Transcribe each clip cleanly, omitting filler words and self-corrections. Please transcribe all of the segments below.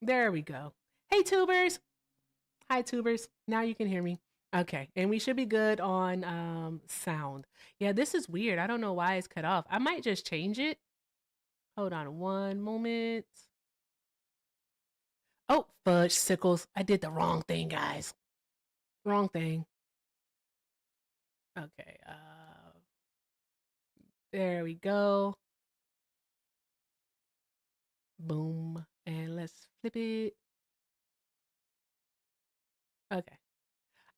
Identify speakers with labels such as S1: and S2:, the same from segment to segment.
S1: There we go. Hey, tubers. Hi, tubers. Now you can hear me. Okay, and we should be good on sound. Yeah, this is weird. I don't know why it's cut off. I might just change it. Hold on one moment. Oh, fudge sickles. I did the wrong thing, guys. Wrong thing. Okay, there we go. Boom. And let's flip it. Okay.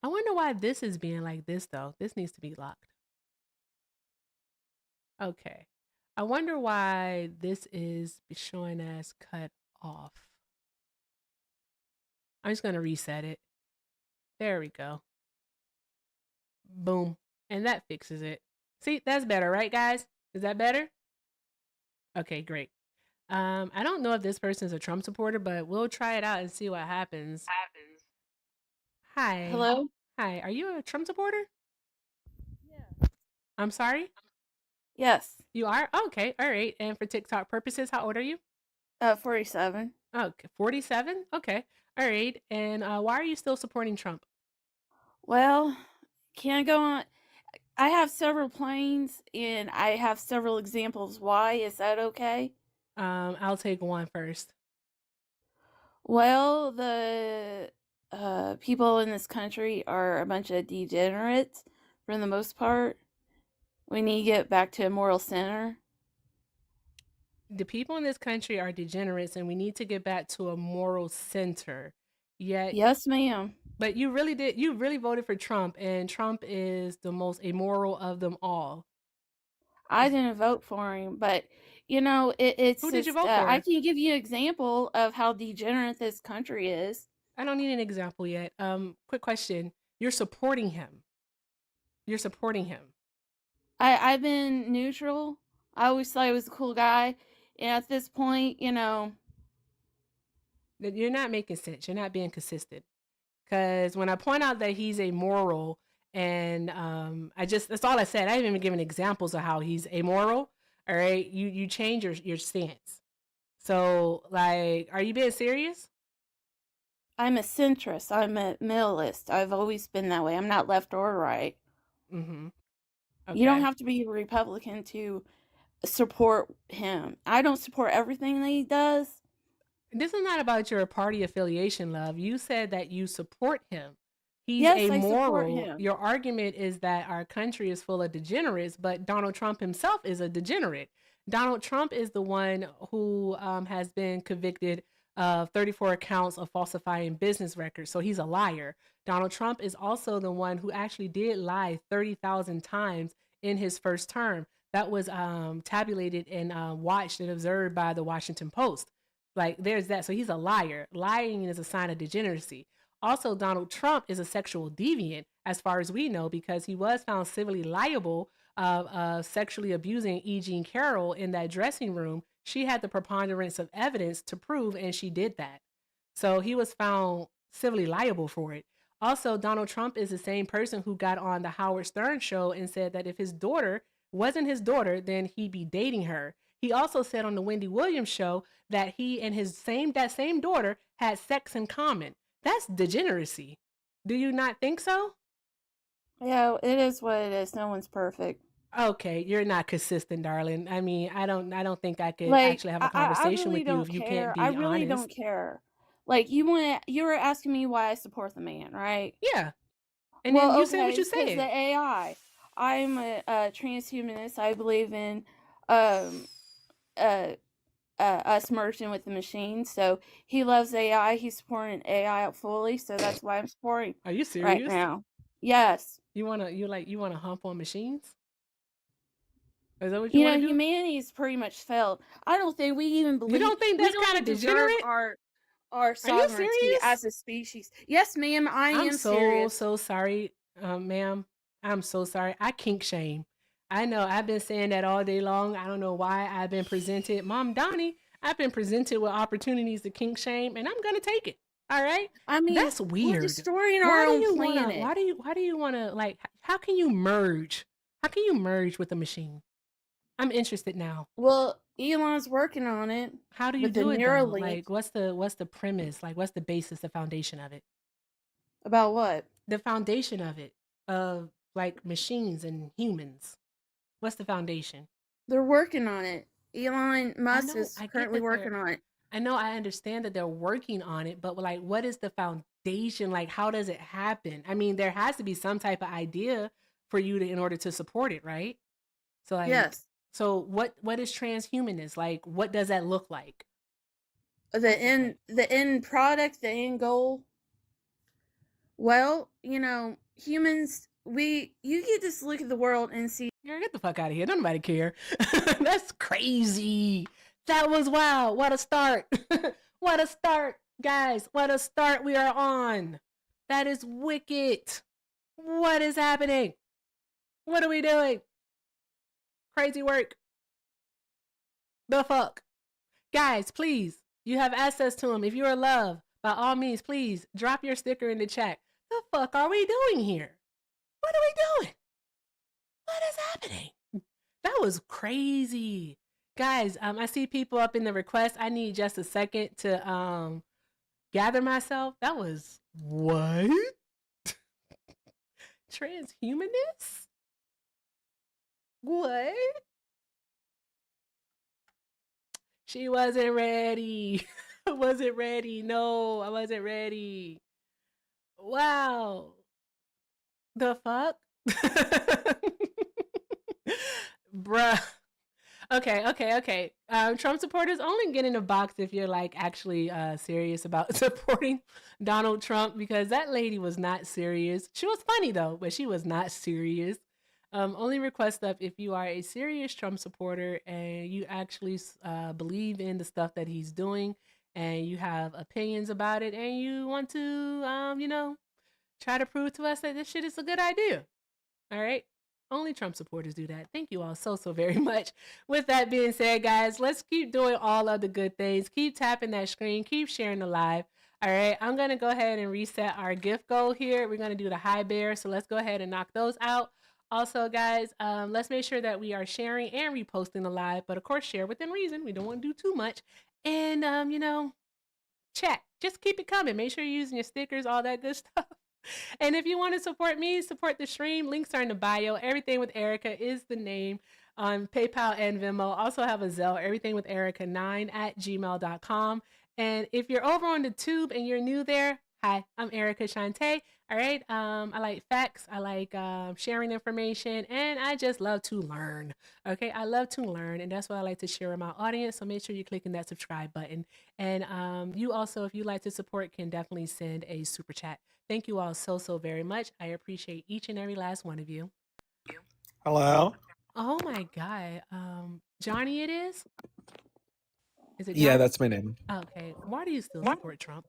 S1: I wonder why this is being like this though. This needs to be locked. Okay. I wonder why this is showing as cut off. I'm just going to reset it. There we go. Boom. And that fixes it. See, that's better, right, guys? Is that better? Okay, great. I don't know if this person's a Trump supporter, but we'll try it out and see what happens. Hi.
S2: Hello?
S1: Hi. Are you a Trump supporter?
S2: Yeah.
S1: I'm sorry?
S2: Yes.
S1: You are? Okay. All right. And for TikTok purposes, how old are you?
S2: 47.
S1: Okay. 47? Okay. All right. And why are you still supporting Trump?
S2: Well, can I go on? I have several planes and I have several examples why. Is that okay?
S1: I'll take one first.
S2: Well, the people in this country are a bunch of degenerates for the most part. We need to get back to a moral center.
S1: The people in this country are degenerates and we need to get back to a moral center. Yet,
S2: Yes, ma'am.
S1: but you really voted for Trump, and Trump is the most immoral of them all.
S2: I didn't vote for him, but it's
S1: Who did you
S2: just
S1: vote
S2: I
S1: for?
S2: can give you an example of how degenerate this country is.
S1: I don't need an example yet. Quick question. You're supporting him. You're supporting him.
S2: I've been neutral. I always thought he was a cool guy, and at this point,
S1: You're not making sense. You're not being consistent. Because when I point out that he's amoral, and that's all I said. I haven't even given examples of how he's amoral. All right, you change your stance. So like, are you being serious?
S2: I'm a centrist. I'm a minimalist. I've always been that way. I'm not left or right.
S1: Mm-hmm.
S2: You don't
S1: Okay.
S2: have to be a Republican to support him. I don't support everything that he does.
S1: This is not about your party affiliation, love. You said that you support him. He's
S2: Yes, I support
S1: amoral.
S2: him.
S1: Your argument is that our country is full of degenerates, but Donald Trump himself is a degenerate. Donald Trump is the one who has been convicted of 34 counts of falsifying business records. So he's a liar. Donald Trump is also the one who actually did lie 30,000 times in his first term. That was tabulated and watched and observed by the Washington Post. Like there's that. So he's a liar. Lying is a sign of degeneracy. Also, Donald Trump is a sexual deviant, as far as we know, because he was found civilly liable of sexually abusing E. Jean Carroll in that dressing room. She had the preponderance of evidence to prove, and she did that. So he was found civilly liable for it. Also, Donald Trump is the same person who got on the Howard Stern show and said that if his daughter wasn't his daughter, then he'd be dating her. He also said on the Wendy Williams show that he and that same daughter had sex in common. That's degeneracy. Do you not think so?
S2: Yeah, it is what it is. No one's perfect.
S1: Okay, you're not consistent, darling. I mean, I don't think I could
S2: Like,
S1: actually have a
S2: I
S1: conversation
S2: really
S1: with you
S2: don't
S1: if you can't
S2: care. I
S1: be
S2: really
S1: honest.
S2: don't care. Like, you were asking me why I support the man, right?
S1: Yeah. And then
S2: Well,
S1: you said
S2: okay,
S1: what you
S2: it's because the
S1: said.
S2: AI. I'm a transhumanist. I believe in um uh, us merging with the machine. So he loves AI. He's supporting AI out fully. So that's why I'm supporting
S1: Are you
S2: right
S1: serious?
S2: now. Yes.
S1: You wanna hump on machines? Is that what you want to do?
S2: Humanity's pretty much failed. I don't think we even
S1: You
S2: believe
S1: don't think
S2: we
S1: that's
S2: don't
S1: kind of
S2: even deserve
S1: degenerate?
S2: our
S1: Are you
S2: sovereignty
S1: serious?
S2: as a species. Yes, ma'am, I
S1: I'm
S2: am
S1: so
S2: serious.
S1: so sorry, ma'am. I'm so sorry. I kink shame. I know I've been saying that all day long. I don't know why I've been presented, Mom Donnie. I've been presented with opportunities to kink shame, and I'm gonna take it. All right,
S2: I mean,
S1: that's
S2: we're
S1: weird.
S2: destroying our
S1: Why do
S2: own
S1: you wanna?
S2: planet.
S1: Why do you wanna like? How can you merge? How can you merge with a machine? I'm interested now.
S2: Well, Elon's working on it
S1: How do you
S2: with the
S1: do it though?
S2: Neuralink.
S1: Like, what's the premise? Like, what's the basis, the foundation of it?
S2: About what?
S1: The foundation of it, of like machines and humans. What's the foundation?
S2: They're working on it. Elon
S1: I
S2: Musk
S1: know,
S2: is
S1: I get
S2: currently
S1: that they're
S2: working on it.
S1: I know I understand that they're working on it, but like what is the foundation? Like how does it happen? I mean, there has to be some type of idea for you to in order to support it, right? So like
S2: Yes.
S1: what is transhumanist? Like what does that look like?
S2: The
S1: What's it like?
S2: end product, the end goal. Well, humans, you get to look at the world and see.
S1: Girl, get the fuck out of here. Don't nobody care. That's crazy. That was wild. What a start. What a start, guys. What a start we are on. That is wicked. What is happening? What are we doing? Crazy work. The fuck? Guys, please, you have access to them. If you're in love, by all means, please drop your sticker in the chat. The fuck are we doing here? What are we doing? What is happening? That was crazy. Guys, I see people up in the request. I need just a second to gather myself. That was what? Transhumanist? What? She wasn't ready. I wasn't ready. No, I wasn't ready. Wow. The fuck? Bruh. Okay. Trump supporters only get in a box if you're like actually serious about supporting Donald Trump because that lady was not serious. She was funny though, but she was not serious. Only request up if you are a serious Trump supporter and you actually believe in the stuff that he's doing and you have opinions about it and you want to, try to prove to us that this shit is a good idea. All right. Only Trump supporters do that. Thank you all so very much. With that being said, guys, let's keep doing all of the good things. Keep tapping that screen. Keep sharing the live. All right. I'm going to go ahead and reset our gift goal here. We're going to do the high bear. So let's go ahead and knock those out. Also, guys, let's make sure that we are sharing and reposting the live. But of course, share within reason. We don't want to do too much. And, chat. Just keep it coming. Make sure you're using your stickers, all that good stuff. And if you want to support me, support the stream. Links are in the bio. Everything with Erica is the name on PayPal and Venmo. Also have a Zelle, everything with Erica9@gmail.com. And if you're over on the tube and you're new there, hi, I'm Erica Shante. All right. I like facts. I like sharing information, and I just love to learn. Okay, I love to learn, and that's what I like to share with my audience. So make sure you're clicking that subscribe button. And you also, if you like to support, can definitely send a super chat. Thank you all so very much. I appreciate each and every last one of you.
S3: Hello?
S1: Oh my God. Johnny, it is? Is it
S3: Yeah,
S1: Johnny?
S3: that's my name.
S1: Okay. Why do you still support Trump?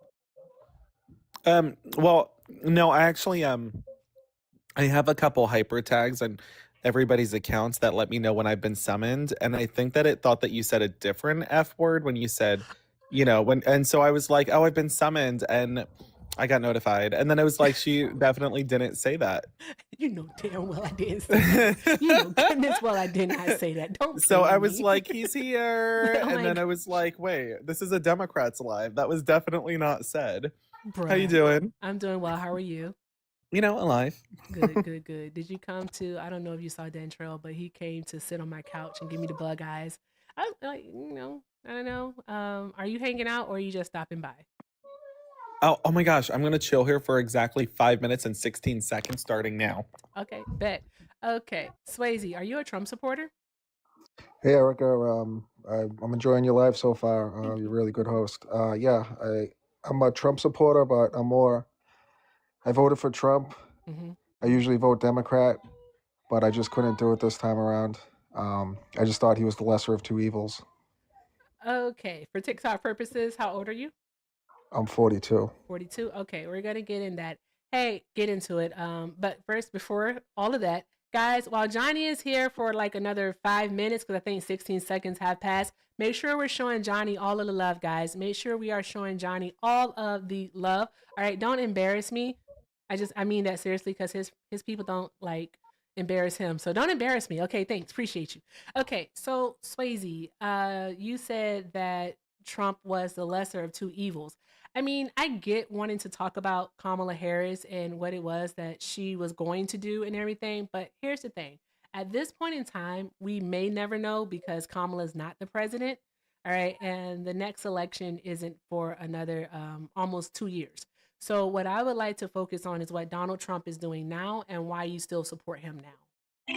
S3: Well, no, I actually I have a couple hyper tags on everybody's accounts that let me know when I've been summoned, and I think that it thought that you said a different F word when you said, and so I was like, "Oh, I've been summoned," and I got notified. And then I was like, "She definitely didn't say that."
S1: You know damn well I didn't say that. You know goodness well I did not say that. Don't
S3: So
S1: play
S3: I was
S1: me.
S3: like, "He's here."
S1: Oh
S3: And
S1: my
S3: then I
S1: God.
S3: was like, "Wait, this is a Democrats live. That was definitely not said." How you
S1: Bruh.
S3: doing?
S1: I'm doing well. How are you?
S3: Alive.
S1: Good. Did you come to, I don't know if you saw Dan Trail, but he came to sit on my couch and give me the bug eyes. I like, I don't know. Are you hanging out or are you just stopping by?
S3: Oh my gosh, I'm gonna chill here for exactly 5 minutes and 16 seconds starting now.
S1: Okay, bet. Okay, Swayze, are you a Trump supporter?
S4: Hey Erica, I'm enjoying your live so far.
S1: Thank
S4: You're a
S1: you.
S4: really good host. I'm a Trump supporter, but I voted for Trump.
S1: Hmm.
S4: I usually vote Democrat, but I just couldn't do it this time around. I just thought he was the lesser of two evils.
S1: Okay, for TikTok purposes, how old are you?
S4: I'm 42.
S1: 42. Okay, we're gonna get into it. But first, before all of that, guys, while Johnny is here for like another 5 minutes, because I think 16 seconds have passed, make sure we're showing Johnny all of the love, guys. Make sure we are showing Johnny all of the love. All right, don't embarrass me. I mean that seriously, because his people don't like embarrass him. So don't embarrass me. Okay, thanks. Appreciate you. Okay, so Swayze, you said that Trump was the lesser of two evils. I mean, I get wanting to talk about Kamala Harris and what it was that she was going to do and everything, but here's the thing. At this point in time, we may never know because Kamala's not the president. All right, and the next election isn't for another almost 2 years. So, what I would like to focus on is what Donald Trump is doing now and why you still support him now.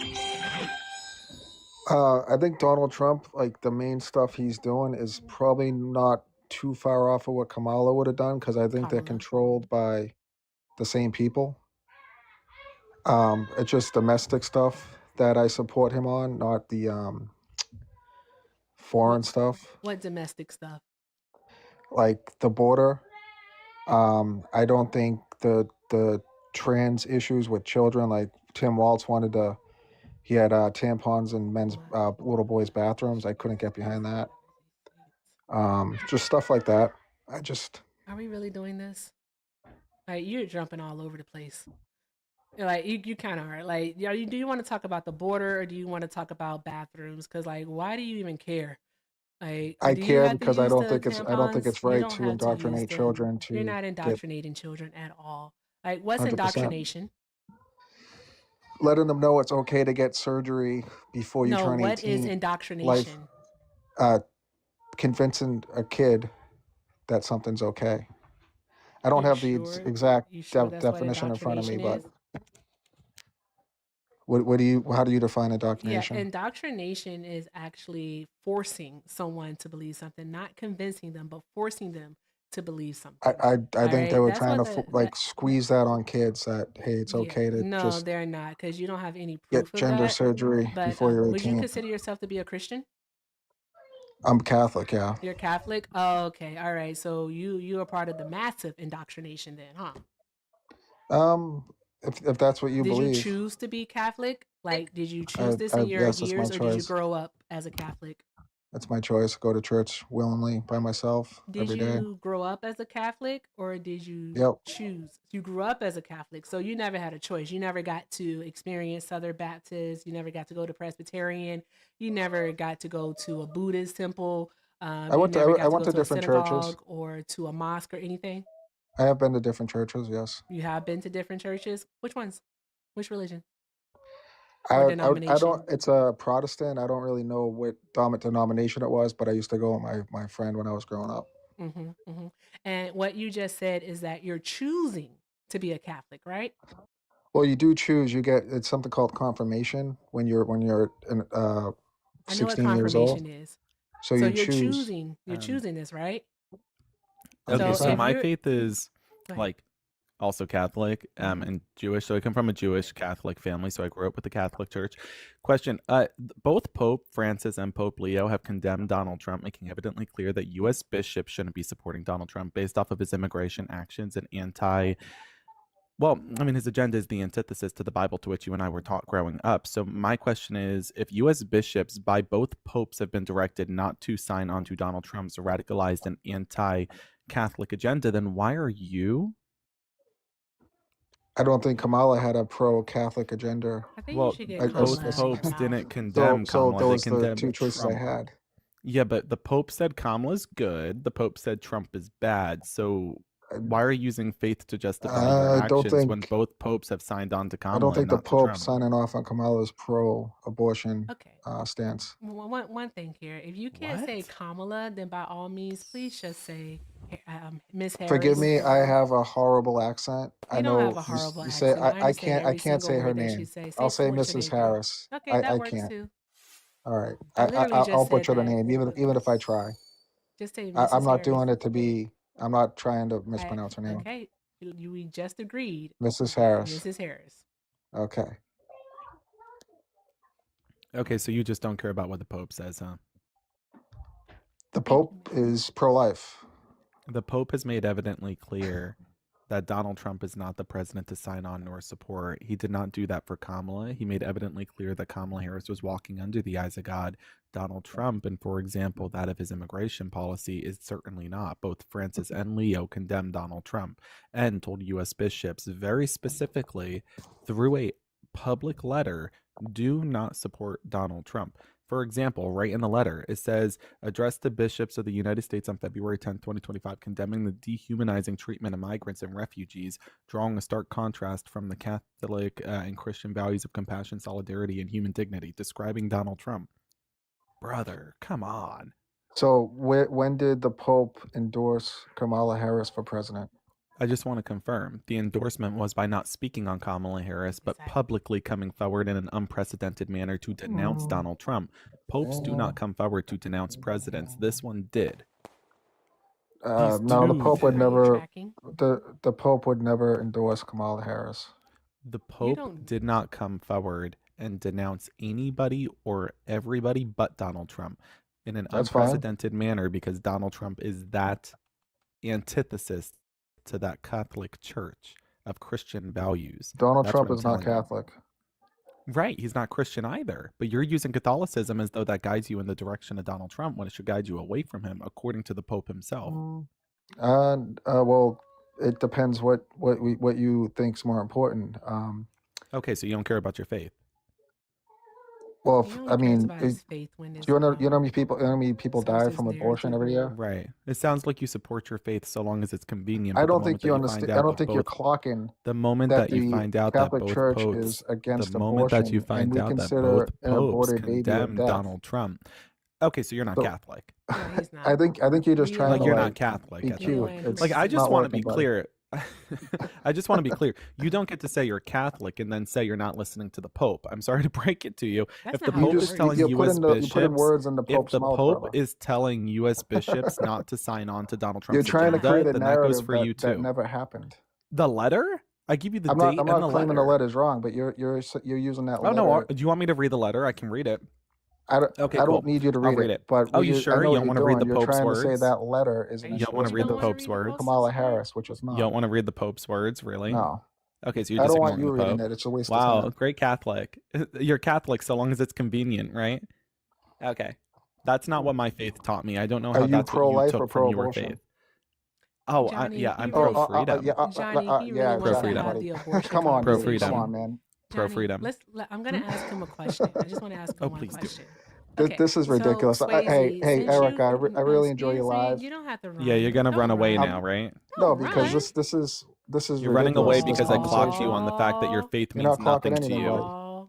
S4: I think Donald Trump, like the main stuff he's doing, is probably not too far off of what Kamala would have done because I think they're
S1: Kamala.
S4: controlled by the same people. It's just domestic stuff that I support him on, not the foreign stuff
S1: What domestic stuff?
S4: like the border. I don't think the trans issues with children, like Tim Walz wanted to, he had tampons in men's little boys' bathrooms. I couldn't get behind that. Just stuff like that.
S1: Are we really doing this? Like, you're jumping all over the place. Like, you kind of are. Like, do you want to talk about the border or do you want to talk about bathrooms? Because, like, why do you even care? Like,
S4: I
S1: do you
S4: care
S1: have to
S4: because I
S1: use
S4: don't
S1: the
S4: think
S1: tampons?
S4: it's
S1: You
S4: right
S1: don't
S4: to
S1: have to use
S4: indoctrinate
S1: them.
S4: children
S1: You're
S4: to
S1: not
S4: get
S1: indoctrinating children at all. Like, what's
S4: 100%.
S1: indoctrination?
S4: Letting them know it's okay to get surgery before you
S1: No,
S4: turn
S1: what is
S4: 18. Life,
S1: indoctrination?
S4: convincing a kid that something's okay. I don't
S1: You
S4: have the
S1: sure?
S4: exact
S1: You sure that's what
S4: definition in front of me,
S1: indoctrination
S4: but
S1: is?
S4: how do you define
S1: Yeah,
S4: indoctrination?
S1: indoctrination is actually forcing someone to believe something, not convincing them, but forcing them to believe
S4: I,
S1: something.
S4: I, I
S1: All
S4: think they
S1: right,
S4: were
S1: that's
S4: trying
S1: what
S4: to
S1: that.
S4: squeeze that on kids that, hey, it's
S1: Yeah,
S4: okay to
S1: no,
S4: just
S1: they're not because you don't have any
S4: get
S1: proof of
S4: gender
S1: that.
S4: surgery
S1: But
S4: before you're
S1: would you
S4: 18.
S1: consider yourself to be a Christian?
S4: I'm Catholic, yeah.
S1: You're Catholic. Oh, okay, all right. So you are part of the massive indoctrination then, huh?
S4: If that's what you
S1: Did you
S4: believe,
S1: choose to be Catholic? Like, did you choose this in your
S4: yes, it's my
S1: years, or did you
S4: choice.
S1: grow up as a Catholic?
S4: It's my choice. Go to church willingly by myself
S1: Did
S4: every day.
S1: you grow up as a Catholic or did you
S4: Yep.
S1: choose? You grew up as a Catholic, so you never had a choice. You never got to experience Southern Baptist. You never got to go to Presbyterian. You never got to go to a Buddhist temple. You never
S4: I
S1: got to
S4: went
S1: go
S4: to
S1: to a
S4: different churches.
S1: synagogue or to a mosque or anything.
S4: I have been to different churches. Yes.
S1: You have been to different churches. Which ones? Which religion or
S4: I don't.
S1: denomination?
S4: It's a Protestant. I don't really know what denomination it was, but I used to go with my friend when I was growing up.
S1: Mm-hmm, mm-hmm. And what you just said is that you're choosing to be a Catholic, right?
S4: Well, you do choose. You get it's something called confirmation when you're
S1: I know what
S4: 16 years old.
S1: confirmation is.
S4: So
S1: So
S4: you
S1: you're
S4: choose
S1: choosing. You're
S3: Um,
S1: choosing this, right?
S3: okay,
S1: So
S3: so
S4: 100%.
S1: if
S3: my
S1: you're,
S3: faith is
S1: go ahead.
S3: like also Catholic and Jewish. So I come from a Jewish Catholic family. So I grew up with the Catholic Church. Question: both Pope Francis and Pope Leo have condemned Donald Trump, making evidently clear that U.S. bishops shouldn't be supporting Donald Trump based off of his immigration actions and well, I mean, his agenda is the antithesis to the Bible to which you and I were taught growing up. So my question is, if U.S. bishops by both popes have been directed not to sign on to Donald Trump's radicalized and anti-Catholic agenda, then why are you?
S4: I don't think Kamala had a pro-Catholic agenda.
S1: I think you
S3: Well,
S1: should get
S3: both
S1: Kamala in your
S3: popes
S1: mouth.
S3: didn't condemn
S4: So
S3: Kamala; they
S4: those the
S3: condemned
S4: two choices I
S3: Trump.
S4: had.
S3: Yeah, but the Pope said Kamala's good. The Pope said Trump is bad. So why are you using faith to justify your
S4: I don't
S3: actions when
S4: think
S3: both popes have signed on to
S4: I don't
S3: Kamala and
S4: think the
S3: not to
S4: Pope
S3: Trump?
S4: signing off on Kamala's pro-abortion
S1: Okay.
S4: stance.
S1: One thing here. If you can't say
S3: What?
S1: Kamala, then by all means, please just say Miss
S4: Forgive
S1: Harris.
S4: me, I have a horrible accent. I
S1: You don't have
S4: know
S1: a horrible
S4: you say
S1: accent. I understand
S4: I
S1: every
S4: can't
S1: single
S4: say her
S1: word that you
S4: name.
S1: say. Say
S4: I'll say
S1: what's your
S4: Mrs.
S1: name again?
S4: Harris.
S1: Okay, that
S4: I
S1: works
S4: can't.
S1: too.
S4: All right.
S1: I literally
S4: I'll
S1: just said
S4: butcher the
S1: that.
S4: name even if I try.
S1: Just say
S4: I'm
S1: Mrs.
S4: not
S1: Harris.
S4: doing it to be. I'm not trying to
S1: I
S4: mispronounce her name.
S1: okay. We just agreed,
S4: Mrs. Harris.
S1: Mrs. Harris.
S4: Okay.
S3: Okay, so you just don't care about what the Pope says, huh?
S4: The
S1: Thank
S4: Pope
S1: you.
S4: is pro-life.
S3: The Pope has made evidently clear that Donald Trump is not the president to sign on nor support. He did not do that for Kamala. He made evidently clear that Kamala Harris was walking under the eyes of God. Donald Trump, and for example, that of his immigration policy, is certainly not. Both Francis and Leo condemned Donald Trump and told U.S. bishops very specifically through a public letter do not support Donald Trump. For example, right in the letter, it says, addressed to bishops of the United States on February 10th, 2025, condemning the dehumanizing treatment of migrants and refugees, drawing a stark contrast from the Catholic and Christian values of compassion, solidarity, and human dignity, describing Donald Trump. Brother, come on.
S4: So when did the Pope endorse Kamala Harris for president?
S3: I just want to confirm the endorsement was by not speaking on Kamala Harris, but
S1: Exactly.
S3: publicly coming forward in an unprecedented manner to denounce Donald Trump. Popes do not come forward to denounce presidents. This one did.
S4: No, the
S3: dude.
S4: Pope would
S1: Are you
S4: never.
S1: tracking?
S4: The Pope would never endorse Kamala Harris.
S3: The Pope
S1: don't-
S3: did not come forward and denounce anybody or everybody but Donald Trump in an
S4: That's fine.
S3: unprecedented manner, because Donald Trump is that antithesis to that Catholic Church of Christian values.
S4: Donald
S3: That's
S4: Trump
S3: what I'm
S4: is not
S3: telling you.
S4: Catholic.
S3: Right, he's not Christian either, but you're using Catholicism as though that guides you in the direction of Donald Trump when it should guide you away from him, according to the Pope himself.
S4: Well, it depends what you think's more important.
S3: Okay, so you don't care about your faith.
S4: Well,
S1: He
S4: if,
S1: only
S4: I
S1: cares
S4: mean,
S1: about his faith when it's,
S4: you know how many people die
S1: sources
S4: from
S1: there
S4: abortion
S1: to
S4: every year?
S3: Right. It sounds like you support your faith so long as it's convenient.
S4: I
S3: but the
S4: don't think
S3: moment
S4: you
S3: that
S4: understand.
S3: find
S4: I
S3: out
S4: don't
S3: that
S4: think you're
S3: both-
S4: clocking
S3: The moment
S4: that
S3: that you
S4: the
S3: find out
S4: Catholic
S3: that both
S4: Church
S3: popes,
S4: is against
S3: the moment that you
S4: abortion, and
S3: find
S4: we
S3: out that
S4: consider
S3: both
S4: an
S3: popes
S4: aborted baby a
S3: condemn
S4: death.
S3: Donald Trump. Okay, so you're not
S4: So-
S3: Catholic.
S1: No, he's not.
S4: I think you're just
S1: Leo-
S4: trying
S3: Like
S4: to
S3: you're
S4: like
S3: not Catholic.
S4: be
S3: at that
S4: cute.
S3: point.
S1: Leo
S4: It's
S3: Like I
S1: It's
S3: just
S4: not
S3: want to be
S4: working, buddy.
S3: clear. I just want to be clear. You don't get to say you're Catholic and then say you're not listening to the Pope. I'm sorry to break it to you.
S1: That's
S3: If
S1: not
S3: the
S1: how it
S3: Pope is
S1: works.
S3: telling
S4: you
S3: U.S.
S4: put in
S3: bishops,
S4: words in the
S3: if
S4: Pope's
S3: the
S4: mouth,
S3: Pope
S4: brother.
S3: is telling U.S. bishops not to sign on to Donald
S4: You're
S3: Trump's
S4: trying to
S3: agenda,
S4: create a
S3: then that goes
S4: narrative
S3: for you
S4: that
S3: too.
S4: never happened.
S3: The letter? I give you the
S4: I'm
S3: date
S4: not
S3: and the
S4: claiming
S3: letter.
S4: the letter's wrong, but you're using that
S3: Oh
S4: letter.
S3: no! Do you want me to read the letter? I can read it.
S4: I don't,
S3: Okay,
S4: I
S3: cool.
S4: don't need you to
S3: I'll
S4: read
S3: read
S4: it.
S3: it.
S4: But
S3: Oh,
S4: what
S3: you
S4: I
S3: sure?
S4: know
S3: You
S4: what
S3: don't
S4: you're
S3: want to read
S4: doing.
S3: the
S4: You're
S3: Pope's
S4: trying to say
S3: words?
S4: that letter is
S1: Are
S4: an
S1: you
S3: You don't want to
S1: sure
S3: read the
S1: wanna
S3: Pope's
S1: read
S3: words?
S4: Kamala
S1: word?
S4: Harris, which is not.
S3: You don't want to read the Pope's words, really?
S4: No,
S3: Okay, so you're
S4: I
S3: just
S4: don't want
S3: ignoring
S4: you
S3: the
S4: reading
S3: Pope.
S4: it. It's a waste
S3: Wow,
S4: of time.
S3: great Catholic. You're Catholic so long as it's convenient, right? Okay. That's not what my faith taught me. I don't know
S4: Are
S3: how
S4: you
S3: that's what you
S4: pro-life or
S3: took from your
S4: pro-abortion?
S3: faith. Oh,
S1: Johnny,
S3: yeah,
S1: he
S3: I'm
S1: really-
S3: pro-freedom.
S1: Johnny, he really
S4: yeah,
S1: wants to
S3: Pro-freedom.
S1: have
S4: buddy.
S1: the abortion
S4: Come on, dude.
S1: conversation.
S4: Come
S3: Pro-freedom.
S4: on, man.
S3: Pro-freedom.
S1: I'm going to ask him a question. I just want to ask him
S3: Oh,
S1: one
S3: please do.
S1: question.
S4: This is
S1: so,
S4: ridiculous. Hey,
S1: Swayze,
S4: hey,
S1: since
S4: Erica, I
S1: you-
S4: really enjoy your
S1: see,
S4: live.
S1: You don't have to run.
S3: Yeah, you're gonna
S1: Don't
S3: run away
S1: run.
S3: now, right?
S4: No,
S1: Don't
S4: because
S1: run.
S4: this is
S3: You're running away
S4: ridiculous, this
S3: because I clocked you on the fact that your
S1: Aw.
S3: faith
S4: You're
S3: means
S4: not clocking
S3: nothing to
S4: anything,
S3: you.
S4: buddy.
S1: Aw.
S3: Your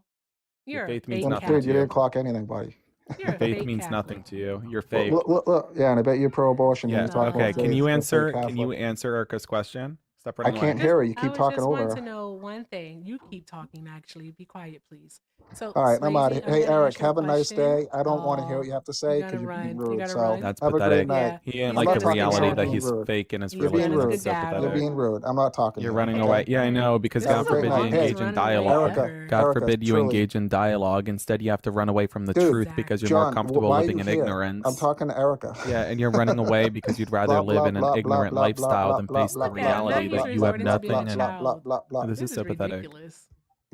S1: You're a
S3: faith means
S1: fake
S3: nothing
S4: Dude,
S3: to
S4: you
S3: you.
S4: didn't clock anything, buddy.
S1: You're a
S3: Faith
S1: fake
S3: means
S1: Catholic.
S3: nothing to you. You're fake.
S4: Look, yeah, and I bet you're pro-abortion.
S3: Yeah.
S4: And you're talking
S3: Okay.
S4: about
S3: Can
S4: faith,
S3: you
S4: you're fake
S3: answer? Can
S4: Catholic.
S3: you answer Erica's question? Stop
S4: I
S3: running away.
S4: can't hear her. You
S1: I
S4: keep
S1: was
S4: talking
S1: just
S4: over
S1: want
S4: her.
S1: to know one thing. You keep talking, actually. Be quiet, please. So,
S4: All right, I'm out of
S1: Swayze,
S4: here. Hey,
S1: gonna
S4: Eric,
S1: ask you a
S4: have a nice
S1: question.
S4: day. I don't want to hear what you have to say
S1: You
S4: because
S1: gotta
S4: you're being
S1: run. You
S4: rude.
S1: gotta
S4: So
S1: run.
S3: That's
S4: have a great
S3: pathetic.
S4: night.
S3: He ain't
S1: He's
S3: like
S1: got
S3: the
S1: his good
S3: reality
S1: dad.
S3: that
S4: You're
S3: he's
S4: being rude.
S3: fake and is
S1: He's
S4: You're
S3: real.
S1: got
S4: being
S1: his
S4: rude.
S1: good dad.
S4: You're
S3: Pathetic.
S4: being rude. I'm not talking to
S3: You're
S4: you.
S3: running
S4: Okay.
S3: away. Yeah, I know, because
S1: This
S3: God
S1: is the
S3: forbid you
S1: longest
S3: engage in
S1: running away
S3: dialogue.
S1: ever.
S3: God
S4: Erica,
S3: forbid you
S4: truly.
S3: engage in dialogue. Instead, you have to run away from the
S4: Dude,
S3: truth because you're more
S4: John,
S3: comfortable
S4: why are
S3: living
S4: you
S3: in
S4: here?
S3: ignorance.
S4: I'm talking to Erica.
S3: Yeah, and you're running away because you'd rather
S4: Blah,
S3: live
S4: blah,
S3: in an
S4: blah,
S3: ignorant
S4: blah, blah,
S3: lifestyle
S4: blah,
S3: than
S4: blah,
S3: face the
S4: blah,
S1: Look at him. Now
S3: reality
S1: he's
S3: that you have
S1: resorting to being
S3: nothing
S1: a
S3: and
S1: child.
S4: blah, blah,
S3: this is so pathetic.
S1: ridiculous.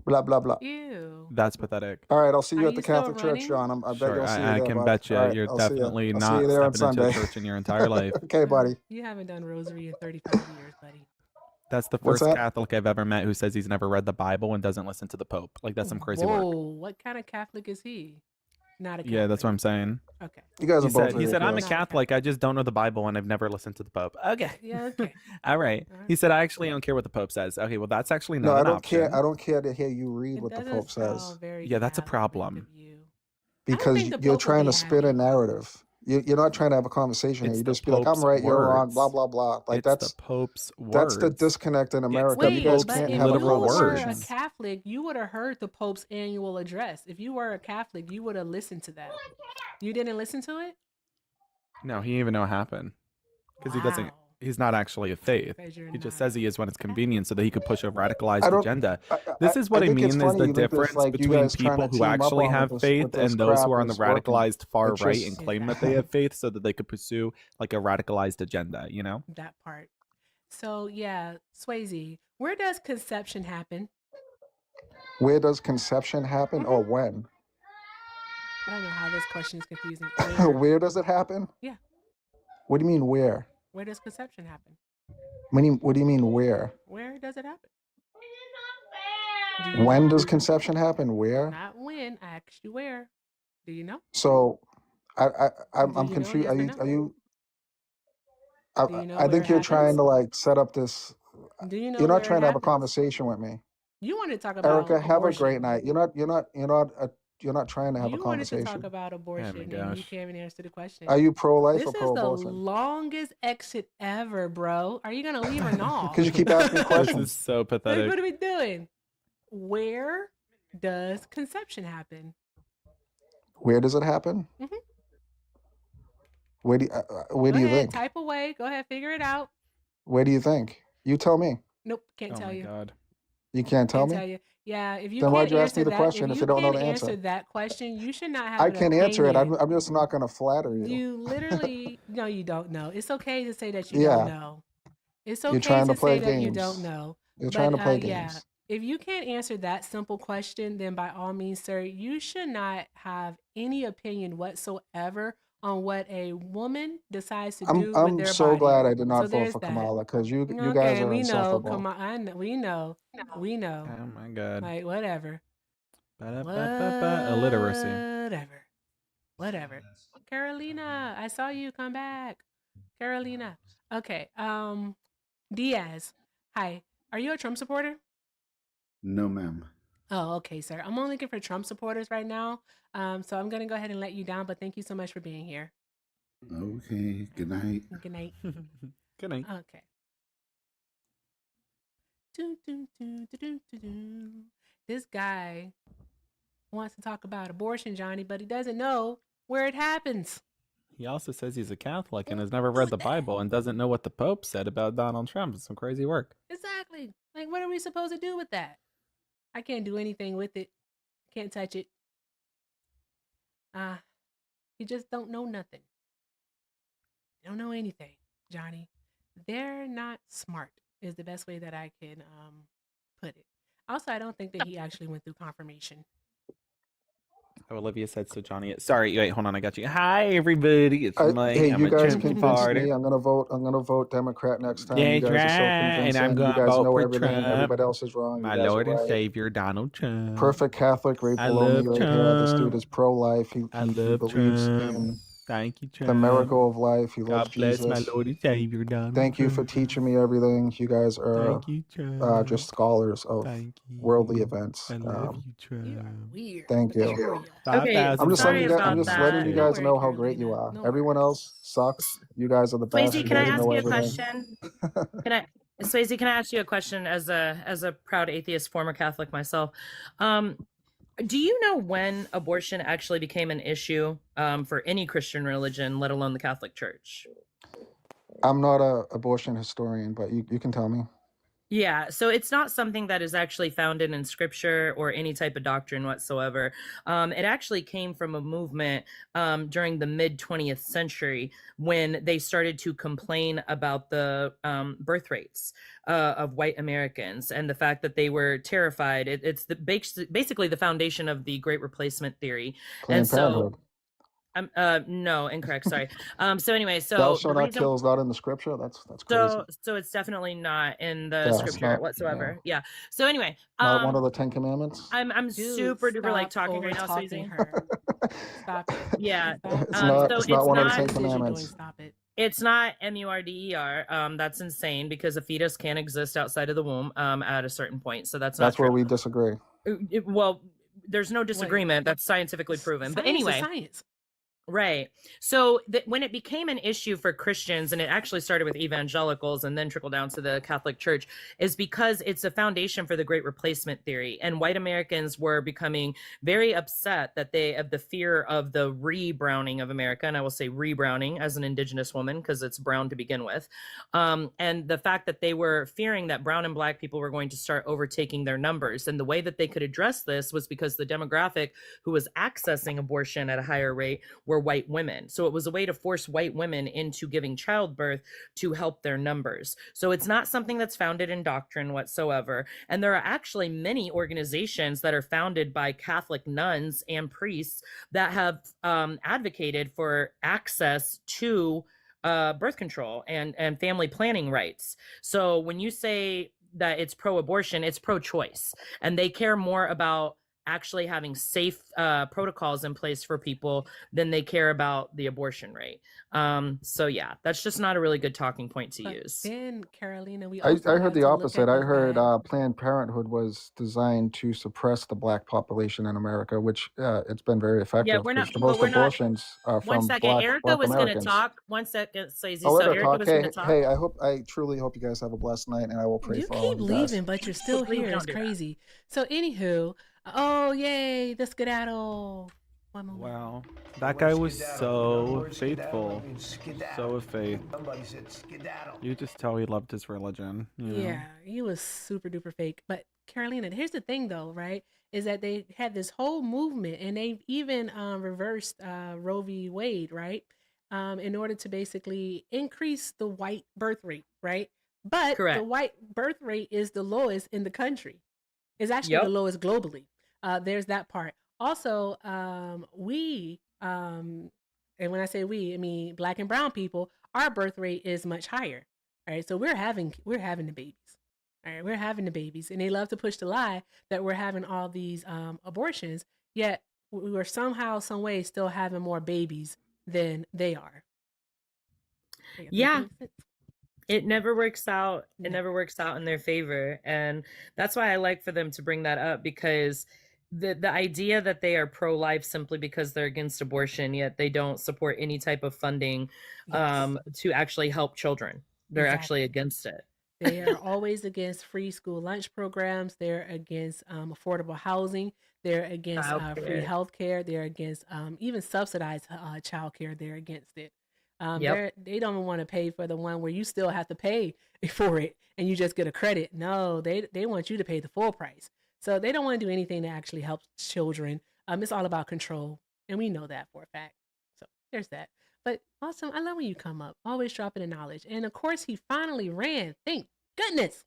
S4: blah, blah, blah.
S1: Ew.
S3: That's pathetic.
S4: All right, I'll see you
S1: Are
S4: at the
S1: you still
S4: Catholic Church,
S1: running?
S4: John. I bet
S3: Sure,
S4: you'll see you
S3: I
S4: there,
S3: can
S4: bud.
S3: bet you
S4: All right,
S3: you're
S4: I'll see you.
S3: definitely
S4: I'll see
S3: not
S4: you there on
S3: stepping into a
S4: Sunday.
S3: church in your entire life.
S4: Okay, buddy.
S1: You haven't done rosary in 35 years, buddy.
S3: That's the
S4: What's
S3: first
S4: that?
S3: Catholic I've ever met who says he's never read the Bible and doesn't listen to the Pope. Like, that's some crazy work.
S1: Whoa, what kind of Catholic is he? Not a Catholic.
S3: Yeah, that's what I'm saying.
S1: Okay.
S4: You guys
S3: He
S4: are both
S3: said, I'm a
S4: ridiculous.
S1: Not a
S3: Catholic. I just don't know the Bible and I've never listened to the Pope. Okay.
S1: Yeah, okay.
S3: All right.
S1: All right.
S3: He said, I actually don't care what the Pope says. Okay, well, that's actually not
S4: No, I
S3: an
S4: don't
S3: option.
S4: care. I don't care to hear you read
S1: It
S4: what the
S1: doesn't
S4: Pope says
S1: sound very
S3: Yeah, that's a
S1: Catholic
S3: problem.
S1: of you.
S4: because
S1: think the
S4: you're
S1: Pope would
S4: trying
S1: be
S4: to spin a
S1: happy.
S4: narrative. You're not trying to have a conversation here.
S3: It's
S4: You
S3: the
S4: just be like,
S3: Pope's
S4: I'm right, you're wrong,
S3: words.
S4: blah, blah, blah. Like,
S3: It's the Pope's
S4: that's the
S3: words.
S4: disconnect in America.
S3: the
S1: Wait,
S4: You guys
S3: Pope's
S1: but
S4: can't
S1: if
S4: have a
S1: you
S3: literal
S1: were a
S4: conversation.
S3: words.
S1: Catholic, you would have heard the Pope's annual address. If you were a Catholic, you would have listened to that. You didn't listen to it?
S3: No, he didn't even know what happened. Because he doesn't,
S1: Wow.
S3: he's not actually a faith.
S1: Because you're
S3: He just
S1: not.
S3: says he is when it's convenient so that he could push a radicalized
S4: I don't-
S3: agenda. This is what I
S4: think it's
S3: mean is
S4: funny
S3: the
S4: you think there's,
S3: difference
S4: like, you
S3: between
S4: guys trying
S3: people
S4: to
S3: who
S4: team up
S3: actually
S4: on
S3: have
S4: with
S3: faith
S4: this
S3: and those who
S4: crap
S3: are on the
S4: is working.
S3: radicalized far
S4: It's
S3: right
S4: just-
S3: and claim that they have faith so that they could pursue like a radicalized agenda, you know?
S1: That part. So, yeah, Swayze, where does conception happen?
S4: Where does conception happen or when?
S1: I don't know how this question is confusing.
S4: Where does it happen?
S1: Yeah.
S4: What do you mean where?
S1: Where does conception happen?
S4: What do you mean where?
S1: Where does it happen? Do you
S4: When
S1: know?
S4: does conception happen? Where?
S1: Not when. I asked you where. Do you know?
S4: So,
S1: Do
S4: I'm
S1: you know?
S4: confused.
S1: Yes or no?
S4: Are you?
S1: Do you know
S4: I
S1: where it
S4: think you're trying
S1: happens?
S4: to like set up this.
S1: Do you know
S4: You're not
S1: where it
S4: trying to have a
S1: happens?
S4: conversation with me,
S1: You want to talk about
S4: Erica. Have a great
S1: abortion.
S4: night. You're not trying to have a
S1: You wanted to talk
S4: conversation.
S1: about
S3: Oh my
S1: abortion and you
S3: gosh.
S1: can't even answer the question.
S4: Are you pro-life or
S1: This is the
S4: pro-abortion?
S1: longest exit ever, bro. Are you gonna leave or not?
S4: Because you keep asking
S3: This is
S4: questions.
S3: so
S1: Like,
S3: pathetic.
S1: what are we doing? Where does conception happen?
S4: Where does it happen?
S1: Mhm.
S4: Where do
S1: Go
S4: you
S1: ahead,
S4: think?
S1: type away. Go ahead, figure it out.
S4: Where do you think? You tell me.
S1: Nope, can't
S3: Oh
S1: tell
S3: my
S1: you.
S3: god.
S4: You can't tell
S1: Can't
S4: me?
S1: tell you. Yeah, if you
S4: Then why'd
S1: can't
S4: you ask me
S1: answer
S4: the
S1: that, if
S4: question if
S1: you
S4: you don't know
S1: can't
S4: the
S1: answer
S4: answer?
S1: that question, you should not have
S4: I
S1: an
S4: can answer it.
S1: opinion.
S4: I'm just not going to flatter you.
S1: You literally, no, you don't know. It's okay to say that you don't
S4: Yeah,
S1: know. It's
S4: you're
S1: okay
S4: trying to
S1: to say
S4: play
S1: that you don't
S4: games.
S1: know.
S4: You're trying
S1: But
S4: to play
S1: yeah,
S4: games.
S1: if you can't answer that simple question, then by all means, sir, you should not have any opinion whatsoever on what a woman decides to do with
S4: I'm
S1: their
S4: so
S1: body.
S4: glad I did
S1: So
S4: not vote
S1: there's
S4: for
S1: that.
S4: Kamala because you guys
S1: Okay,
S4: are
S1: we know. Come
S4: insufferable.
S1: on, I know, we know. We know.
S3: Oh my god.
S1: Like whatever.
S3: Illiteracy.
S1: Whatever. Carolina, I saw you come back. Carolina. Okay. Diaz. Hi. Are you a Trump supporter?
S5: No, ma'am.
S1: Oh, okay, sir. I'm only looking for Trump supporters right now. So I'm gonna go ahead and let you down, but thank you so much for being here.
S5: Okay. Good night.
S1: Good night.
S3: Good night.
S1: Okay. Doo, doo, doo, doo, doo, doo, doo. This guy wants to talk about abortion, Johnny, but he doesn't know where it happens.
S3: He also says he's a Catholic and has never read the Bible and doesn't know what the Pope said about Donald Trump. It's some crazy work.
S1: Exactly. Like, what are we supposed to do with that? I can't do anything with it. Can't touch it. You just don't know nothing. You don't know anything, Johnny. They're not smart is the best way that I can put it. Also, I don't think that he actually went through confirmation.
S3: Oh, Olivia said so, Johnny. Sorry, wait, hold on, I got you. Hi, everybody. It's Mike.
S4: Hey,
S3: I'm
S4: you
S3: a
S4: guys
S3: Trump
S4: convinced
S3: supporter.
S4: me. I'm gonna vote Democrat next time. You
S3: That's
S4: guys are so
S3: right. And I'm
S4: convincing. You
S3: going to
S4: guys
S3: vote
S4: know
S3: for
S4: everything.
S3: Trump.
S4: Everybody else is wrong.
S3: My
S4: You guys are
S3: Lord and
S4: right.
S3: Savior, Donald Trump.
S4: Perfect Catholic right
S3: I
S4: below me
S3: love
S4: right here. This dude
S3: Trump.
S4: is pro-life. He
S3: I love
S4: believes
S3: Trump.
S4: in
S3: Thank you,
S4: the
S3: Trump.
S4: miracle of life. He loves
S3: God bless my
S4: Jesus.
S3: Lord and Savior, Donald
S4: Thank you for
S3: Trump.
S4: teaching me everything. You guys are
S3: Thank you, Trump.
S4: just scholars of
S3: Thank you.
S4: worldly events.
S3: I love you, Trump.
S1: You are weird.
S4: Thank you.
S1: Sure, yeah.
S6: Okay,
S3: 5,000
S4: I'm just letting
S6: sorry
S4: you
S3: votes.
S4: guys. I'm
S6: about
S4: just
S3: I'm
S4: letting you
S6: that.
S1: Don't
S4: guys
S1: worry,
S4: know how great you
S1: Carolina.
S4: are.
S1: No
S4: Everyone
S1: worries.
S4: else sucks. You guys are the best.
S6: Swayze,
S4: You
S6: can I
S4: guys
S6: ask
S4: know
S6: you a
S4: everything.
S6: question? Can I, Swayze, can I ask you a question as a proud atheist, former Catholic myself? Do you know when abortion actually became an issue for any Christian religion, let alone the Catholic Church?
S4: I'm not a abortion historian, but you can tell me.
S6: Yeah, so it's not something that is actually founded in scripture or any type of doctrine whatsoever. It actually came from a movement during the mid 20th century when they started to complain about the birth rates of white Americans and the fact that they were terrified. It's basically the foundation of the Great Replacement theory.
S4: Planned
S6: And so,
S4: Parenthood.
S6: no, incorrect. Sorry. So anyway,
S4: Thou
S6: so the
S4: shalt not
S6: reason.
S4: kill is not in the scripture. That's crazy.
S6: So it's definitely not in the
S4: Yeah, it's
S6: scripture
S4: not. Yeah,
S6: whatsoever. Yeah. So anyway,
S4: not one of the 10 Commandments.
S6: I'm
S1: Dude,
S6: super duper like
S1: stop
S6: talking right now,
S1: over-talking
S6: Swayze.
S1: her. Stop it.
S6: Yeah.
S1: Stop.
S4: It's
S6: So
S4: not
S6: it's
S4: one of the
S6: not
S4: 10
S1: What it is you're doing,
S4: Commandments.
S1: stop it.
S6: it's not MURDER. That's insane because a fetus can exist outside of the womb at a certain point. So that's not
S4: That's where
S6: true.
S4: we disagree.
S6: Well, there's no disagreement. That's scientifically proven. But anyway.
S1: Science.
S6: Right. So when it became an issue for Christians, and it actually started with evangelicals and then trickled down to the Catholic Church, is because it's a foundation for the Great Replacement theory. And white Americans were becoming very upset that they have the fear of the re-browning of America. And I will say re-browning as an indigenous woman because it's brown to begin with. And the fact that they were fearing that brown and black people were going to start overtaking their numbers. And the way that they could address this was because the demographic who was accessing abortion at a higher rate were white women. So it was a way to force white women into giving childbirth to help their numbers. So it's not something that's founded in doctrine whatsoever. And there are actually many organizations that are founded by Catholic nuns and priests that have advocated for access to birth control and family planning rights. So when you say that it's pro-abortion, it's pro-choice, and they care more about actually having safe protocols in place for people than they care about the abortion rate. So yeah, that's just not a really good talking point to
S1: But
S6: use.
S1: then, Carolina, we
S4: I
S1: also
S4: heard
S1: have
S4: the
S1: to look
S4: opposite.
S1: at
S4: I
S1: the
S4: heard
S1: fact.
S4: Planned Parenthood was designed to suppress the black population in America, which it's been very
S6: Yeah,
S4: effective
S6: we're
S4: because
S6: not, but
S4: most
S6: we're not.
S4: abortions are
S6: One
S4: from
S6: second, Erica
S4: black
S6: was going to
S4: Americans.
S6: talk. 1 second, Swayze.
S4: I'll let
S6: So
S4: her
S6: Erica
S4: talk.
S6: was going to talk.
S4: Hey, I truly hope you guys have a blessed night, and I will pray
S1: You
S4: for all
S1: keep
S4: of you guys.
S1: leaving, but you're still
S6: Please
S1: here.
S6: don't
S1: It's
S6: do that.
S1: crazy. So, anywho, oh yay, the skedaddle. One moment.
S3: Wow. That guy was so faithful. So of faith. You just tell he loved his religion. You know?
S1: Yeah, he was super duper fake. But Carolina, here's the thing though, right? Is that they had this whole movement and they've even reversed Roe v. Wade, right? In order to basically increase the white birth rate, right? But the
S6: Correct.
S1: white birth rate is the lowest in the country. It's actually the
S6: Yep.
S1: lowest globally. There's that part. Also, and when I say we, I mean black and brown people, our birth rate is much higher. All right, so we're having the babies. All right, we're having the babies, and they love to push the lie that we're having all these abortions. Yet we were somehow, some way, still having more babies than they are.
S6: Yeah. It never works out. It
S1: No.
S6: never works out in their favor. And that's why I like for them to bring that up, because the idea that they are pro-life simply because they're against abortion, yet they don't support any type of funding to actually help children. They're actually against it.
S1: They are always against free school lunch programs. They're against affordable housing. They're against free health care. They're against even subsidized child care. They're against it. They don't want to pay for the one where you still have to pay for it and you just get a credit. No, they want you to pay the full price. So they don't want to do anything that actually helps children. It's all about control, and we know that for a fact. So there's that. But awesome, I love when you come up, always dropping the knowledge. And of course, he finally ran. Thank goodness.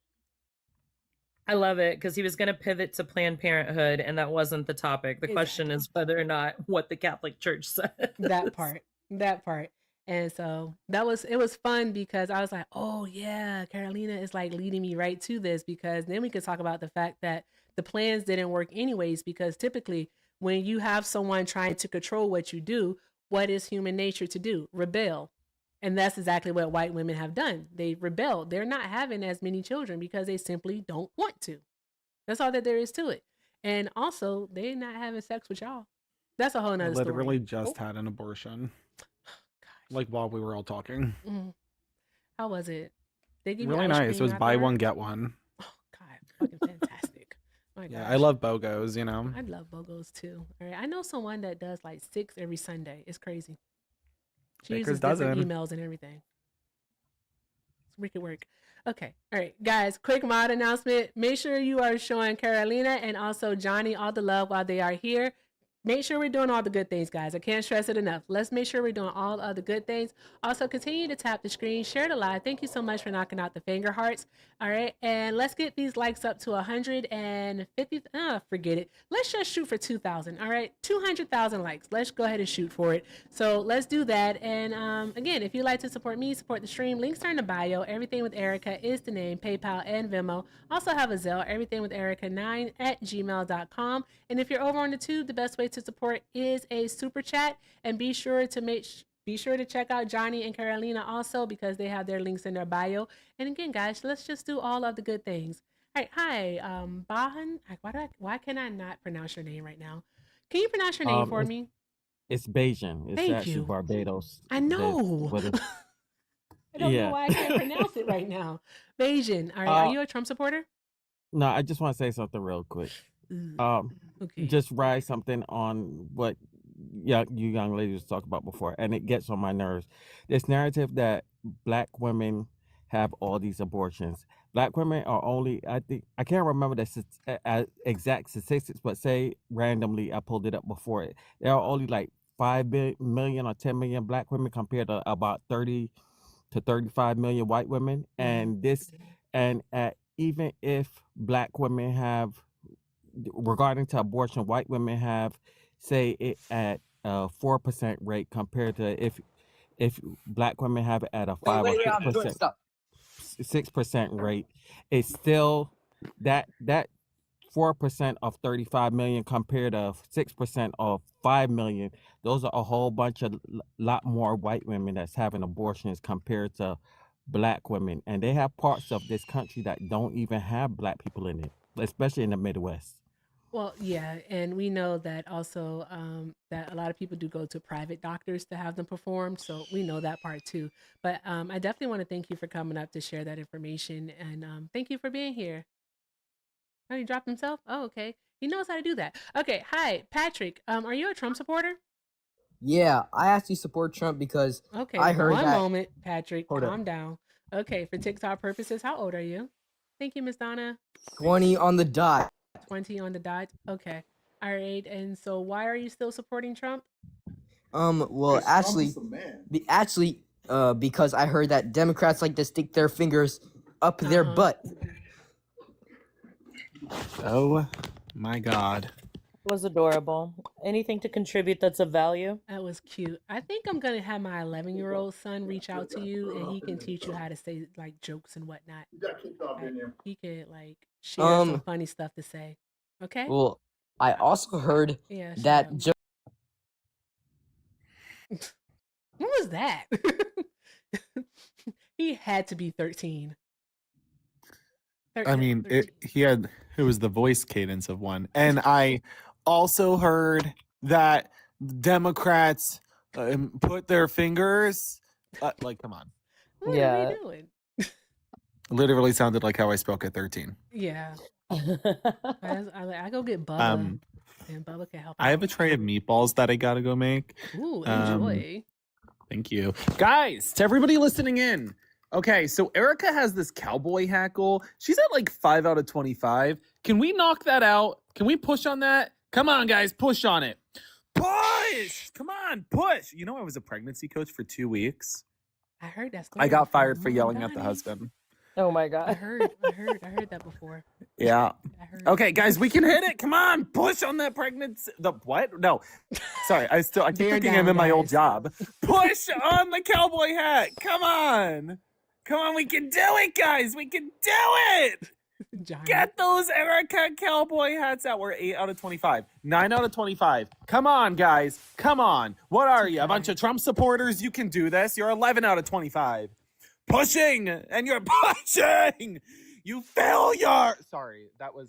S6: I love it because he was going to pivot to Planned Parenthood, and that wasn't the topic. The question is whether or not what the Catholic Church says.
S1: That part. And so it was fun because I was like, oh yeah, Carolina is like leading me right to this, because then we could talk about the fact that the plans didn't work anyways, because typically when you have someone trying to control what you do, what is human nature to do? Rebel. And that's exactly what white women have done. They rebelled. They're not having as many children because they simply don't want to. That's all that there is to it. And also, they're not having sex with y'all. That's a whole nother story.
S3: I literally just had an abortion. Like while we were all talking.
S1: How was it? They give
S3: really
S1: you
S3: nice. It was buy one, get one.
S1: Oh God, fucking fantastic.
S3: Yeah, I love BOGOs, you know.
S1: I love BOGOs too. All right. I know someone that does like 6 every Sunday. It's crazy. She uses different emails and everything. It's wicked work. Okay. All right, guys, quick mod announcement. Make sure you are showing Carolina and also Johnny all the love while they are here. Make sure we're doing all the good things, guys. I can't stress it enough. Let's make sure we're doing all of the good things. Also, continue to tap the screen, share the live. Thank you so much for knocking out the finger hearts. All right, and let's get these likes up to 150. Forget it. Let's just shoot for 2,000. All right, 200,000 likes. Let's go ahead and shoot for it. So let's do that. And again, if you'd like to support me, support the stream, links are in the bio. Everything with Erica is the name, PayPal and Venmo. Also have a Zelle, everythingwitherica9@gmail.com. And if you're over on the tube, the best way to support is a super chat, and be sure to check out Johnny and Carolina also, because they have their links in their bio. And again, guys, let's just do all of the good things. All right, hi, Bahan. Why can I not pronounce your name right now? Can you pronounce your name for me?
S7: It's Bajan. It's
S1: Thank
S7: actually
S1: you.
S7: Barbados.
S1: I know. I don't know why I can't pronounce it right now. Bajan. All right, are you a Trump supporter?
S7: No, I just want to say something real quick.
S1: Okay.
S7: Just write something on what you young ladies talked about before, and it gets on my nerves. This narrative that black women have all these abortions. Black women are only, I can't remember the exact statistics, but say randomly, I pulled it up before it. There are only like 5 million or 10 million black women compared to about 30 to 35 million white women. And even if black women have, regarding to abortion, white women have, say, it at a 4% rate compared to if black women have it at a 5 or 6%. 6% rate, it's still that 4% of 35 million compared to 6% of 5 million. Those are a whole bunch of lot more white women that's having abortions compared to black women, and they have parts of this country that don't even have black people in it, especially in the Midwest.
S1: Well, yeah, and we know that also that a lot of people do go to private doctors to have them performed, so we know that part too. But I definitely want to thank you for coming up to share that information, and thank you for being here. Oh, he dropped himself? Oh, okay. He knows how to do that. Okay, hi, Patrick. Are you a Trump supporter?
S8: Yeah, I actually support Trump because
S1: Okay,
S8: I heard
S1: one
S8: that.
S1: moment, Patrick.
S8: Hold up.
S1: Calm down. Okay, for TikTok purposes, how old are you? Thank you, Miss Donna.
S8: 20 on the dot.
S1: 20 on the dot. Okay. All right. And so why are you still supporting Trump?
S8: Well, actually, because I heard that Democrats like to stick their fingers up their butt.
S3: Oh my God.
S6: Was adorable. Anything to contribute that's of value?
S1: That was cute. I think I'm gonna have my 11-year-old son reach out to you, and he can teach you how to say like jokes and whatnot. He could like share some funny stuff to say. Okay.
S8: Well, I also heard
S1: Yeah.
S8: that.
S1: What was that? He had to be 13.
S3: I mean, it was the voice cadence of one. And I also heard that Democrats put their fingers, like, come on.
S1: What are we doing?
S3: Literally sounded like how I spoke at 13.
S1: Yeah. I go get Bubba, and Bubba can help
S3: I have
S1: out.
S3: a tray of meatballs that I gotta go make.
S1: Ooh, enjoy.
S3: Thank you. Guys, to everybody listening in. Okay, so Erica has this cowboy hackle. She's at like 5 out of 25. Can we knock that out? Can we push on that? Come on, guys, push on it. Push! Come on, push. You know, I was a pregnancy coach for 2 weeks.
S1: I heard that story.
S3: I got
S1: before.
S3: fired for yelling at the husband.
S6: Oh my God.
S1: I heard that before.
S3: Yeah. Okay, guys, we can hit it. Come on, push on that pregnancy. The what? No. Sorry, I keep thinking I'm in my old job. Push on the cowboy hat. Come on. Come on, we can do it, guys. We can do it. Get those Erica cowboy hats out. We're 8 out of 25. 9 out of 25. Come on, guys. Come on. What are you? A bunch of Trump supporters? You can do this. You're 11 out of 25. Pushing, and you're pushing. You failure. Sorry,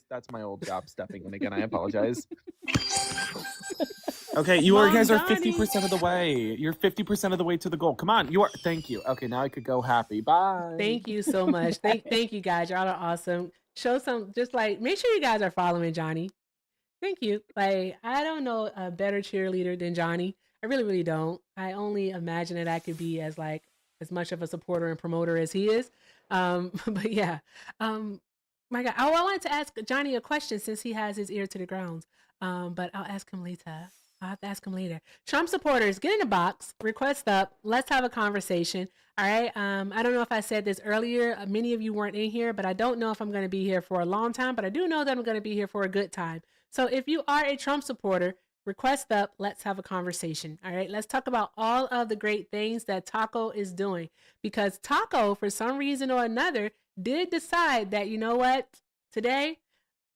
S3: that's my old job stepping in again. I apologize. Okay, you guys are 50% of the way. You're 50% of the way to the goal. Come on, you are. Thank you. Okay, now I could go happy. Bye.
S1: Thank you so much. Thank you guys. Y'all are awesome. Show some, just like, make sure you guys are following Johnny. Thank you. Like, I don't know a better cheerleader than Johnny. I really, really don't. I only imagine that I could be as much of a supporter and promoter as he is. But yeah. My God. Oh, I wanted to ask Johnny a question since he has his ear to the ground. But I'll ask him later. I'll have to ask him later. Trump supporters, get in the box, request up. Let's have a conversation. All right. I don't know if I said this earlier. Many of you weren't in here, but I don't know if I'm going to be here for a long time, but I do know that I'm going to be here for a good time. So if you are a Trump supporter, request up. Let's have a conversation. All right. Let's talk about all of the great things that Taco is doing, because Taco, for some reason or another, did decide that, you know what, today,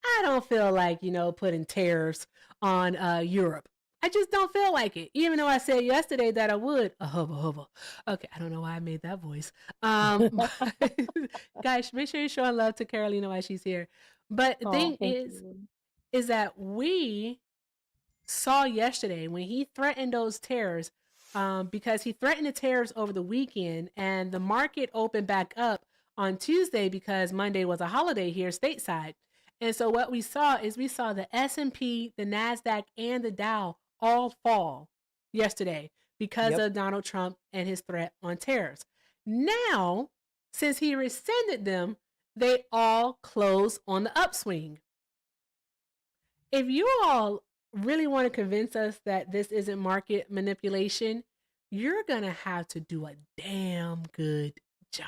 S1: I don't feel like, putting tariffs on Europe. I just don't feel like it, even though I said yesterday that I would. Hubba. Okay, I don't know why I made that voice. Guys, make sure you're showing love to Carolina while she's here. But the thing is that we saw yesterday when he threatened those tariffs, because he threatened the tariffs over the weekend, and the market opened back up on Tuesday because Monday was a holiday here stateside. And so what we saw the S&P, the NASDAQ, and the Dow all fall yesterday because of Donald Trump and his threat on tariffs. Now, since he rescinded them, they all close on the upswing. If you all really want to convince us that this isn't market manipulation, you're going to have to do a damn good job.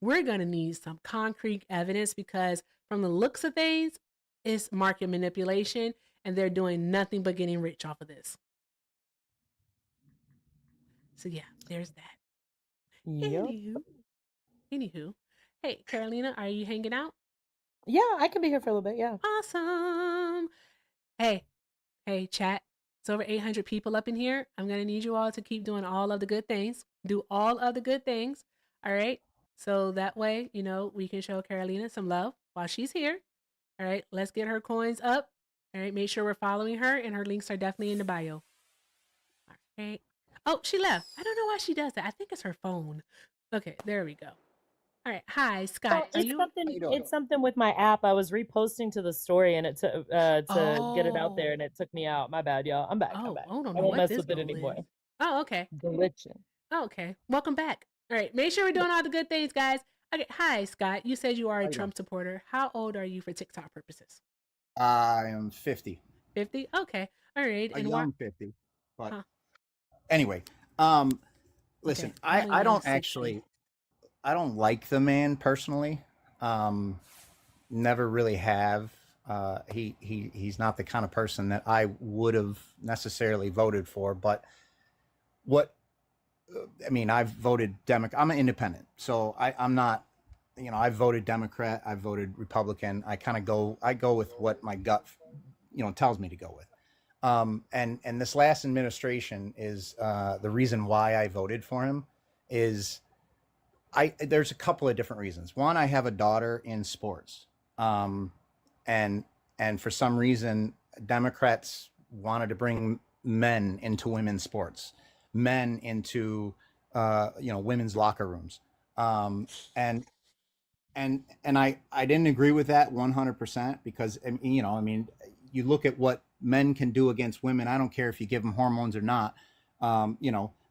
S1: We're going to need some concrete evidence, because from the looks of things, it's market manipulation, and they're doing nothing but getting rich off of this. So yeah, there's that. Anywho, Hey, Carolina, are you hanging out?
S6: Yeah, I can be here for a little bit. Yeah.
S1: Awesome. Hey, hey, chat. It's over 800 people up in here. I'm going to need you all to keep doing all of the good things. Do all of the good things. All right. So that way, we can show Carolina some love while she's here. All right. Let's get her coins up. All right. Make sure we're following her, and her links are definitely in the bio. All right. Oh, she left. I don't know why she does that. I think it's her phone. Okay. There we go. All right. Hi, Scott.
S6: Well,
S1: Are
S6: it's
S1: you?
S6: something. It's something with my app. I was reposting to the story, and it to get it out there, and
S1: Oh.
S6: it took me out. My bad, y'all. I'm back. I'm
S1: Oh,
S6: back.
S1: I don't
S6: I
S1: know
S6: won't
S1: what
S6: mess
S1: this
S6: with it
S1: goal is.
S6: anymore.
S1: Oh, okay.
S6: Glitching.
S1: Oh, okay. Welcome back. All right. Make sure we're doing all the good things, guys. Okay. Hi, Scott. You said you are a
S9: How you doing?
S1: Trump supporter. How old are you for TikTok purposes?
S9: I am 50,
S1: 50? Okay. All right.
S9: a
S1: And why?
S9: young 50. But
S1: Huh.
S9: anyway, listen,
S1: Okay. I'm a
S9: I
S1: young
S9: don't
S1: 60.
S9: actually, I don't like the man personally. Never really have. He's not the kind of person that I would have necessarily voted for. But what, I mean, I've voted Democrat. I'm an independent, so I'm not. I voted Democrat. I voted Republican. I go with what my gut, tells me to go with. And this last administration is the reason why I voted for him is there's a couple of different reasons. One, I have a daughter in sports, um, and for some reason, Democrats wanted to bring men into women's sports, men into women's locker rooms, and I didn't agree with that 100% because I mean, you look at what men can do against women. I don't care if you give them hormones or not.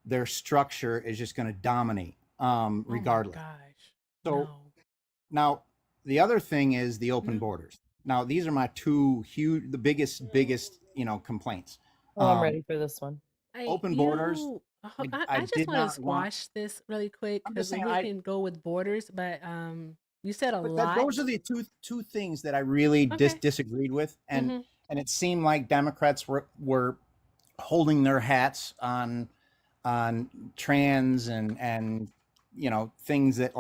S9: Their structure is just going to dominate regardless.
S1: Oh my gosh.
S9: So
S1: No.
S9: now the other thing is the open
S1: No.
S9: borders. Now these are my two the biggest complaints.
S6: Oh, I'm ready for this one.
S9: Open borders.
S1: I just
S9: did
S1: want to
S9: not want.
S1: squash this really quick
S9: I'm just
S1: because
S9: saying
S1: we can go with borders, but you said a lot.
S9: those are the two things that I really
S1: Okay.
S9: disagreed with, and
S1: Mhm.
S9: it seemed like Democrats were holding their hats on trans and things that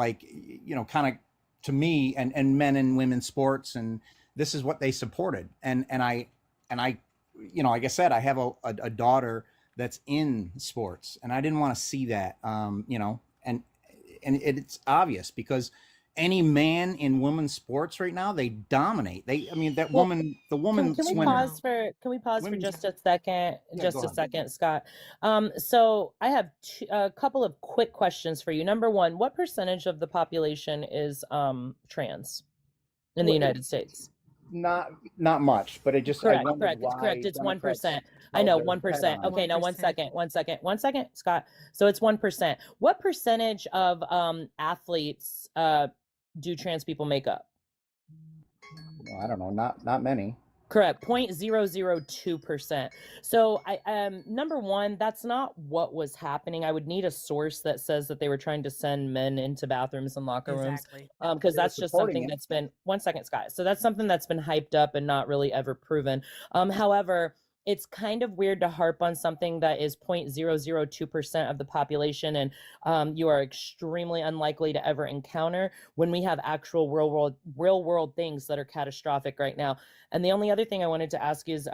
S9: kind of to me and men and women's sports, and this is what they supported, and I like I said, I have a daughter that's in sports, and I didn't want to see that, and it's obvious because any man in women's sports right now, they dominate. I mean, the woman
S6: Can we
S9: swimmer.
S6: pause for
S9: Women's-
S6: just a second?
S9: Yeah,
S6: Just
S9: go
S6: a
S9: ahead.
S6: second, Scott. So I have a couple of quick questions for you. Number one, what percentage of the population is trans in the
S9: Well,
S6: United States?
S9: Not much, but it just
S6: Correct,
S9: I wondered
S6: correct, correct.
S9: why
S6: It's
S9: Democrats
S6: 1%. I
S9: held
S6: know,
S9: their
S6: 1%.
S9: head on it.
S6: Okay, now
S1: 1%.
S6: 1 second, Scott. So it's 1%. What percentage of athletes do trans people make up?
S9: Well, I don't know, not many.
S6: Correct, 0.002%. So number one, that's not what was happening. I would need a source that says that they were trying to send men into bathrooms and locker rooms.
S1: Exactly.
S6: Because
S9: They were
S6: that's just
S9: supporting
S6: something
S9: it.
S6: that's been 1 second, Scott. So that's something that's been hyped up and not really ever proven. However, it's kind of weird to harp on something that is 0.002% of the population, and you are extremely unlikely to ever encounter when we have actual real world things that are catastrophic right now. And the only other thing I wanted to ask is,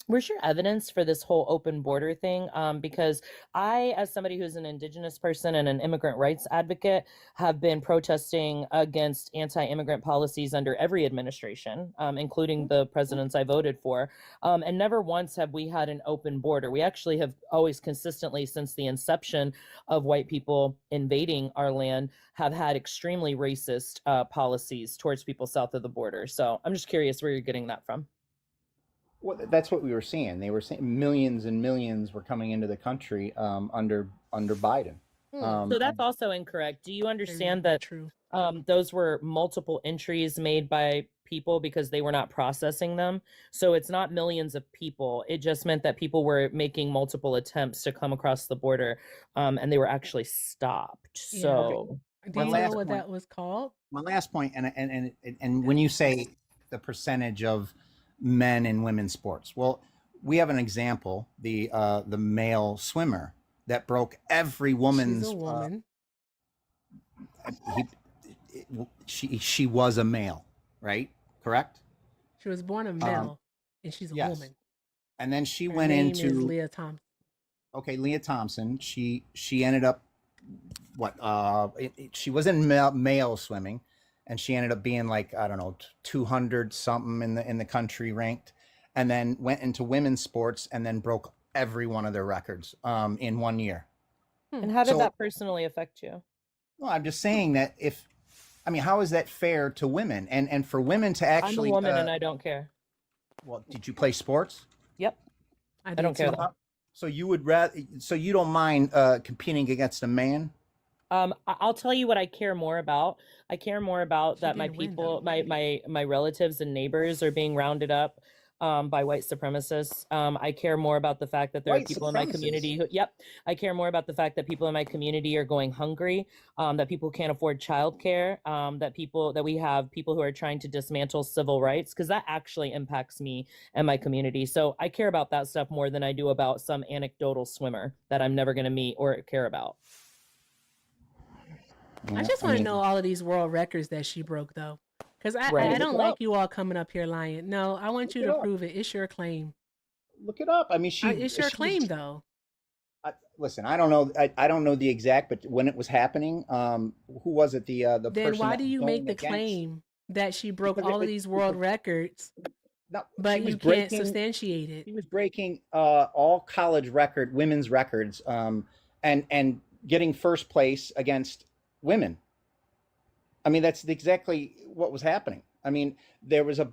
S6: where's your evidence for this whole open border thing? Because I, as somebody who's an Indigenous person and an immigrant rights advocate, have been protesting against anti-immigrant policies under every administration, including the presidents I voted for. And never once have we had an open border. We actually have always consistently, since the inception of white people invading our land, have had extremely racist policies towards people south of the border. So I'm just curious where you're getting that from.
S9: Well, that's what we were seeing. They were saying millions and millions were coming into the country under Biden.
S6: So that's also incorrect. Do you understand that
S1: True.
S6: those were multiple entries made by people because they were not processing them? So it's not millions of people. It just meant that people were making multiple attempts to come across the border, and they were actually stopped.
S1: Yeah.
S6: So
S1: Do you know what that was called?
S9: My last point, and when you say the percentage of men in women's sports, well, we have an example, the male swimmer that broke every woman's.
S1: She's a woman.
S9: she was a male, right? Correct.
S1: She was born a male, and she's a
S9: Yes,
S1: woman.
S9: and then she
S1: Her
S9: went
S1: name is
S9: into
S1: Leah Thompson.
S9: okay, Leah Thompson. She ended up what? She was in male swimming, and she ended up being like I don't know 200 something in the country ranked, and then went into women's sports and then broke every one of their records in 1 year.
S6: And how did
S9: So-
S6: that personally affect you?
S9: Well, I'm just saying that how is that fair to women and for women to actually?
S6: I'm a woman and I don't care.
S9: Well, did you play sports?
S6: Yep.
S1: I
S6: don't care
S1: too.
S6: though.
S9: So you would rather? So you don't mind competing against a man?
S6: I'll tell you what I care more about. I care more about
S1: She
S6: that my
S1: didn't win,
S6: people,
S1: though.
S6: my relatives and neighbors are being rounded up by white supremacists. I care more about the fact that there
S9: White
S6: are people in my
S9: supremacists?
S6: community who, yep. I care more about the fact that people in my community are going hungry, that people can't afford childcare, that we have people who are trying to dismantle civil rights, because that actually impacts me and my community. So I care about that stuff more than I do about some anecdotal swimmer that I'm never going to meet or care about.
S1: I just want to know all of these world records that she broke, though. Because I
S6: Right.
S1: don't
S9: Look it
S1: like
S9: up.
S1: you all coming up here lying. No, I want you
S9: Look it
S1: to
S9: up.
S1: prove it. It's your claim.
S9: Look it up. I mean,
S1: It's your claim, though.
S9: Listen, I don't know. I don't know the exact, but when it was happening, who was it? The
S1: Then
S9: person
S1: why
S9: that
S1: do
S9: was
S1: you
S9: going
S1: make the
S9: against-
S1: claim that she broke
S9: Because it
S1: all of
S9: was-
S1: these world records,
S9: No,
S1: but
S9: she was
S1: you can't
S9: breaking.
S1: substantiate it?
S9: He was breaking all college women's records, and getting first place against women. I mean, that's exactly what was happening. I mean, there was a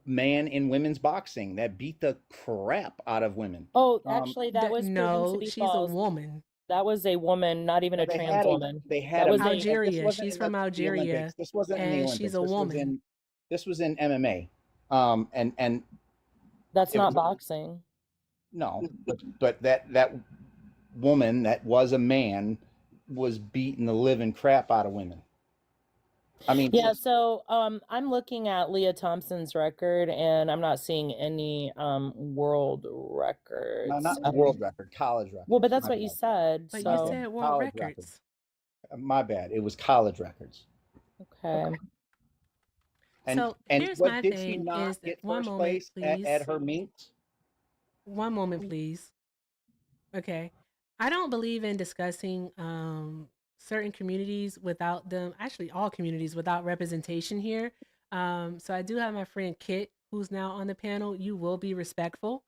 S9: man in women's boxing that beat the crap out of women.
S6: Oh, actually, that was proven to
S1: No,
S6: be
S1: she's
S6: false.
S1: a woman.
S6: That was a woman, not even a
S9: They
S6: trans
S9: had
S6: woman.
S9: They had
S6: That was
S9: and this
S1: Algeria.
S9: wasn't
S1: She's
S9: in
S1: from
S9: the
S1: Algeria,
S9: Olympics. This wasn't in the
S1: and
S9: Olympics.
S1: she's a woman.
S9: This was in MMA. And
S6: That's
S9: it
S6: not
S9: was-
S6: boxing.
S9: no, but that woman that was a man was beating the living crap out of women. I mean,
S6: Yeah, so I'm looking at Leah Thompson's record and I'm not seeing any world records.
S9: no, not world record, college record.
S6: Well, but that's
S9: My
S6: what you
S9: bad.
S6: said.
S1: But
S6: So
S1: you said world
S9: College
S1: records.
S9: My bad. It was college records.
S6: okay.
S1: So
S9: and
S1: here's
S9: what
S1: my
S9: did she
S1: thing
S9: not
S1: is
S9: get
S1: one
S9: first
S1: moment,
S9: place
S1: please.
S9: at her meets?
S1: One moment, please. Okay. I don't believe in discussing certain communities without them, actually all communities without representation here. So I do have my friend Kit, who's now on the panel. You will be respectful.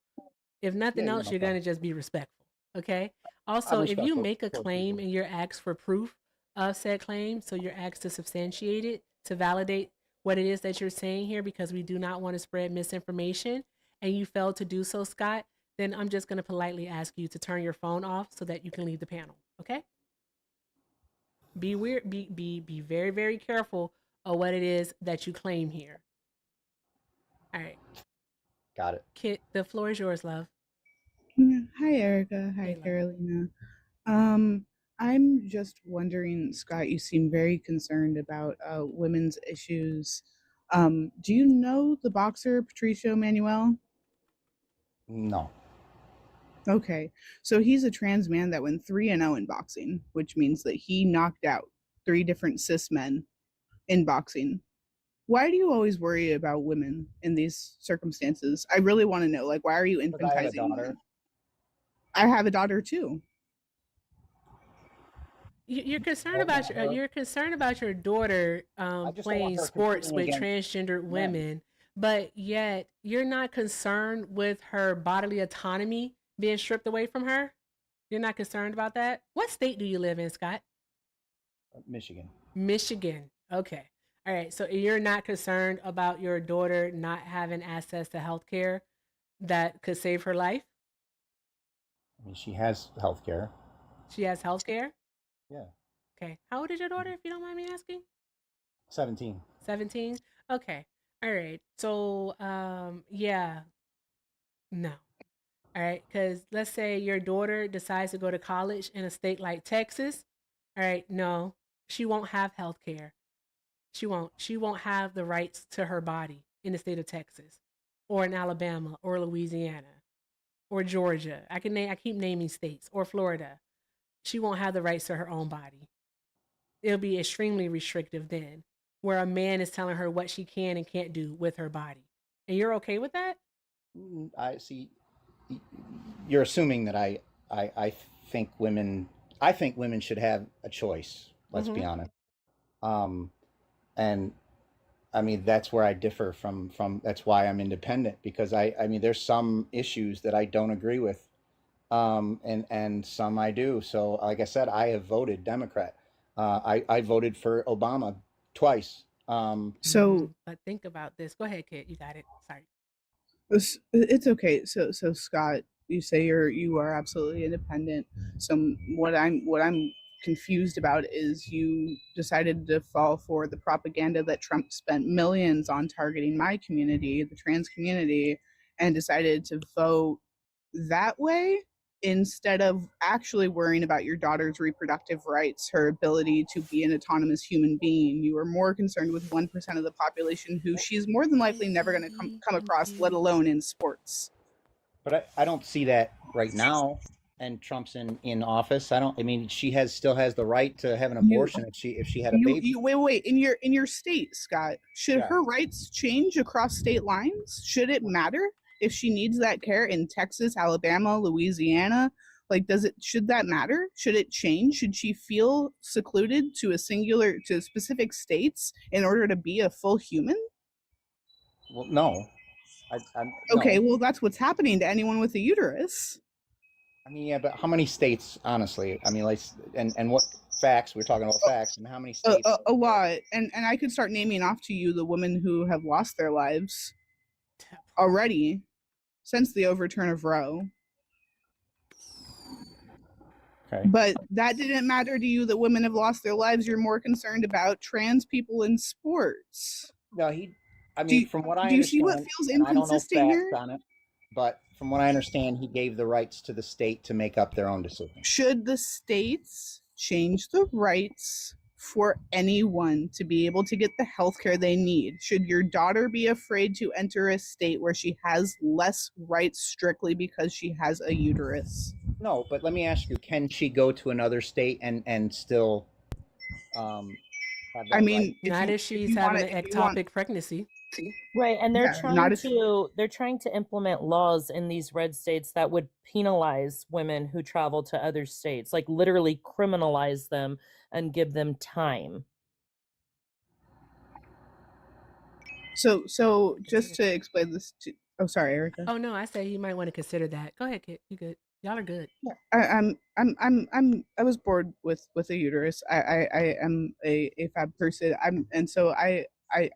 S1: If nothing
S9: Yeah,
S1: else,
S9: no
S1: you're going to
S9: problem.
S1: just be respectful. Okay. Also, if you
S9: respectful
S1: make a
S9: towards
S1: claim
S9: people.
S1: and you're asked for proof of said claim, so you're asked to substantiate it, to validate what it is that you're saying here, because we do not want to spread misinformation, and you failed to do so, Scott, then I'm just going to politely ask you to turn your phone off so that you can leave the panel. Okay. Be weird. Be very, very careful of what it is that you claim here. All right.
S9: Got it.
S1: Kit, the floor is yours, love.
S10: Yeah. Hi, Erica. Hi,
S1: Hey, love.
S10: Carolina. I'm just wondering, Scott, you seem very concerned about women's issues. Do you know the boxer Patricio Manuel?
S9: No.
S10: Okay, so he's a trans man that went 3-0 in boxing, which means that he knocked out 3 different cis men in boxing. Why do you always worry about women in these circumstances? I really want to know, like, why are you
S9: Because I have a
S10: infantizing
S9: daughter.
S10: women? I have a daughter too.
S1: You're concerned
S9: Well,
S1: about
S9: her-
S1: you're concerned about your daughter
S9: just don't want
S1: playing
S9: her
S1: sports with
S9: competing
S1: transgender
S9: men.
S1: women, but yet you're not concerned with her bodily autonomy being stripped away from her. You're not concerned about that. What state do you live in, Scott?
S9: Michigan.
S1: Michigan. Okay. All right. So you're not concerned about your daughter not having access to health care that could save her life?
S9: I mean, she has health care.
S1: She has health care?
S9: Yeah.
S1: Okay. How old is your daughter, if you don't mind me asking?
S9: 17.
S1: 17? Okay. All right. So, yeah. No. All right. Because let's say your daughter decides to go to college in a state like Texas. All right. No, she won't have health care. She won't. She won't have the rights to her body in the state of Texas or in Alabama or Louisiana or Georgia. I keep naming states, or Florida. She won't have the rights to her own body. it'll be extremely restrictive then, where a man is telling her what she can and can't do with her body. And you're okay with that?
S9: I see. You're assuming that I think women. I think women should have a choice. Let's be honest. And I mean that's where I differ from. That's why I'm independent, because I mean there's some issues that I don't agree with, and some I do. So like I said, I have voted Democrat. I voted for Obama twice.
S10: So
S1: But think about this. Go ahead, Kit. You got it. Sorry.
S10: it's okay. So Scott, you say you are absolutely independent. So what I'm confused about is you decided to fall for the propaganda that Trump spent millions on targeting my community, the trans community, and decided to vote that way instead of actually worrying about your daughter's reproductive rights, her ability to be an autonomous human being. You are more concerned with 1% of the population who she's more than likely never going to come across, let alone in sports.
S9: But I don't see that right now. And Trump's in office. I mean, she still has the right to have an abortion if she had a baby.
S10: Wait. In your state, Scott, should
S9: Yeah.
S10: her rights change across state lines? Should it matter if she needs that care in Texas, Alabama, Louisiana? Like, should that matter? Should it change? Should she feel secluded to specific states in order to be a full human?
S9: Well, no.
S10: Okay,
S9: no.
S10: well, that's what's happening to anyone with a uterus.
S9: I mean, yeah, but how many states, honestly? I mean, like, and what facts? We're talking about facts, and how many states?
S10: A lot, and I could start naming off to you the women who have lost their lives already since the overturn of Roe.
S9: Okay.
S10: But that didn't matter to you that women have lost their lives. You're more concerned about trans people in sports.
S9: No, from what I understand,
S10: do you see what feels
S9: and I don't know
S10: inconsistent
S9: facts
S10: here?
S9: on it, but from what I understand, he gave the rights to the state to make up their own decision.
S10: Should the states change the rights for anyone to be able to get the health care they need? Should your daughter be afraid to enter a state where she has less rights strictly because she has a uterus?
S9: No, but let me ask you, can she go to another state and still have that
S10: I mean,
S9: right?
S1: Not if she's having an ectopic pregnancy.
S6: Right, and they're
S10: Yeah,
S6: they're trying to implement laws in these red states that would penalize women who travel to other states, like literally criminalize them and give them time.
S10: So just to explain this to sorry, Erica.
S1: Oh no, I say you might want to consider that. Go ahead, Kit. You good? Y'all are good.
S10: I was bored with a uterus. I am a fab person. I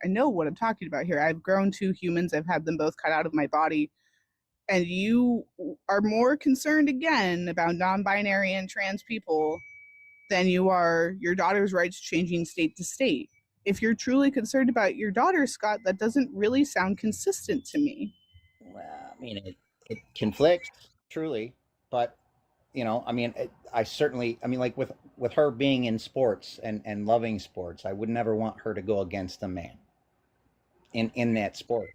S10: know what I'm talking about here. I've grown 2 humans. I've had them both cut out of my body. And you are more concerned again about non-binary and trans people than you are your daughter's rights changing state to state. If you're truly concerned about your daughter, Scott, that doesn't really sound consistent to me.
S9: Well, I mean, it conflicts truly, but I mean, I certainly, I mean, like with her being in sports and loving sports, I would never want her to go against a man in that sport.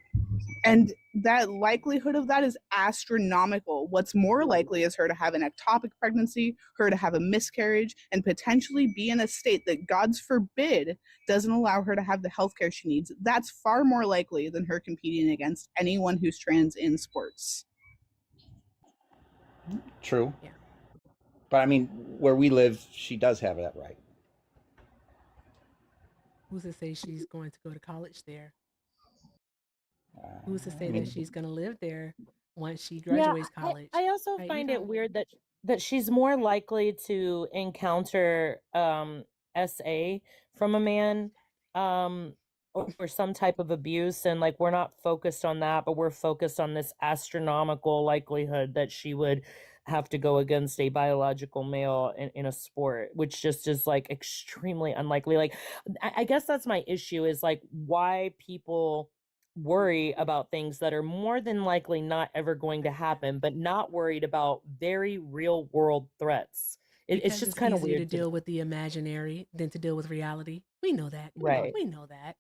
S10: And that likelihood of that is astronomical. What's more likely is her to have an ectopic pregnancy, her to have a miscarriage, and potentially be in a state that, God's forbid, doesn't allow her to have the healthcare she needs. That's far more likely than her competing against anyone who's trans in sports.
S9: True.
S1: Yeah.
S9: But I mean, where we live, she does have that right.
S1: Who's to say she's going to go to college there? Who's to say that she's going to live there once she graduates college?
S6: I also find it weird that she's more likely to encounter SA from a man or some type of abuse, and like we're not focused on that, but we're focused on this astronomical likelihood that she would have to go against a biological male in a sport, which just is like extremely unlikely. Like I guess that's my issue, is like why people worry about things that are more than likely not ever going to happen, but not worried about very real world threats. It's just kind of
S1: easier
S6: weird
S1: to deal with the imaginary than to deal with reality. We know that.
S6: Right.
S1: We know that.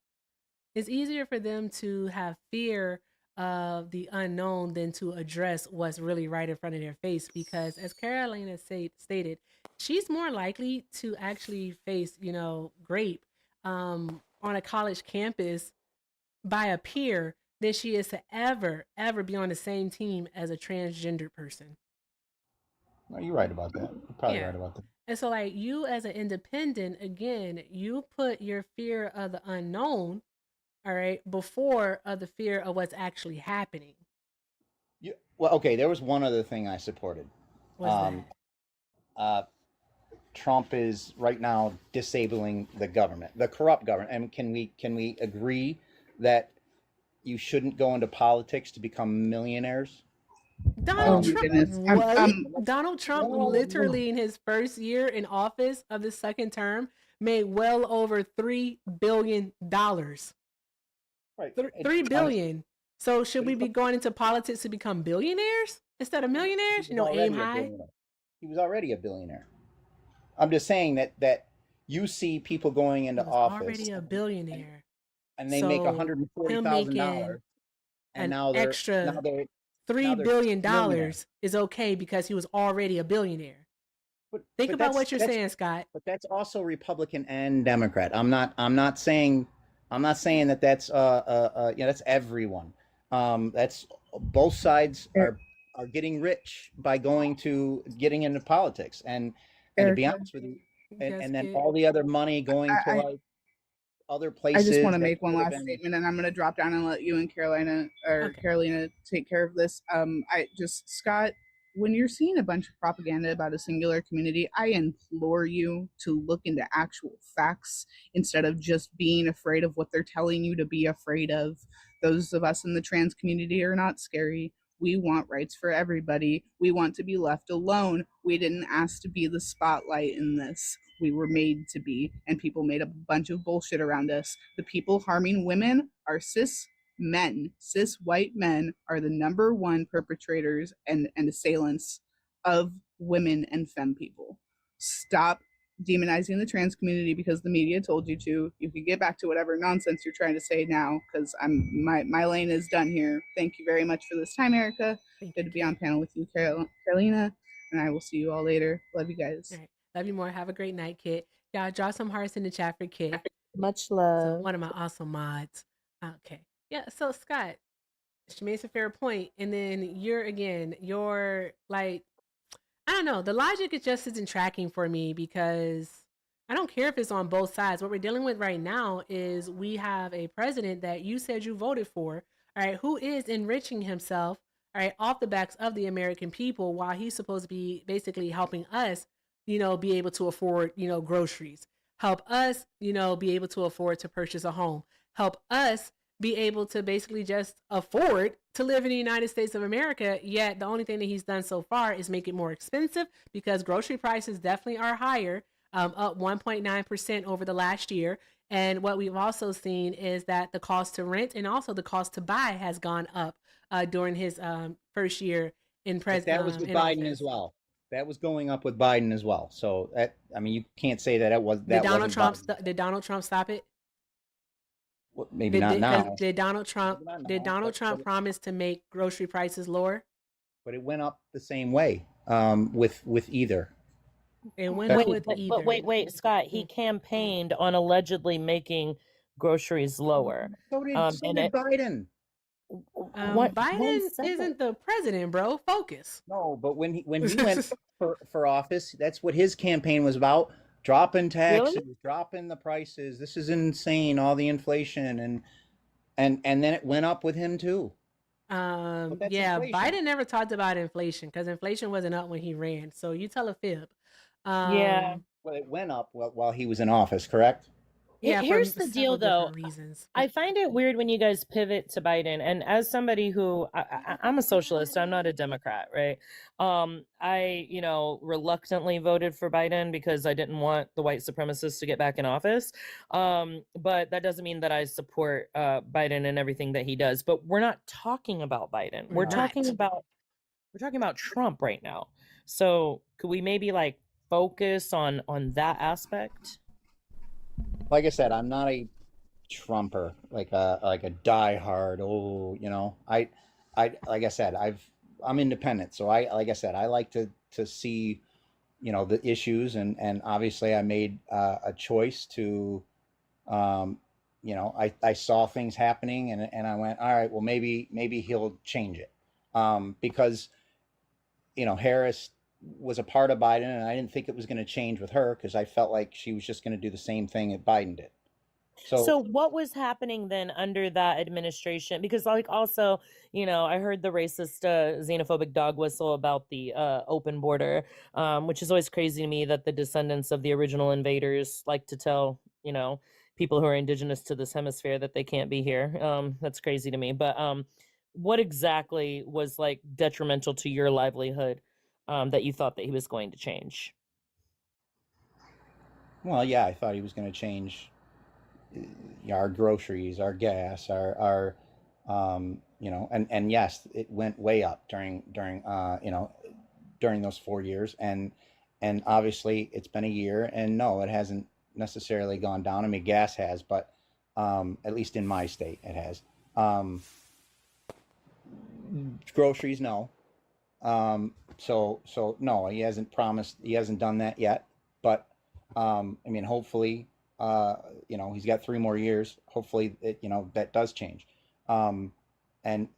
S1: It's easier for them to have fear of the unknown than to address what's really right in front of their face. Because as Carolina stated, she's more likely to actually face, grape on a college campus by a peer than she is to ever be on the same team as a transgendered person.
S9: No, you're right about that. You're probably
S1: Yeah.
S9: right about that.
S1: And so, like, you as an independent, again, you put your fear of the unknown, all right, before the fear of what's actually happening.
S9: Well, okay, there was one other thing I supported.
S1: What's
S9: Um, uh, Trump is right now disabling the government, the corrupt government. And can we agree that you shouldn't go into politics to become millionaires?
S1: Donald
S10: my
S1: Trump,
S10: goodness.
S1: what? Donald Trump literally in his first year in office of the second term made well over $3 billion.
S9: Right.
S1: $3 billion. So should we be going into politics to become billionaires instead of millionaires? Aim high.
S9: He was already a billionaire. I'm just saying that you see people going into office
S1: Already a billionaire.
S9: and they make $140,000, and now they're
S1: extra $3 billion is okay because he was already a billionaire. Think about what you're saying, Scott.
S9: But that's also Republican and Democrat. I'm not saying that that's that's everyone. That's both sides are getting rich by getting into politics, and to be honest with you, and then all the other money going to like other places.
S10: I just want to make one last statement, and I'm going to drop down and let you and Carolina take care of this. Scott, when you're seeing a bunch of propaganda about a singular community, I implore you to look into actual facts instead of just being afraid of what they're telling you to be afraid of. Those of us in the trans community are not scary. We want rights for everybody. We want to be left alone. We didn't ask to be the spotlight in this. We were made to be, and people made a bunch of bullshit around us. The people harming women are cis men. Cis white men are the number one perpetrators and assailants of women and femme people. Stop demonizing the trans community because the media told you to. You can get back to whatever nonsense you're trying to say now, because my lane is done here. Thank you very much for this time, Erica. Good to be on panel with you, Carolina, and I will see you all later. Love you guys.
S1: All right. Love you more. Have a great night, Kit. Y'all draw some hearts in the chat for Kit.
S11: Much love.
S1: So one of my awesome mods. Okay. Yeah. So Scott, she makes a fair point, and then you're like, I don't know. The logic it just isn't tracking for me because I don't care if it's on both sides. What we're dealing with right now is we have a president that you said you voted for, all right, who is enriching himself, all right, off the backs of the American people while he's supposed to be basically helping us, be able to afford, groceries, help us, be able to afford to purchase a home, help us be able to basically just afford to live in the United States of America. Yet the only thing that he's done so far is make it more expensive because grocery prices definitely are higher, up 1.9% over the last year. And what we've also seen is that the cost to rent and also the cost to buy has gone up during his first year in president.
S9: That was with Biden as well. That was going up with Biden as well. So you can't say that it was that.
S1: Did Donald Trump stop it?
S9: Well, maybe not now.
S1: Did Donald Trump promise to make grocery prices lower?
S9: But it went up the same way with either.
S1: It went up with either.
S6: But wait, Scott. He campaigned on allegedly making groceries lower.
S9: So did Biden.
S1: Biden isn't the president, bro. Focus.
S9: No, but when he went for office, that's what his campaign was about. Dropping taxes, dropping the prices. This is insane. All the inflation and then it went up with him too.
S1: Inflation. Biden never talked about inflation because inflation wasn't up when he ran. So you tell a fib.
S6: Well,
S9: it went up while he was in office, correct?
S6: Yeah, here's the deal, though. I find it weird when you guys pivot to Biden. And as somebody who I'm a socialist, I'm not a Democrat, right? I, reluctantly voted for Biden because I didn't want the white supremacists to get back in office. But that doesn't mean that I support Biden and everything that he does. But we're not talking about Biden. We're talking about Trump right now. So could we maybe focus on that aspect?
S9: Like I said, I'm not a Trumper, like a diehard. Oh, you know, I like I said, I'm independent, so like I said, I like to see, you know, the issues, and obviously I made a choice to, um, you know, I saw things happening, and I went, all right, well, maybe he'll change it, because, you know, Harris was a part of Biden, and I didn't think it was going to change with her because I felt like she was just going to do the same thing that Biden did.
S6: So what was happening then under that administration? Because like also, you know, I heard the racist, xenophobic dog whistle about the open border, which is always crazy to me that the descendants of the original invaders like to tell, you know, people who are indigenous to this hemisphere that they can't be here. That's crazy to me. But what exactly was like detrimental to your livelihood, that you thought that he was going to change?
S9: Well, yeah, I thought he was going to change our groceries, our gas, our you know, and yes, it went way up during you know, during those 4 years, and obviously it's been a year, and no, it hasn't necessarily gone down. I mean, gas has, but at least in my state, it has. Groceries, no. So no, he hasn't promised. He hasn't done that yet. But I mean, hopefully, you know, he's got 3 more years. Hopefully, you know, that does change. Um, and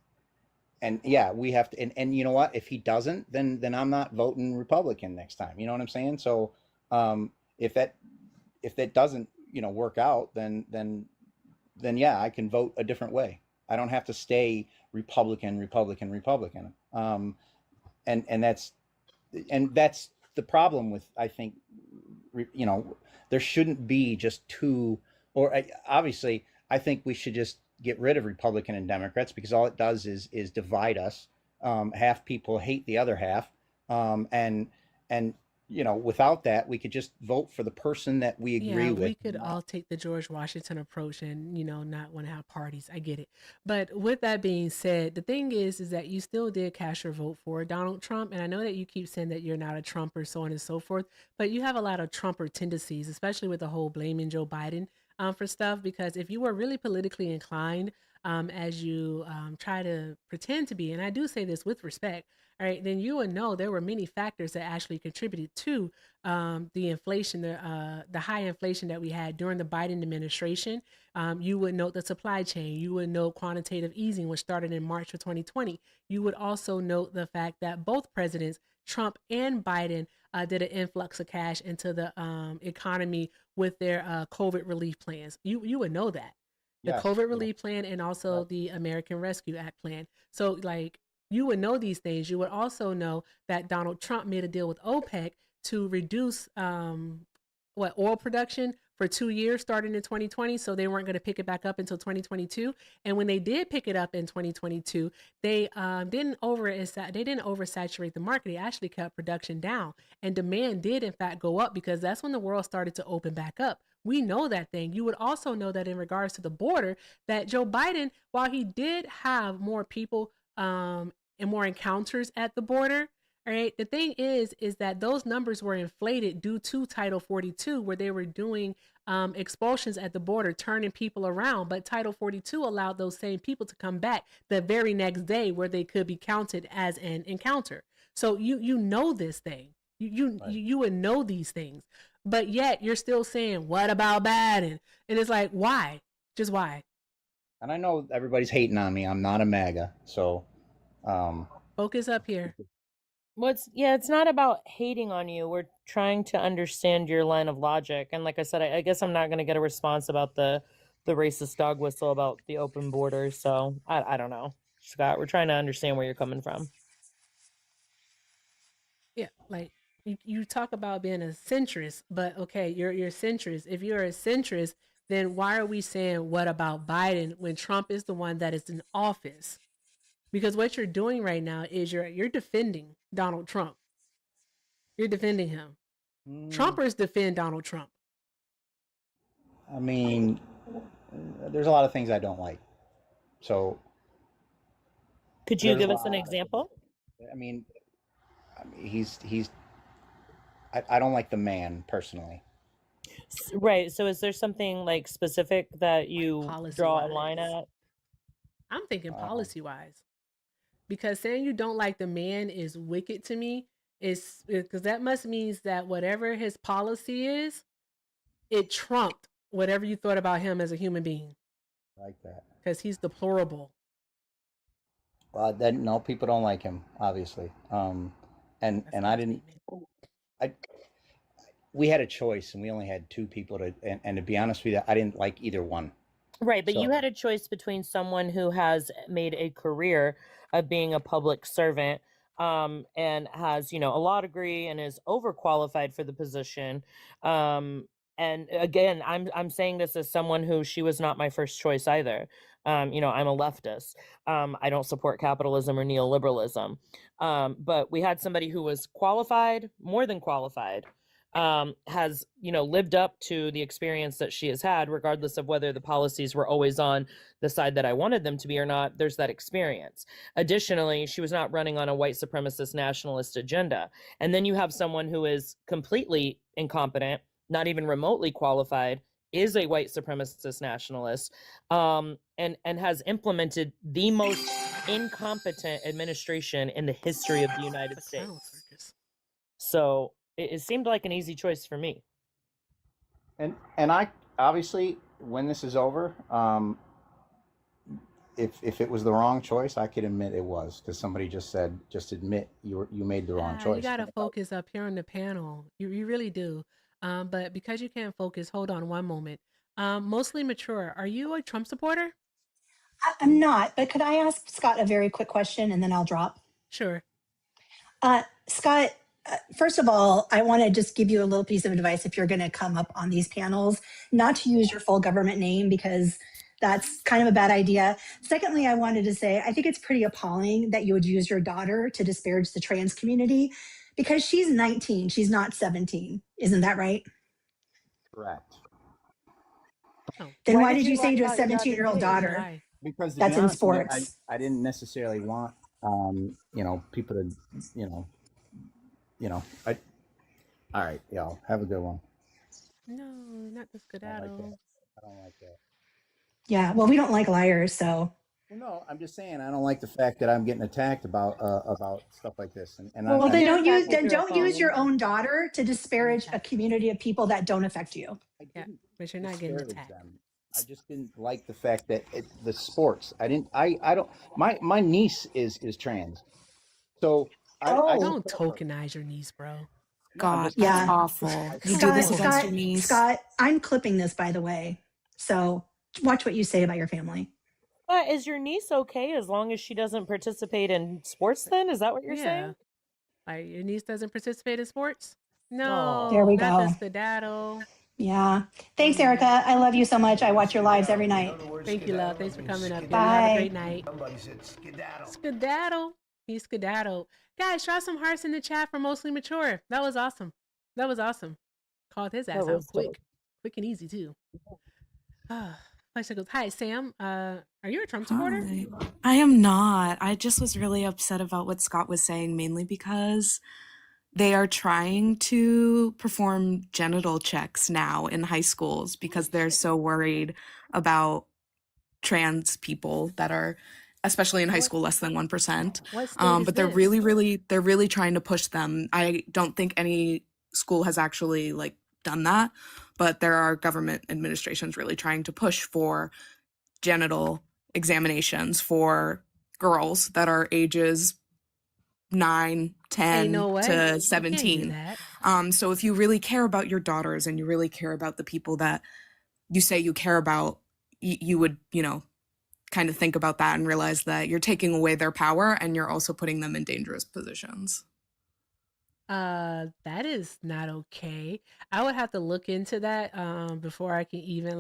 S9: yeah, we have to. And you know what? If he doesn't, then I'm not voting Republican next time. You know what I'm saying? So um, if that doesn't, you know, work out, then yeah, I can vote a different way. I don't have to stay Republican, Republican, Republican. And that's the problem with, I think, you know, there shouldn't be just two, or obviously I think we should just get rid of Republican and Democrats, because all it does is divide us. Half people hate the other half, and you know, without that, we could just vote for the person that we agree
S1: Yeah,
S9: with.
S1: we could all take the George Washington approach and, not want to have parties. I get it. But with that being said, the thing is that you still did cast your vote for Donald Trump. And I know that you keep saying that you're not a Trumper, so on and so forth, but you have a lot of Trumper tendencies, especially with the whole blaming Joe Biden for stuff. Because if you were really politically inclined, as you try to pretend to be, and I do say this with respect, all right, then you would know there were many factors that actually contributed to the inflation, the high inflation that we had during the Biden administration. You would note the supply chain. You would note quantitative easing, which started in March of 2020. You would also note the fact that both presidents, Trump and Biden, did an influx of cash into the economy with their COVID relief plans. You would know that the
S9: Yes,
S1: COVID
S9: yeah,
S1: relief plan and also
S9: right.
S1: the American Rescue Act plan. So like you would know these things. You would also know that Donald Trump made a deal with OPEC to reduce oil production for 2 years starting in 2020, so they weren't going to pick it back up until 2022. And when they did pick it up in 2022, they didn't oversaturate the market. They actually kept production down, and demand did in fact go up because that's when the world started to open back up. We know that thing. You would also know that in regards to the border, that Joe Biden, while he did have more people and more encounters at the border, all right. The thing is that those numbers were inflated due to Title 42, where they were doing expulsions at the border, turning people around. But Title 42 allowed those same people to come back the very next day, where they could be counted as an encounter. So you know this thing.
S9: Right.
S1: You would know these things, but yet you're still saying, "What about Biden?" And it's like, why? Just why?
S9: And I know everybody's hating on me. I'm not a MAGA, so um,
S1: Focus up here.
S6: It's not about hating on you. We're trying to understand your line of logic. And like I said, I guess I'm not going to get a response about the racist dog whistle about the open border. So I don't know, Scott. We're trying to understand where you're coming from.
S1: Yeah, like you talk about being a centrist, but okay, you're a centrist. If you're a centrist, then why are we saying what about Biden when Trump is the one that is in office? Because what you're doing right now is you're defending Donald Trump. You're defending him.
S9: mm,
S1: Trumpers defend Donald Trump.
S9: I mean, there's a lot of things I don't like. So
S6: Could you
S9: there's a
S6: give us an
S9: lot.
S6: example?
S9: I mean, he's. I don't like the man personally.
S6: Right. So is there something like specific that you draw a line
S1: Policy-wise.
S6: at?
S1: I'm thinking
S9: Um,
S1: policy-wise. Because saying you don't like the man is wicked to me. Is because that must means that whatever his policy is, it trumped whatever you thought about him as a human being.
S9: like that.
S1: Because he's deplorable.
S9: Then no, people don't like him, obviously. And
S1: That's
S9: and
S1: not
S9: I
S1: a
S9: didn't.
S1: statement.
S9: I We had a choice, and we only had two people to. And to be honest with you, I didn't like either one.
S6: Right, but you
S9: So
S6: had a choice between someone who has made a career of being a public servant, and has, a law degree and is overqualified for the position. And again, I'm saying this as someone who she was not my first choice either. I'm a leftist. I don't support capitalism or neoliberalism. But we had somebody who was qualified, more than qualified, has lived up to the experience that she has had, regardless of whether the policies were always on the side that I wanted them to be or not. There's that experience. Additionally, she was not running on a white supremacist nationalist agenda. And then you have someone who is completely incompetent, not even remotely qualified, is a white supremacist nationalist, and has implemented the most incompetent administration in the history of the United
S1: It's a clown
S6: States.
S1: circus.
S6: So it seemed like an easy choice for me.
S9: and I obviously, when this is over, if it was the wrong choice, I could admit it was, because somebody just said, just admit you made the wrong
S1: You
S9: choice.
S1: gotta focus up here on the panel. You really do. But because you can't focus, hold on one moment. Mostly mature. Are you a Trump supporter?
S11: I'm not, but could I ask Scott a very quick question and then I'll drop?
S1: Sure.
S11: Scott, first of all, I want to just give you a little piece of advice if you're going to come up on these panels, not to use your full government name because that's kind of a bad idea. Secondly, I wanted to say, I think it's pretty appalling that you would use your daughter to disparage the trans community because she's 19, she's not 17. Isn't that right?
S9: Correct.
S1: Oh,
S11: Then why
S9: did
S11: did you say
S9: lie
S11: to a
S9: about your daughter's
S11: 17-year-old
S9: age?
S1: why would you
S11: daughter
S1: lie?
S9: Because to be
S11: that's in
S9: honest with you,
S11: sports?
S9: I didn't necessarily want people to I all right, y'all have a good one.
S1: No, not the
S9: I don't like that.
S1: skedaddle.
S9: I don't like that.
S11: Yeah, well, we don't like liars, so.
S9: Well, no, I'm just saying I don't like the fact that I'm getting attacked about stuff like this, and
S11: Well,
S9: I'm
S11: then
S9: just,
S11: don't use your own daughter to disparage a
S1: Attack.
S11: community of people that don't affect you.
S9: I
S1: Yeah,
S9: didn't
S1: but you're not getting
S9: disparage
S1: attacked.
S9: them. I just didn't like the fact that the sports. I don't. My niece is trans, so I
S11: Oh,
S1: Don't
S9: support her.
S1: tokenize your niece, bro.
S9: No, I'm
S12: God,
S9: just
S12: that's
S11: yeah.
S9: saying.
S12: awful.
S9: I
S12: You do
S11: Scott,
S12: this
S9: support her.
S12: against
S11: Scott,
S12: your niece.
S11: Scott, I'm clipping this, by the way. So watch what you say about your family.
S6: But is your niece okay as long as she doesn't participate in sports then? Is that what you're
S1: Yeah.
S6: saying?
S1: Like your niece doesn't participate in sports?
S6: No.
S11: There
S1: No,
S11: we
S1: not the
S11: go.
S1: skedaddle.
S11: Yeah. Thanks, Erica. I love you so much. I watch your lives every night.
S1: Thank you, love. Thanks for coming up here. You have a
S11: Bye.
S1: great night. Skedaddle. He's skedaddle. Guys, draw some hearts in the chat for Mostly Mature. That was awesome. That was awesome. Called his ass
S6: That
S1: out
S6: was
S1: quick. Quick and easy, too. Goes, hi, Sam. Are you a Trump supporter?
S12: Hi. I am not. I just was really upset about what Scott was saying, mainly because they are trying to perform genital checks now in high schools because they're so worried about trans people that are, especially in high school, less than 1%.
S1: What state is
S12: But they're
S1: this?
S12: really trying to push them. I don't think any school has actually like done that, but there are government administrations really trying to push for genital examinations for girls that are ages 9, 10
S1: Ain't no way.
S12: to
S1: You can't do
S12: 17.
S1: that.
S12: So if you really care about your daughters and you really care about the people that you say you care about, you would, kind of think about that and realize that you're taking away their power and you're also putting them in dangerous positions.
S1: That is not okay. I would have to look into that before I can even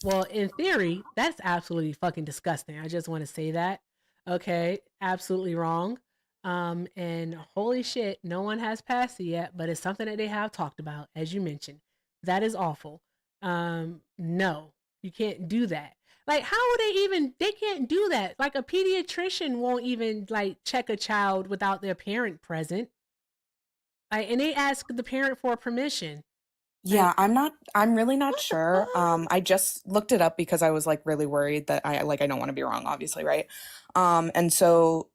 S1: well, in theory, that's absolutely fucking disgusting. I just want to say that. Okay, absolutely wrong. And holy shit, no one has passed it yet, but it's something that they have talked about, as you mentioned. That is awful. No, you can't do that. Like, how would they can't do that. Like, a pediatrician won't even, check a child without their parent present. And they ask the parent for permission.
S12: Yeah, I'm really not sure. I just looked it up because I was like really worried that I don't want to be wrong, obviously, right? And so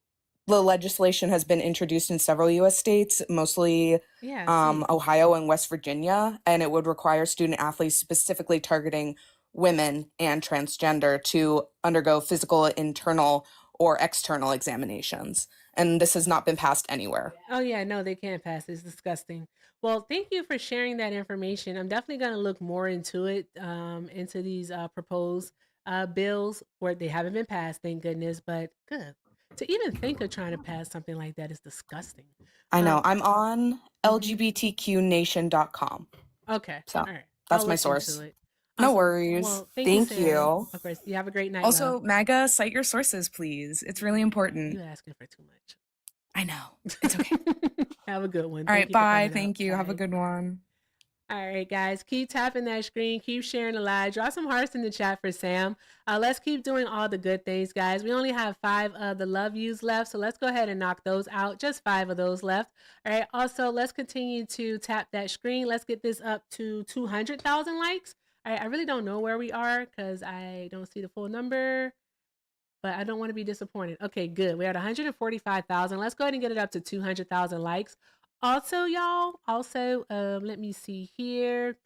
S12: the legislation has been introduced in several US states, mostly
S1: Yeah, I see.
S12: Ohio and West Virginia, and it would require student athletes specifically targeting women and transgender to undergo physical internal or external examinations. And this has not been passed anywhere.
S1: Oh yeah, no, they can't pass. It's disgusting. Well, thank you for sharing that information. I'm definitely going to look more into it, into these proposed bills where they haven't been passed, thank goodness. But good to even think of trying to pass something like that is disgusting.
S12: I know. I'm on
S1: Mhm.
S12: LGBTQnation.com.
S1: Okay,
S12: So
S1: all right.
S12: that's
S1: I'll
S12: my
S1: look into
S12: source.
S1: it.
S12: No
S1: Awesome.
S12: worries.
S1: Well, thank you,
S12: Thank
S1: Sarah.
S12: you.
S1: Of course. You have a great night, love.
S12: Also, Maga, cite your sources, please. It's really important.
S1: You asking for too much.
S12: I know. It's okay.
S1: Have a good one.
S12: All
S1: Thank
S12: right,
S1: you for
S12: bye.
S1: coming up.
S12: Thank you. Have a
S1: Bye.
S12: good one.
S1: All right, guys, keep tapping that screen. Keep sharing the live. Draw some hearts in the chat for Sam. Let's keep doing all the good things, guys. We only have 5 of the love yous left, so let's go ahead and knock those out. Just 5 of those left. All right, also, let's continue to tap that screen. Let's get this up to 200,000 likes. All right, I really don't know where we are because I don't see the full number, but I don't want to be disappointed. Okay, good. We're at 145,000. Let's go ahead and get it up to 200,000 likes. Also, y'all, let me see here.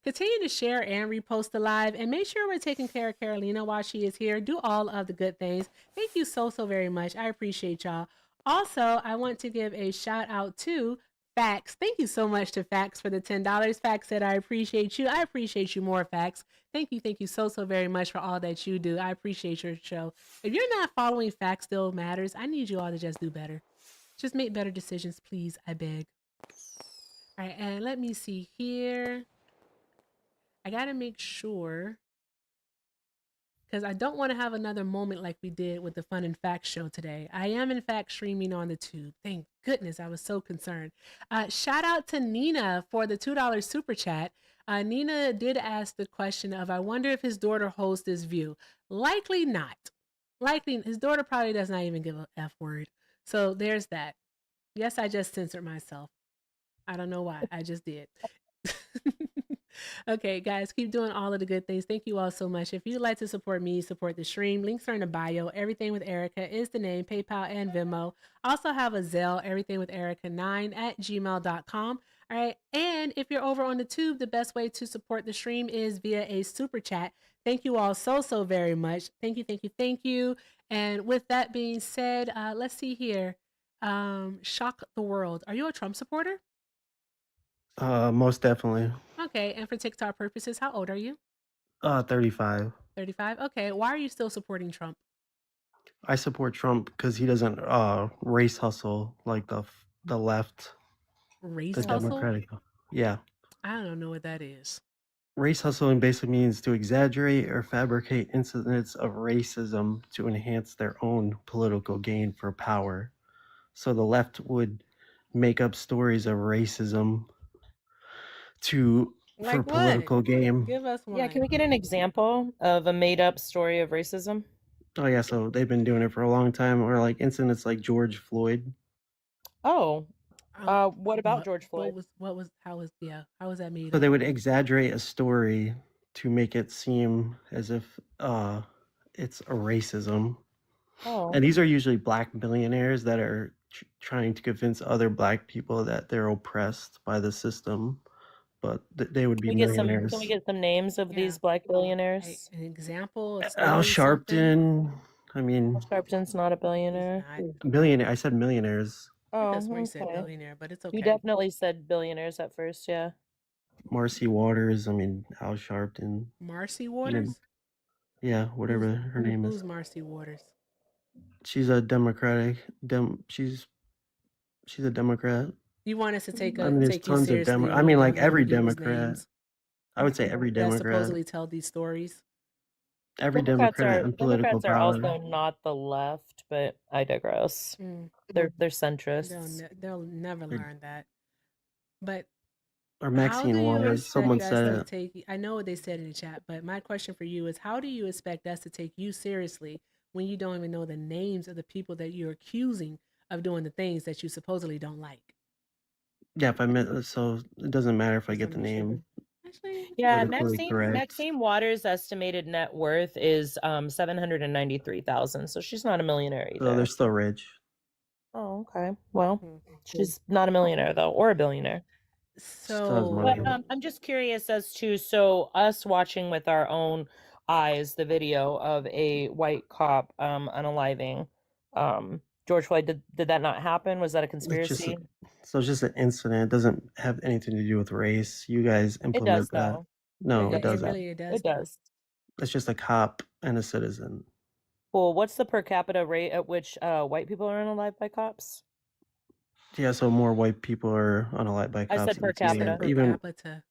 S1: Continue to share and repost the live and make sure we're taking care of Carolina while she is here. Do all of the good things. Thank you so very much. I appreciate y'all. Also, I want to give a shout out to Fax. Thank you so much to Fax for the $10. Fax said, I appreciate you. I appreciate you more, Fax. Thank you so very much for all that you do. I appreciate your show. If you're not following Fact Still Matters, I need you all to just do better. Just make better decisions, please. I beg. All right, and let me see here. I gotta make sure because I don't want to have another moment like we did with the Fun and Facts show today. I am, in fact, streaming on the tube. Thank goodness. I was so concerned. Shout out to Nina for the $2 super chat. Nina did ask the question of, I wonder if his daughter holds this view. Likely not. Likely, his daughter probably does not even give a F word. So there's that. Yes, I just censored myself. I don't know why. I just did. Okay, guys, keep doing all of the good things. Thank you all so much. If you'd like to support me, support the stream, links are in the bio. Everything with Erica is the name, PayPal and Venmo. I also have a Zelle, everythingwitherica9@gmail.com. All right. And if you're over on the tube, the best way to support the stream is via a super chat. Thank you all so very much. Thank you. And with that being said, let's see here. Shock the world. Are you a Trump supporter?
S13: Most definitely.
S1: Okay, and for TikTok purposes, how old are you?
S13: 35.
S1: 35. Okay, why are you still supporting Trump?
S13: I support Trump because he doesn't race hustle like the left.
S1: Race
S13: the
S1: hustle?
S13: Democratic. Yeah.
S1: I don't know what that is.
S13: Race hustling basically means to exaggerate or fabricate incidents of racism to enhance their own political gain for power. So the left would make up stories of racism for
S1: Like what?
S13: political gain.
S1: Give us one.
S6: Yeah, can we get an example of a made-up story of racism?
S13: Oh yeah, so they've been doing it for a long time, or like incidents like George Floyd.
S6: Oh, what about George Floyd?
S1: How was that made
S13: So
S1: up?
S13: they would exaggerate a story to make it seem as if it's a racism.
S6: Oh.
S13: And these are usually black billionaires that are trying to convince other black people that they're oppressed by the system, but they would be millionaires.
S6: Can we get some names of these black billionaires?
S1: An example.
S13: Al Sharpton. I mean,
S6: Al Sharpton's not a billionaire.
S13: Billionaire. I said millionaires.
S6: Oh,
S1: That's where you said
S6: okay.
S1: billionaire, but it's okay.
S6: You definitely said billionaires at first, yeah.
S13: Marcy Waters. I mean, Al Sharpton.
S1: Marcy Waters?
S13: Yeah, whatever her name is.
S1: Who's Marcy Waters?
S13: She's a Democratic. She's a Democrat.
S1: You want us to take you
S13: tons of
S1: seriously?
S13: I mean, like every Democrat. I would say every
S1: that
S13: Democrat.
S1: supposedly tell these stories.
S13: Every Democrat and political
S6: Democrats
S13: power.
S6: are also not the left, but I digress. They're centrists.
S1: They'll never learn that. But
S13: or Maxine Waters. Someone said
S1: it. I know what they said in the chat, but my question for you is, how do you expect us to take you seriously when you don't even know the names of the people that you're accusing of doing the things that you supposedly don't like?
S13: Yeah, if I meant so, it doesn't matter if I get the name.
S1: Actually,
S6: Yeah,
S7: Politically correct.
S6: Maxine Waters' estimated net worth is 793,000. So she's not a millionaire
S7: So they're
S6: either.
S7: still rich.
S6: Oh, okay. Well,
S1: Mhm.
S6: she's not a millionaire though, or a billionaire.
S7: Still has
S1: So
S7: money.
S6: But I'm just curious as to, so us watching with our own eyes the video of a white cop unaliving George Floyd, did that not happen? Was that a
S7: It's
S6: conspiracy?
S7: it's just an incident. It doesn't have anything to do with race. You guys
S6: It
S7: implement
S6: does
S7: that.
S6: though.
S7: No,
S1: yeah,
S7: it doesn't.
S1: it does.
S6: It does.
S7: It's just a cop and a citizen.
S6: Well, what's the per capita rate at which white people are unalived by cops?
S7: Yeah, so more white people are unalived by
S6: I
S7: cops.
S6: said per
S7: than
S6: capita.
S1: Per
S7: even
S1: capita.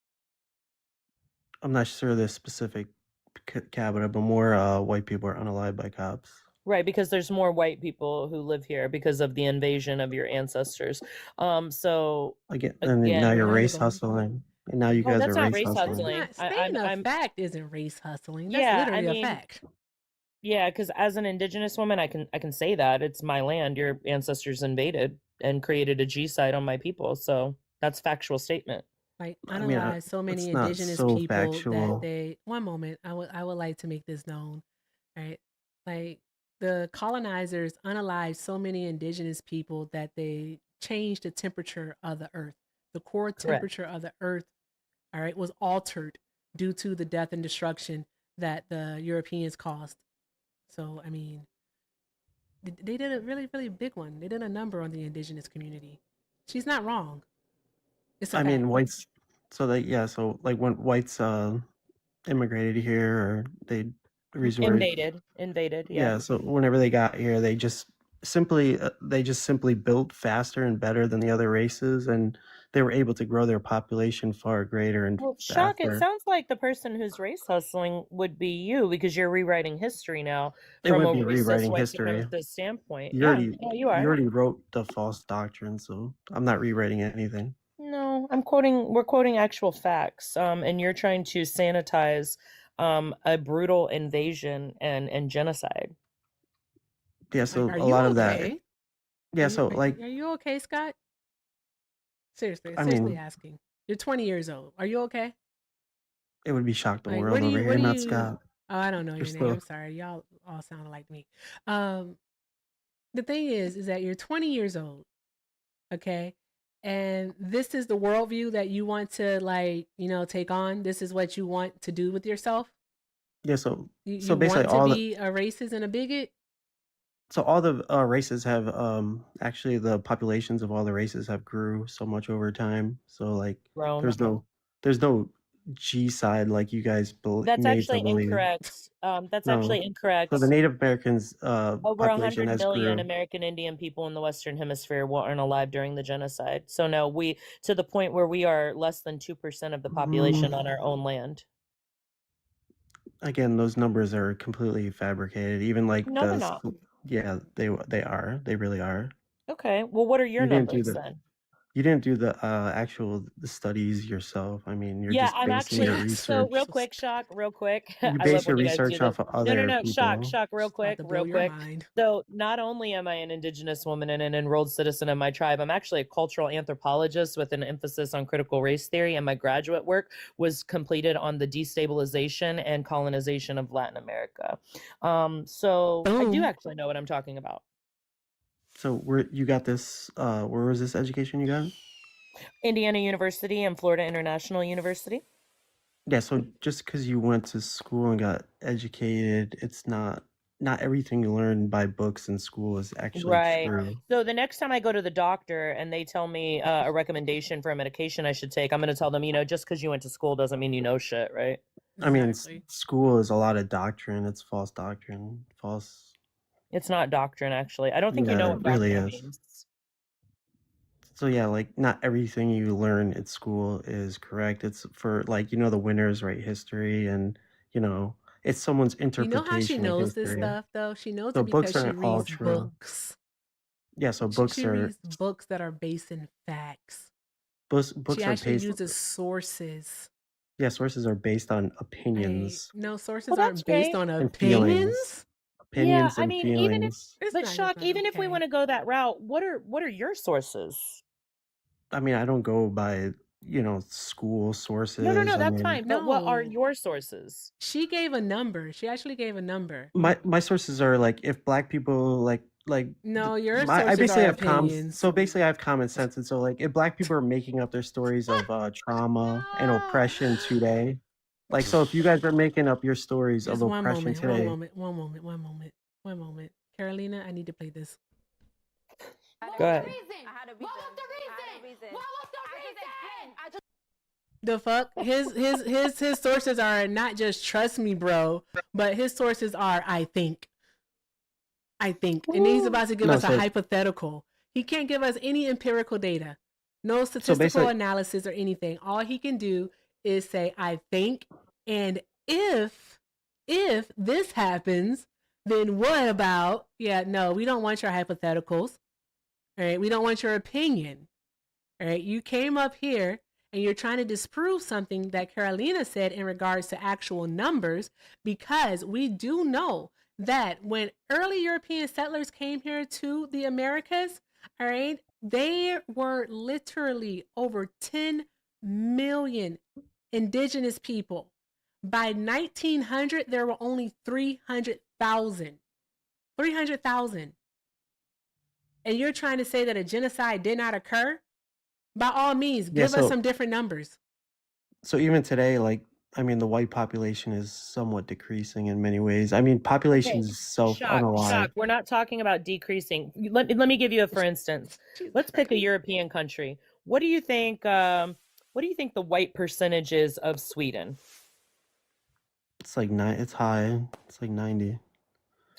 S7: I'm not sure the specific capita, but more white people are unalived by cops.
S6: Right, because there's more white people who live here because of the invasion of your ancestors. So
S7: Again, and then now you're race
S1: Bible.
S7: hustling, and now you
S6: Oh,
S7: guys
S6: that's
S7: are
S6: not
S7: race
S6: race
S7: hustling.
S6: hustling.
S1: Stating a
S6: I'm
S1: fact isn't race hustling. That's
S6: yeah,
S1: literally
S6: I
S1: a
S6: mean,
S1: fact.
S6: yeah, because as an indigenous woman, I can say that it's my land. Your ancestors invaded and created a G site on my people. So that's factual statement.
S1: Like
S7: I mean,
S1: analyze so many
S7: it's not
S1: indigenous
S7: so
S1: people that
S7: factual.
S1: they. One moment, I would like to make this known, right? Like the colonizers unalived so many indigenous people that they changed the temperature of the earth. The core
S6: Correct.
S1: temperature of the earth, all right, was altered due to the death and destruction that the Europeans caused. So I mean, they did a really, really big one. They did a number on the indigenous community. She's not wrong. It's a
S7: I
S1: fact.
S7: mean, whites. So so like when whites immigrated here, or they
S6: Invaded,
S7: yeah. So whenever they got here, they just simply built faster and better than the other races, and they were able to grow their population far greater and
S6: Well, Shock, it
S7: faster.
S6: sounds like the person who's race hustling would be you because you're rewriting history now
S7: It
S6: from a
S7: would be
S6: racist
S7: rewriting
S6: white
S7: history.
S6: supremacist standpoint.
S7: You
S6: Yeah,
S7: already
S6: no, you
S7: you
S6: are.
S7: already wrote the false doctrine, so I'm not rewriting anything.
S6: No, we're quoting actual facts. And you're trying to sanitize a brutal invasion and genocide.
S7: Yeah, so
S1: Are
S7: a
S1: you
S7: lot of that.
S1: okay?
S7: Yeah, so like
S1: Are you okay, Scott? Seriously,
S7: I
S1: seriously
S7: mean,
S1: asking. You're 20 years old. Are you okay?
S7: it would be shock the
S1: Like,
S7: world over
S1: what
S7: here,
S1: do
S7: not
S1: you?
S7: Scott.
S1: Oh, I don't know
S7: You're
S1: your name. I'm
S7: still
S1: sorry. Y'all all sound like me. Um, the thing is that you're 20 years old, okay, and this is the worldview that you want to take on. This is what you want to do with yourself.
S7: yeah. So
S1: You
S7: basically
S1: want to be a racist and a bigot.
S7: all the races have actually the populations of all the races have grew so much over time. So like
S6: Grown.
S7: there's no G side like you guys
S6: That's
S7: made
S6: actually
S7: to believe.
S6: incorrect. That's
S7: No.
S6: actually incorrect.
S7: So the Native Americans
S6: Over
S7: population
S6: 100
S7: has
S6: million
S7: grew.
S6: American Indian people in the Western Hemisphere weren't alive during the genocide. So no, we to the point where we are less than 2% of the population on our own land.
S7: Again, those numbers are completely fabricated. Even like
S6: No, they're not.
S7: yeah, they are. They really are.
S6: Okay. Well, what are your
S7: You didn't do
S6: numbers
S7: the
S6: then?
S7: you didn't do the the studies yourself. I mean, you're
S6: Yeah,
S7: just
S6: I'm
S7: basing your
S6: actually so
S7: research.
S6: real quick, Shock, real quick.
S7: You
S6: I
S7: base
S6: love
S7: your
S6: when you guys do
S7: research
S6: this.
S7: off of
S6: No,
S7: other
S6: Shock,
S7: people.
S6: real quick,
S1: to blow
S6: real
S1: your
S6: quick.
S1: mind.
S6: So not only am I an indigenous woman and an enrolled citizen of my tribe, I'm actually a cultural anthropologist with an emphasis on critical race theory, and my graduate work was completed on the destabilization and colonization of Latin America. So I do
S1: Boom.
S6: actually know what I'm talking about.
S7: So where you got this? Where was this education you got?
S6: Indiana University and Florida International University.
S7: Yeah. So just because you went to school and got educated, it's not everything you learn by books in school is actually
S6: Right.
S7: true.
S6: So the next time I go to the doctor and they tell me a recommendation for a medication I should take, I'm going to tell them, just because you went to school doesn't mean you know shit, right?
S7: I mean,
S1: Exactly.
S7: school is a lot of doctrine. It's false doctrine. False.
S6: It's not doctrine, actually. I don't think you know
S7: Yeah,
S6: what
S7: it really
S6: doctrine
S7: is.
S6: means.
S7: So yeah, like not everything you learn at school is correct. It's for like the winners write history, and it's someone's
S1: You know how she
S7: interpretation of
S1: knows this
S7: history.
S1: stuff though? She knows
S7: So
S1: it
S7: books
S1: because she
S7: aren't all
S1: reads
S7: true.
S1: books.
S7: Yeah, so books
S1: She
S7: are
S1: reads books that are based in facts.
S7: books
S1: She
S7: are
S1: actually
S7: based.
S1: uses sources.
S7: Yeah, sources are based on opinions
S1: No, sources
S6: Well, that's
S1: aren't based
S6: great.
S1: on
S7: and feelings.
S1: opinions.
S6: Yeah,
S7: Opinions
S6: I
S7: and
S6: mean, even if,
S7: feelings.
S1: It's
S6: but
S1: not
S6: Shock, even if we
S1: okay.
S6: want to go that route, what are your sources?
S7: I mean, I don't go by
S13: school sources.
S6: No,
S13: I
S6: that's
S13: mean,
S6: fine. But what are
S1: No.
S6: your sources?
S1: She gave a number. She actually gave a number.
S13: my sources are like if black people
S1: No, your
S13: I
S1: sources
S13: basically
S1: are
S13: have
S1: opinions.
S13: so basically I have common sense, and so like if black people are making up their stories of trauma and oppression today, like so if you guys are making up your stories of
S1: Just one
S13: oppression
S1: moment,
S13: today,
S1: one moment. Carolina, I need to play this.
S6: Go ahead.
S1: The fuck? His sources are not just trust me, bro, but his sources are I think. And he's about to give us a hypothetical. He can't give us any empirical data. No statistical analysis or anything. All he can do is say I think, and if this happens, then what about? Yeah, no, we don't want your hypotheticals. All right, we don't want your opinion. All right, you came up here and you're trying to disprove something that Carolina said in regards to actual numbers, because we do know that when early European settlers came here to the Americas, all right, there were literally over 10 million indigenous people. By 1900, there were only 300,000. 300,000. And you're trying to say that a genocide did not occur? By all means, give us some different numbers.
S13: So even today, like I mean, the white population is somewhat decreasing in many ways. I mean, population is self-unalive.
S6: Shock. We're not talking about decreasing. Let me give you a for instance. Let's pick a European country. What do you think? What do you think the white percentage is of Sweden?
S13: It's like it's high. It's like 90.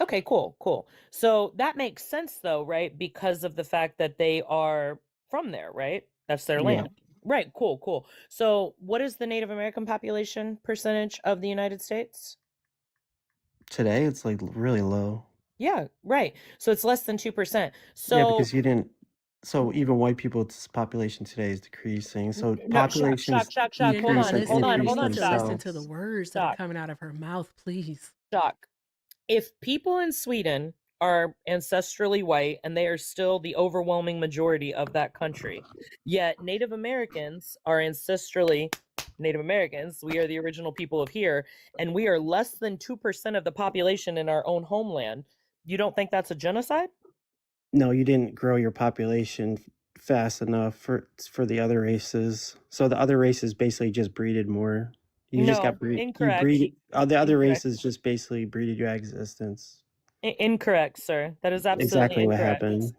S6: Okay, cool. So that makes sense though, right? Because of the fact that they are from there, right? That's their land. Right, cool. So what is the Native American population percentage of the United States?
S13: Today, it's like really low.
S6: Yeah, right. So it's less than 2%. So
S13: yeah, because you didn't. So even white people's population today is decreasing. So population is
S6: shock. Hold on.
S1: You need to
S6: Shock.
S1: listen to the words that are coming out of her mouth, please.
S6: Shock. If people in Sweden are ancestrally white and they are still the overwhelming majority of that country, yet Native Americans are ancestrally Native Americans, we are the original people of here, and we are less than 2% of the population in our own homeland, you don't think that's a genocide?
S13: No, you didn't grow your population fast enough for the other races. So the other races basically just breeded more. You just got
S6: incorrect.
S13: The other races just basically breeded your existence.
S6: Incorrect, sir. That is absolutely
S13: exactly
S6: incorrect.
S13: What happened.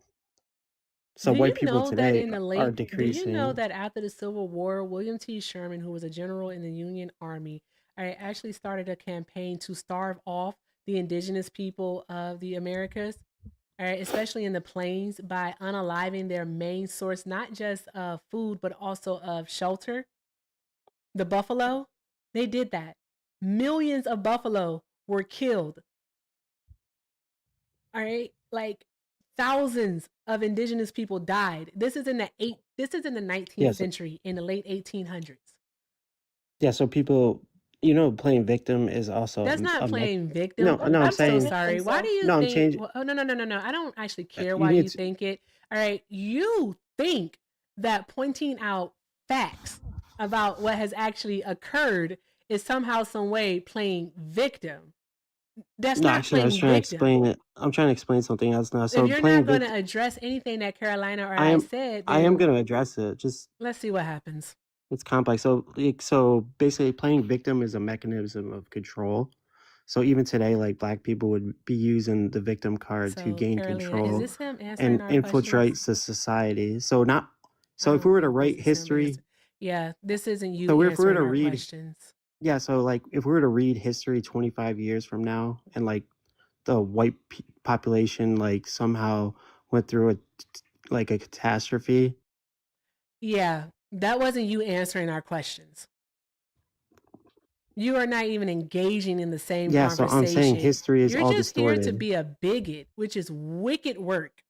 S13: So white people today are decreasing.
S1: Do you know that after the Civil War, William T. Sherman, who was a general in the Union Army, actually started a campaign to starve off the indigenous people of the Americas, especially in the plains, by unaliving their main source, not just of food, but also of shelter, the buffalo. They did that. Millions of buffalo were killed. All right, like thousands of indigenous people died. This is in the 19th century, in the late 1800s.
S13: Yeah, so people, playing victim is also
S1: that's not playing victim.
S13: No, I'm saying.
S1: So sorry. Why do you
S13: think?
S1: I'm changing. Well, no. I don't actually care why you think it. All right, you think that pointing out facts about what has actually occurred is somehow, some way playing victim. That's not
S13: actually, I was trying to explain it. I'm trying to explain something else now. So
S1: if you're not going to address anything that Carolina or I said,
S13: I am going to address it. Just
S1: let's see what happens.
S13: It's complex. So basically, playing victim is a mechanism of control. So even today, like Black people would be using the victim card to gain
S1: Carolina,
S13: control
S1: is this him answering
S13: and infiltrate the society. So if we were to write history,
S1: this isn't you.
S13: So if we were to
S1: answering our
S13: read
S1: questions.
S13: So like if we were to read history 25 years from now, and like the white population like somehow went through a catastrophe.
S1: Yeah, that wasn't you answering our questions. You are not even engaging in the same conversation.
S13: So I'm saying history is
S1: You're
S13: all
S1: just
S13: distorted.
S1: here to be a bigot, which is wicked work.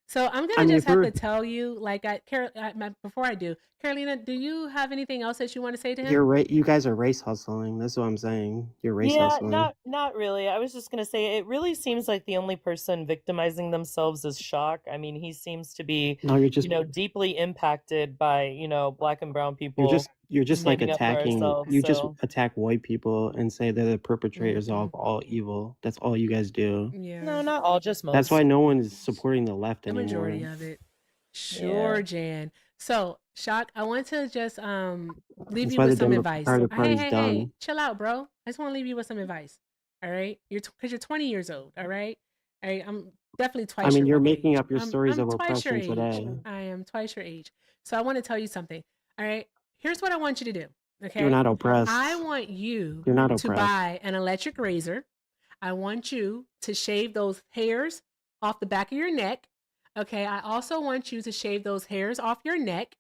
S1: So I'm
S13: I
S1: gonna
S13: mean,
S1: just
S13: if
S1: have
S13: we're
S1: to tell you, like, before I do, Carolina, do you have anything else that you want to say to him?
S13: you guys are race hustling. That's what I'm saying. You're race
S6: Yeah,
S13: hustling.
S6: not really. I was just gonna say it really seems like the only person victimizing themselves is Shock. I mean, he seems to be,
S13: No,
S6: deeply impacted by, Black and brown people
S13: you're just like
S6: standing up for
S13: attacking.
S6: ourselves.
S13: You just
S6: So
S13: attack white people and say they're the perpetrators
S1: Mm-hmm.
S13: of all evil. That's all you guys do.
S1: Yeah.
S6: no, not all, just
S13: That's why
S6: most.
S13: no one is supporting the left
S1: The
S13: anymore.
S1: majority of it.
S6: Yeah.
S1: Sure, Jan. So, Shock, I want to just leave
S13: That's
S1: you
S13: why the
S1: with some advice.
S13: Democratic
S1: Hey,
S13: Party's
S1: hey,
S13: done.
S1: hey, chill out, bro. I just want to leave you with some advice. All right, because you're 20 years old. All right, I'm definitely
S13: I
S1: twice
S13: mean,
S1: your
S13: you're
S1: own
S13: making
S1: age.
S13: up your stories
S1: I'm
S13: of
S1: twice your
S13: oppression
S1: age.
S13: today.
S1: I am twice your age. So I want to tell you something. All right, here's what I want you to do. Okay,
S13: You're not
S1: I
S13: oppressed.
S1: want you
S13: You're not
S1: to
S13: oppressed.
S1: buy an electric razor. I want you to shave those hairs off the back of your neck. Okay, I also want you to shave those hairs off your neck.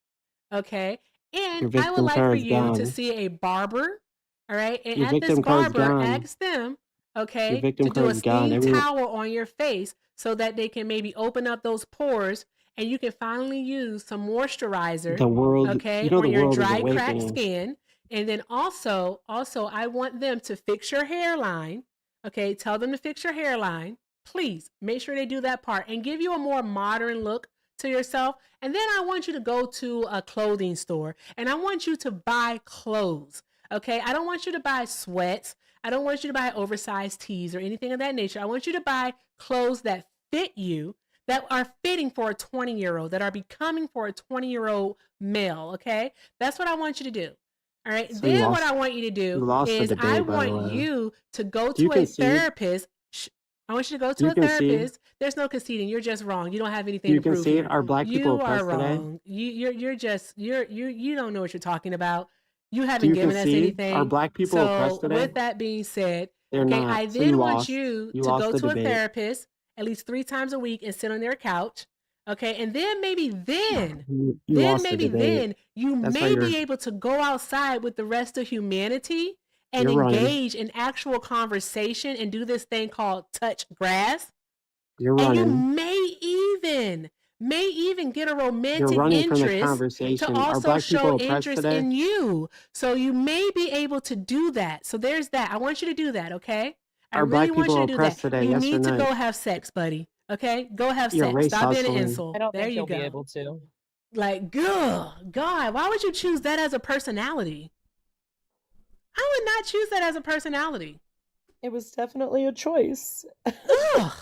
S1: Okay, and
S13: Your
S1: I would
S13: victim
S1: like for
S13: card's
S1: you to
S13: gone.
S1: see a barber. All right, and
S13: Your
S1: at this
S13: victim card's
S1: barber,
S13: gone.
S1: ask them,
S13: Your
S1: okay,
S13: victim
S1: to do a
S13: card's gone.
S1: steam
S13: Everyone,
S1: towel on your face so that they can maybe open up those pores and you can finally use some moisturizer,
S13: the world,
S1: okay,
S13: the
S1: on your
S13: world is
S1: dry, cracked
S13: awakening.
S1: skin. And then also, I want them to fix your hairline. Okay, tell them to fix your hairline. Please make sure they do that part and give you a more modern look to yourself. And then I want you to go to a clothing store and I want you to buy clothes. Okay, I don't want you to buy sweats. I don't want you to buy oversized tees or anything of that nature. I want you to buy clothes that fit you, that are fitting for a 20-year-old, that are becoming for a 20-year-old male. Okay, that's what I want you to do. All right.
S13: So
S1: Then what I want you to
S13: you
S1: do
S13: lost the
S1: is I
S13: debate, by the
S1: want
S13: way.
S1: you to go
S13: You
S1: to a
S13: concede.
S1: therapist. I want you to go to
S13: You
S1: a
S13: concede.
S1: therapist. There's no conceding. You're just wrong. You don't have anything
S13: You
S1: to prove
S13: concede.
S1: here.
S13: Are black people
S1: You are
S13: oppressed today?
S1: wrong. You don't know what you're talking about. You
S13: Do
S1: haven't
S13: you
S1: given us
S13: concede? Are
S1: anything.
S13: black people oppressed
S1: So
S13: today?
S1: with that being said,
S13: They're
S1: okay,
S13: not.
S1: I
S13: So you
S1: then want
S13: lost.
S1: you
S13: You
S1: to
S13: lost
S1: go
S13: the
S1: to a
S13: debate.
S1: therapist at least 3 times a week and sit on their couch. Okay, and then maybe
S13: You lost the debate.
S1: you
S13: That's why
S1: may be able to go outside with the rest of humanity and
S13: you're running.
S1: engage in actual conversation and do this thing called touch grass.
S13: You're
S1: And you
S13: running.
S1: may even get a
S13: You're
S1: romantic
S13: running from the
S1: interest to
S13: conversation. Are
S1: also
S13: black
S1: show
S13: people oppressed
S1: interest
S13: today?
S1: in you. So you may be able to do that. So there's that. I want you to do that, okay? I
S13: Are
S1: really
S13: black
S1: want
S13: people
S1: you to do
S13: oppressed
S1: that.
S13: today?
S1: You
S13: Yes or
S1: need to
S13: no?
S1: go have sex, buddy. Okay? Go have
S13: You're
S1: sex.
S13: race
S1: Stop being an
S13: hustling.
S1: insult.
S6: I don't
S1: There
S6: think
S1: you
S6: he'll be
S1: go.
S6: able to.
S1: Like, God, why would you choose that as a personality? I would not choose that as a personality.
S6: It was definitely a choice.
S1: Ugh.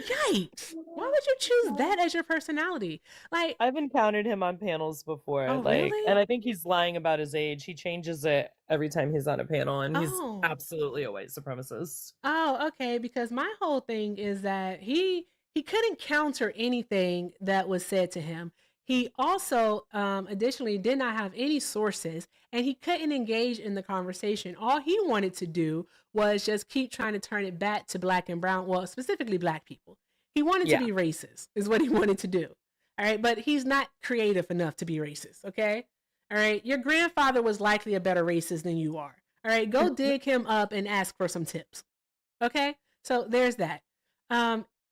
S1: Yikes. Why would you choose that as your personality? Like,
S6: I've encountered him on panels before.
S1: oh, really?
S6: And I think he's lying about his age. He changes it every time he's on a panel, and he's
S1: Oh.
S6: absolutely a white supremacist.
S1: Oh, okay. Because my whole thing is that he couldn't counter anything that was said to him. He also, additionally, did not have any sources, and he couldn't engage in the conversation. All he wanted to do was just keep trying to turn it back to black and brown, well, specifically black people. He wanted
S6: Yeah.
S1: to be racist, is what he wanted to do. All right, but he's not creative enough to be racist. Okay, all right. Your grandfather was likely a better racist than you are. All right, go dig him up and ask for some tips. Okay, so there's that.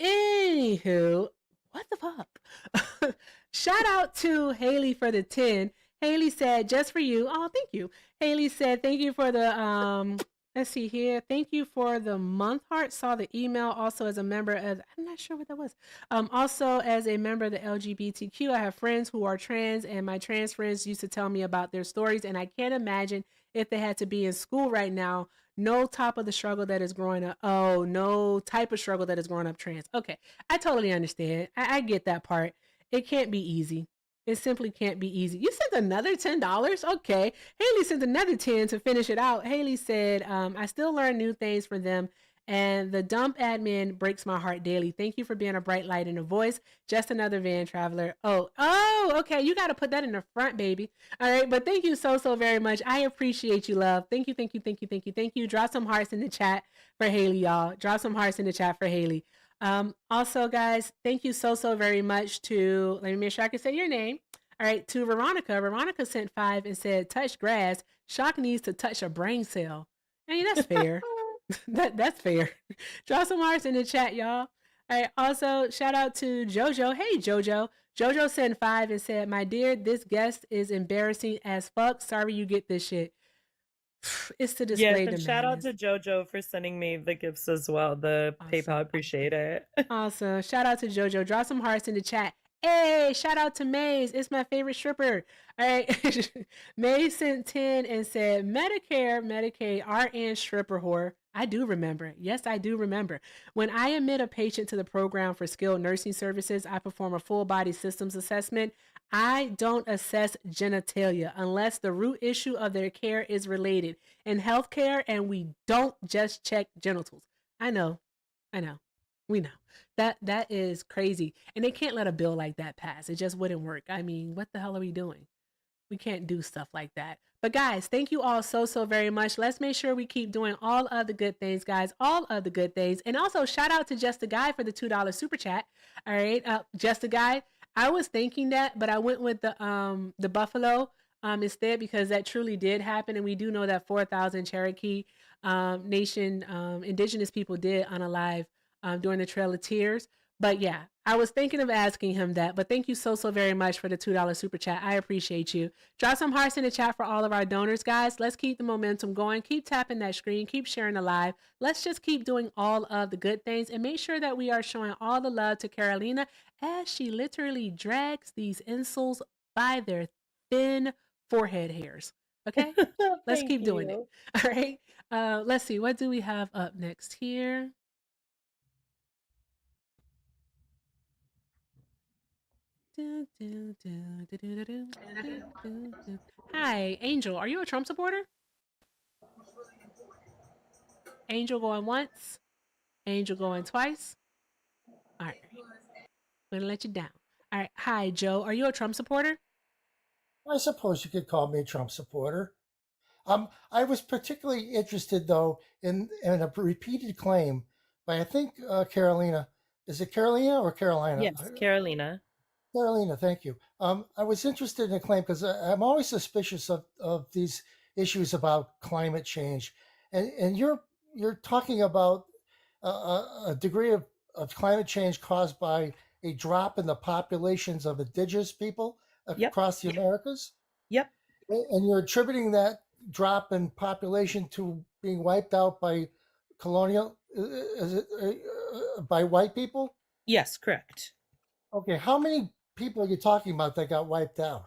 S1: Anywho, what the fuck? Shout out to Haley for the 10. Haley said, just for you. Oh, thank you. Haley said, thank you for the let's see here. Thank you for the month heart. Saw the email also as a member of, I'm not sure what that was. Also as a member of the LGBTQ, I have friends who are trans, and my trans friends used to tell me about their stories, and I can't imagine if they had to be in school right now. No type of the struggle that is growing up. Oh, no type of struggle that is growing up trans. Okay, I totally understand. I get that part. It can't be easy. It simply can't be easy. You sent another $10? Okay. Haley sent another 10 to finish it out. Haley said, I still learn new things from them, and the dump admin breaks my heart daily. Thank you for being a bright light and a voice. Just another van traveler. Oh, okay. You got to put that in the front, baby. All right. But thank you so very much. I appreciate you, love. Thank you. Drop some hearts in the chat for Haley, y'all. Drop some hearts in the chat for Haley. Also, guys, thank you so very much to, let me make sure I can say your name. All right, to Veronica. Veronica sent 5 and said, touch grass. Shock needs to touch a brain cell. I mean, that's fair. That's fair. Drop some hearts in the chat, y'all. All right. Also, shout out to JoJo. Hey, JoJo. JoJo sent 5 and said, "My dear, this guest is embarrassing as fuck. Sorry you get this shit." It's to
S6: Yes,
S1: display
S6: and
S1: the
S6: shout out
S1: madness.
S6: to JoJo for sending me the gifts as well. The PayPal,
S1: Awesome.
S6: appreciate it.
S1: Awesome. Shout out to JoJo. Drop some hearts in the chat. Hey, shout out to Maze. It's my favorite stripper. All right. Maze sent 10 and said, Medicare, Medicaid, RN stripper whore. I do remember. Yes, I do remember. When I admit a patient to the program for skilled nursing services, I perform a full body systems assessment. I don't assess genitalia unless the root issue of their care is related in healthcare, and we don't just check genitals. I know. We know. That is crazy. And they can't let a bill like that pass. It just wouldn't work. I mean, what the hell are we doing? We can't do stuff like that. But guys, thank you all so very much. Let's make sure we keep doing all of the good things, guys. All of the good things. And also shout out to Just a Guy for the $2 super chat. All right. Just a Guy. I was thinking that, but I went with the Buffalo instead, because that truly did happen. And we do know that 4,000 Cherokee Nation indigenous people did unalive during the Trail of Tears. But yeah, I was thinking of asking him that. But thank you so very much for the $2 super chat. I appreciate you. Drop some hearts in the chat for all of our donors, guys. Let's keep the momentum going. Keep tapping that screen. Keep sharing the live. Let's just keep doing all of the good things and make sure that we are showing all the love to Carolina as she literally drags these insoles by their thin forehead hairs. Okay? Let's keep doing it. All right. Let's see. What do we have up next here? Hi, Angel. Are you a Trump supporter? Angel going once. Angel going twice. All right. I'm going to let you down. All right. Hi, Joe. Are you a Trump supporter?
S14: I suppose you could call me a Trump supporter. I was particularly interested, though, in a repeated claim by, I think, Carolina. Is it Carolina or Carolina?
S6: Yes, Carolina.
S14: Carolina, thank you. I was interested in a claim because I'm always suspicious of these issues about climate change, and you're talking about a degree of climate change caused by a drop in the populations of indigenous people across the Americas.
S6: Yep.
S14: And you're attributing that drop in population to being wiped out by by white people?
S6: Yes, correct.
S14: Okay, how many people are you talking about that got wiped out?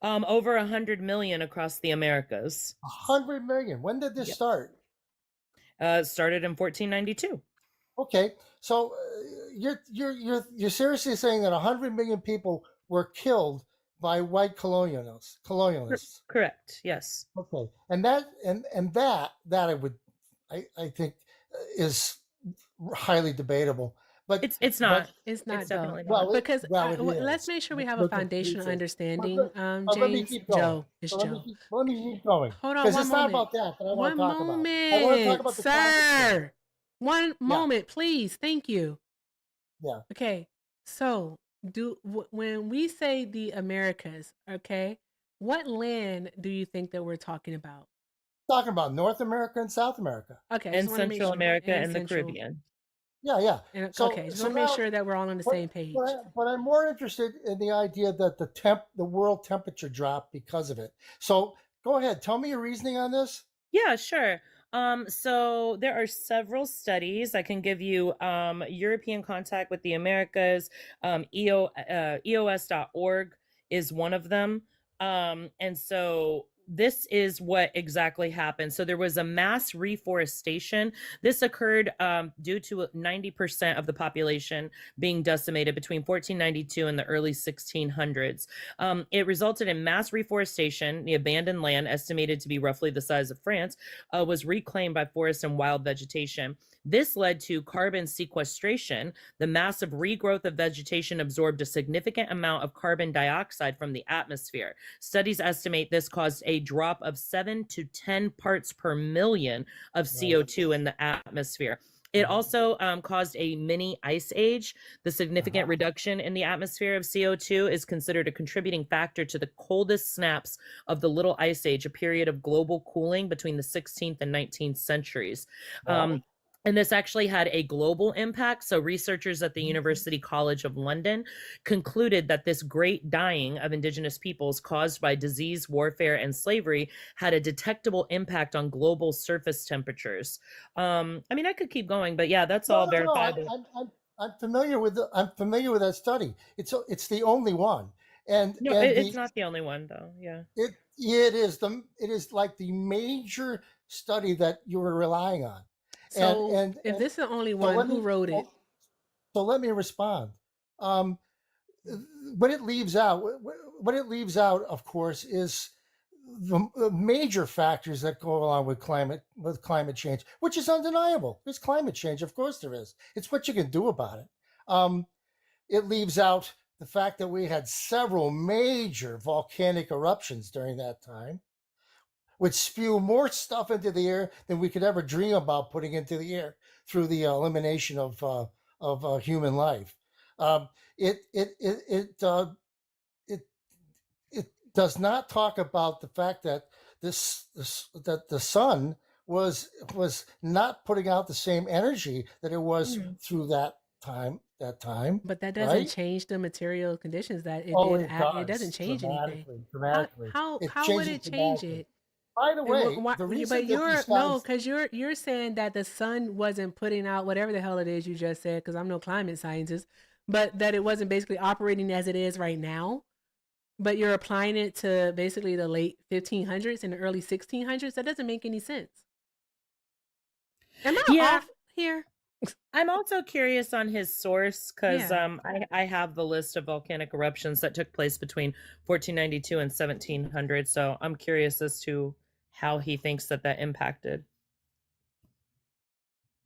S6: Over 100 million across the Americas.
S14: 100 million. When did this start?
S6: It started in 1492.
S14: Okay, so you're seriously saying that 100 million people were killed by white colonialists?
S6: Correct. Yes.
S14: Okay, and that I think is highly debatable. But
S6: it's not.
S1: It's not,
S6: It's definitely
S1: though.
S6: not.
S1: Because let's
S14: is.
S1: make sure we have a
S14: Look at
S1: foundational
S14: Lisa.
S1: understanding.
S14: Let me
S1: James,
S14: keep going.
S1: Joe, it's
S14: Let
S1: Joe.
S14: me keep going.
S1: Hold on,
S14: Because
S1: one
S14: it's not
S1: moment.
S14: about that I want
S1: One
S14: to talk about.
S1: moment,
S14: I want to talk about the climate change.
S1: sir. One moment, please. Thank you.
S14: Yeah.
S1: Okay, so when we say the Americas, okay, what land do you think that we're talking about?
S14: Talking about North America and South America.
S1: Okay,
S6: And Central America and the Caribbean.
S14: Yeah.
S1: And,
S14: So,
S1: okay, just
S14: so
S1: want to make
S14: now-
S1: sure that we're all on the same page.
S14: But I'm more interested in the idea that the world temperature dropped because of it. So go ahead, tell me your reasoning on this.
S6: Yeah, sure. So there are several studies. I can give you European Contact with the Americas, EOS.org is one of them. And so this is what exactly happened. So there was a mass reforestation. This occurred due to 90% of the population being decimated between 1492 and the early 1600s. It resulted in mass reforestation. The abandoned land, estimated to be roughly the size of France, was reclaimed by forest and wild vegetation. This led to carbon sequestration. The massive regrowth of vegetation absorbed a significant amount of carbon dioxide from the atmosphere. Studies estimate this caused a drop of 7 to 10 parts per million of CO2 in the atmosphere. It also caused a mini ice age. The significant reduction in the atmosphere of CO2 is considered a contributing factor to the coldest snaps of the Little Ice Age, a period of global cooling between the 16th and 19th centuries.
S14: Wow.
S6: And this actually had a global impact. So researchers at the University College of London concluded that this great dying of indigenous peoples caused by disease, warfare, and slavery had a detectable impact on global surface temperatures. I mean, I could keep going, but yeah, that's all
S14: No, no, no.
S6: verifiable.
S14: I'm familiar with I'm familiar with that study. It's the only one, and
S6: No, it's not the only one though. Yeah.
S14: it is like the major study that you were relying on,
S1: So if this is the only
S14: so
S1: one,
S14: let
S1: who
S14: me
S1: wrote it?
S14: so let me respond. Um, what it leaves out, of course, is the major factors that go along with climate change, which is undeniable. There's climate change, of course there is. It's what you can do about it. It leaves out the fact that we had several major volcanic eruptions during that time, which spew more stuff into the air than we could ever dream about putting into the air through the elimination of human life. Um, it it it it, uh, it it does not talk about the fact that that the sun was not putting out the same energy that it was through that time.
S1: But that doesn't
S14: Right?
S1: change the material conditions that it
S14: Oh,
S1: did.
S14: it
S1: It doesn't
S14: does
S1: change anything.
S14: dramatically,
S1: How
S14: dramatically.
S1: how
S14: It
S1: how would
S14: changes
S1: it change
S14: dramatically.
S1: it?
S14: By the way, the reason
S1: But
S14: that these
S1: you're no,
S14: guys,
S1: because you're saying that the sun wasn't putting out whatever the hell it is you just said. Because I'm no climate scientist, but that it wasn't basically operating as it is right now. But you're applying it to basically the late 1500s and the early 1600s. That doesn't make any sense. Am I
S6: Yeah.
S1: off here?
S6: I'm also curious on his source because
S1: Yeah.
S6: I have the list of volcanic eruptions that took place between 1492 and 1700. So I'm curious as to how he thinks that impacted.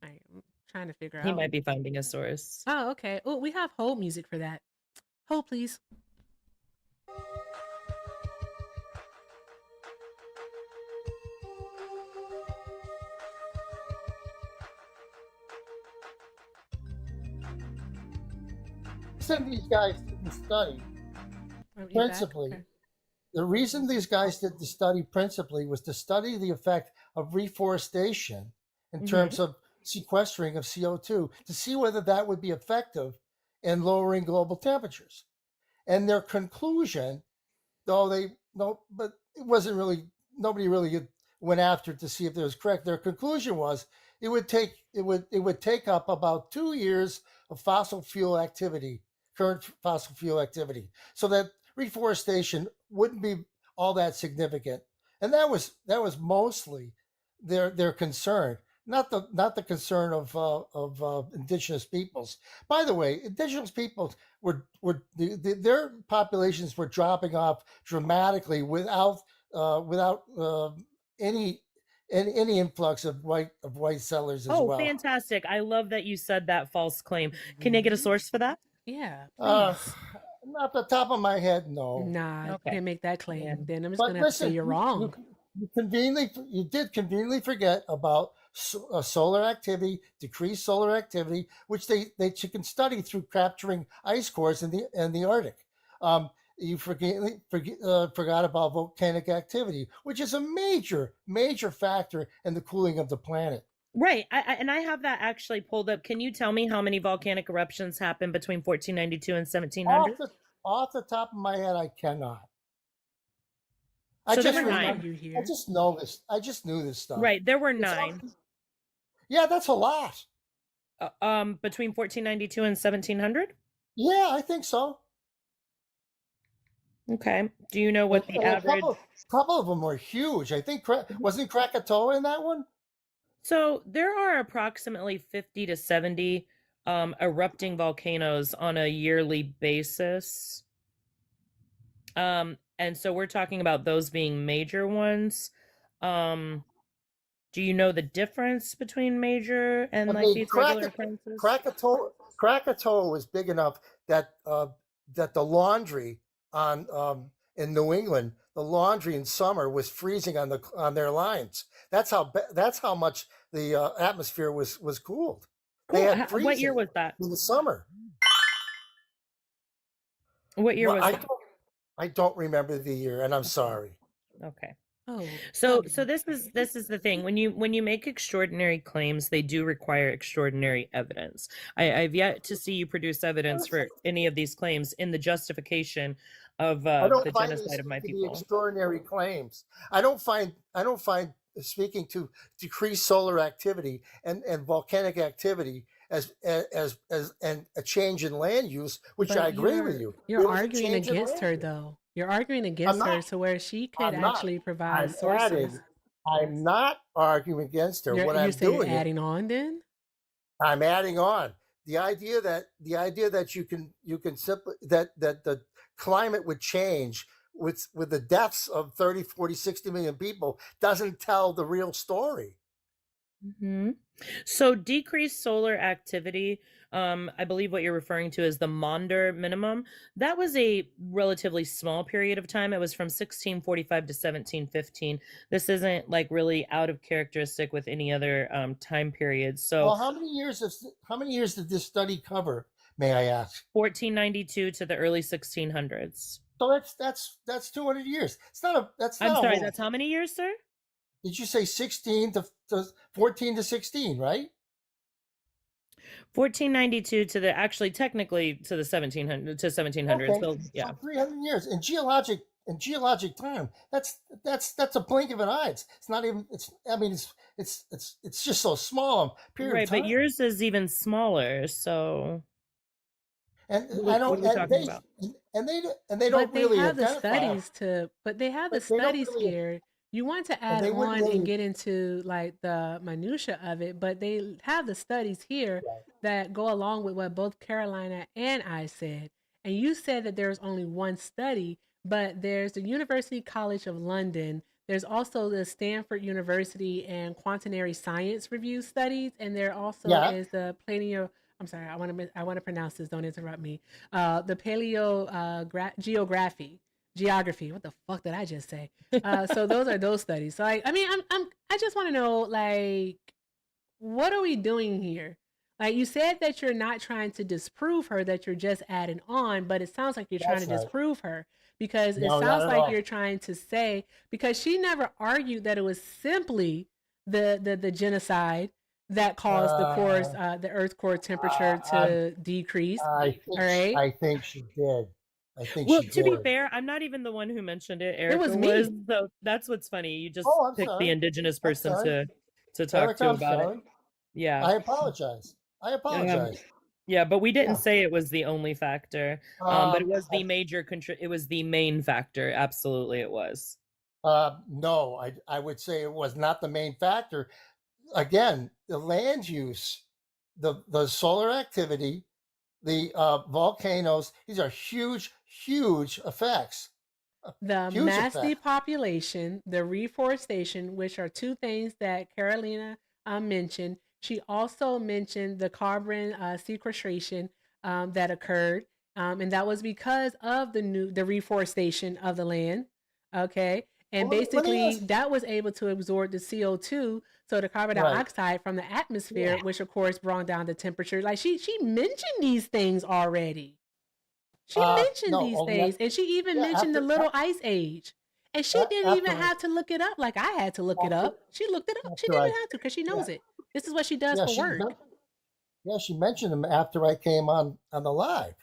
S1: I'm trying to figure
S6: He
S1: out.
S6: might be finding a source.
S1: Oh, okay. Oh, we have hold music for that. Hold, please.
S14: reason these guys didn't study principally, the reason these guys did the study principally was to study the effect of reforestation in terms of sequestering of CO2 to see whether that would be effective in lowering global temperatures. And their conclusion, but it wasn't really, nobody really went after it to see if it was correct. Their conclusion was it would take up about 2 years of current fossil fuel activity, so that reforestation wouldn't be all that significant. And that was mostly their concern, not the concern of indigenous peoples. By the way, indigenous peoples their populations were dropping off dramatically without any influx of white settlers as well.
S6: Fantastic. I love that you said that false claim. Can I get a source for that?
S1: Yeah,
S14: Uh,
S1: please.
S14: Not the top of my head, no.
S1: Nah, you
S6: Okay.
S1: can't make that claim.
S6: Yeah.
S1: Then I'm just
S14: But
S1: gonna have to say
S14: listen,
S1: you're wrong.
S14: you did conveniently forget about solar activity, decreased solar activity, which they can study through capturing ice cores in the Arctic. You forgot about volcanic activity, which is a major factor in the cooling of the planet.
S6: Right. I have that actually pulled up. Can you tell me how many volcanic eruptions happened between 1492 and 1700?
S14: Off the top of my head, I cannot.
S6: So there were
S14: remember.
S6: 9.
S14: I just know this. I just knew this stuff.
S6: Right. There were 9.
S14: Yeah, that's a lot.
S6: Between 1492 and 1700?
S14: Yeah, I think so.
S6: Okay. Do you know what the average?
S14: A couple of them were huge. I think wasn't Krakatoa in that one?
S6: So there are approximately 50 to 70 erupting volcanoes on a yearly basis. And so we're talking about those being major ones. Do you know the difference between major and these regular occurrences?
S14: Krakatoa was big enough that that the laundry in New England, the laundry in summer was freezing on their lines. That's how much the atmosphere was cooled.
S6: Cool.
S14: They had freezing.
S6: What year was that?
S14: In the summer.
S6: What year was that?
S14: I don't remember the year, and I'm sorry.
S6: Okay.
S1: Oh,
S6: So
S1: okay.
S6: this is the thing. When you make extraordinary claims, they do require extraordinary evidence. I've yet to see you produce evidence for any of these claims in the justification of
S14: I don't
S6: the
S14: find these
S6: genocide of my
S14: to be
S6: people.
S14: extraordinary claims. I don't find speaking to decreased solar activity and volcanic activity as and a change in land use, which I
S1: But
S14: agree with
S1: you're
S14: you.
S1: you're
S14: There was a
S1: arguing
S14: change in
S1: against
S14: land
S1: her
S14: use.
S1: though. You're arguing
S14: I'm
S1: against her
S14: not.
S1: to where she could
S14: I'm not.
S1: actually provide
S14: I'm
S1: sources.
S14: adding. I'm not arguing against her. What
S1: You're
S14: I'm
S1: saying
S14: doing is
S1: adding on then?
S14: I'm adding on the idea that you can simply that the climate would change with the deaths of 30, 40, 60 million people doesn't tell the real story.
S6: Hmm. So decreased solar activity, I believe what you're referring to is the Maunder minimum. That was a relatively small period of time. It was from 1645 to 1715. This isn't like really out of characteristic with any other time period. So
S14: Well, how many years did this study cover, may I ask?
S6: 1492 to the early 1600s.
S14: So that's 200 years. That's
S6: I'm
S14: not a
S6: sorry,
S14: whole.
S6: that's how many years, sir?
S14: Did you say 16 to 14 to 16, right?
S6: 1492 to the actually technically to the 1700 to 1700s.
S14: Okay,
S6: So yeah.
S14: so 300 years in geologic time. That's a blink of an eye. It's not even. It's. I mean, it's just so small a period
S6: Right,
S14: of
S6: but
S14: time.
S6: yours is even smaller. So
S14: And
S6: what are we talking about?
S14: they don't
S1: But they
S14: really
S1: have the
S14: identify.
S1: studies to, but they have the
S14: But they don't
S1: studies
S14: really.
S1: here. You want to
S14: And
S1: add
S14: they wouldn't
S1: on and
S14: really.
S1: get into like the minutia of it, but they have the studies here that go along with what both Carolina and I said. And you said that there's only one study, but there's the University College of London. There's also the Stanford University and Quaternary Science Review studies, and there also
S14: Yeah.
S1: is the Planeo. I'm sorry, I want to pronounce this. Don't interrupt me. The Paleo Geography. What the fuck did I just say? So those are those studies. So I mean, I just want to know, like, what are we doing here? Like, you said that you're not trying to disprove her, that you're just adding on, but it sounds like you're trying to
S14: That's right.
S1: disprove her, because it
S14: No, not
S1: sounds
S14: at
S1: like
S14: all.
S1: you're trying to say, because she never argued that it was simply the genocide that caused the Earth's core temperature to decrease. All right,
S14: I think she did. I think
S6: Well,
S14: she
S6: to be
S14: did.
S6: fair, I'm not even the one who mentioned it.
S1: it was
S6: Erica was.
S1: me.
S6: So that's what's funny. You just
S14: Oh, I'm
S6: picked the
S14: sorry.
S6: indigenous
S14: I'm
S6: person
S14: sorry.
S6: to talk
S14: Erica,
S6: to
S14: I'm
S6: about it.
S14: sorry.
S6: Yeah.
S14: I apologize. I
S6: Um,
S14: apologize.
S6: yeah, but we didn't
S14: Yeah.
S6: say it was the only factor. But it was the major it was the main factor. Absolutely it was.
S14: No, I would say it was not the main factor. Again, the land use, the solar activity, the volcanoes. These are huge effects.
S1: The
S14: Huge
S1: mass
S14: effects.
S1: depopulation, the reforestation, which are two things that Carolina mentioned. She also mentioned the carbon sequestration that occurred, and that was because of the reforestation of the land. Okay, and
S14: Well, let me
S1: basically
S14: ask.
S1: that was able to absorb the CO2, so the carbon
S14: Right.
S1: dioxide from the atmosphere,
S14: Yeah.
S1: which of course brought down the temperature. Like she mentioned these things already. She mentioned
S14: No.
S1: these
S14: Oh, yeah.
S1: things, and she even
S14: Yeah.
S1: mentioned the little ice age. And she didn't even
S14: After
S1: have to look it up like I had to look it
S14: after
S1: up. She looked it up. She
S14: after
S1: didn't
S14: I.
S1: even have to because she
S14: Yeah.
S1: knows it. This is what she does
S14: Yeah.
S1: for work.
S14: She mentioned them after I came on the live.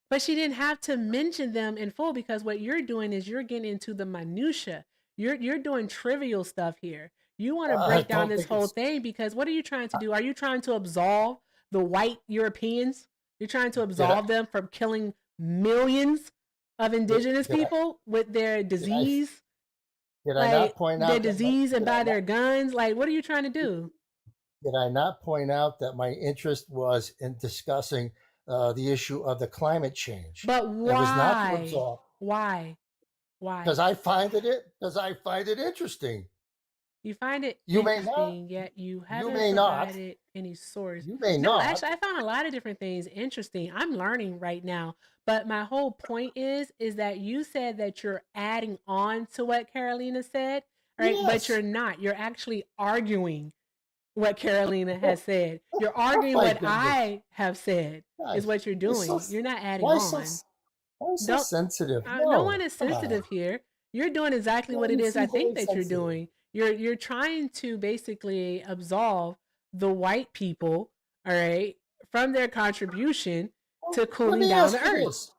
S1: But she didn't have to mention them in full, because what you're doing is you're getting into the minutia. You're doing trivial stuff here. You want to
S14: I
S1: break down
S14: don't
S1: this
S14: think
S1: whole
S14: it's.
S1: thing because what are you trying to do? Are you trying to absolve the white Europeans? You're trying to
S14: Did I?
S1: absolve them from killing millions of indigenous
S14: Did I?
S1: people with their
S14: Did I?
S1: disease,
S14: Did I not
S1: like
S14: point
S1: their
S14: out that my?
S1: disease, and
S14: Did I
S1: by
S14: not?
S1: their guns? Like, what are you trying to do?
S14: Did I not point out that my interest was in discussing the issue of the climate change?
S1: But
S14: It was not to
S1: why?
S14: absolve
S1: Why?
S14: because
S1: Why?
S14: I find it interesting.
S1: You find it
S14: You may not.
S1: interesting, yet you
S14: You
S1: haven't
S14: may not.
S1: provided any source.
S14: You may
S1: No,
S14: not.
S1: actually, I found a lot of different things interesting. I'm learning right now. But my whole point is that you said that you're adding on to what Carolina said, right? But you're
S14: Yes.
S1: not. You're actually arguing what Carolina has said. You're
S14: Oh
S1: arguing
S14: my
S1: what
S14: goodness,
S1: I have said is
S14: guys!
S1: what you're
S14: It's so.
S1: doing. You're not adding
S14: Why so?
S1: on.
S14: Why so
S1: Don't
S14: sensitive?
S1: no one
S14: No,
S1: is
S14: come on.
S1: sensitive here. You're doing exactly what
S14: Well,
S1: it
S14: you
S1: is I
S14: seem
S1: think
S14: very
S1: that you're
S14: sensitive.
S1: doing. You're trying to basically absolve the white people, all right, from their contribution
S14: Well,
S1: to
S14: let
S1: cooling
S14: me
S1: down the
S14: ask you
S1: earth.
S14: this.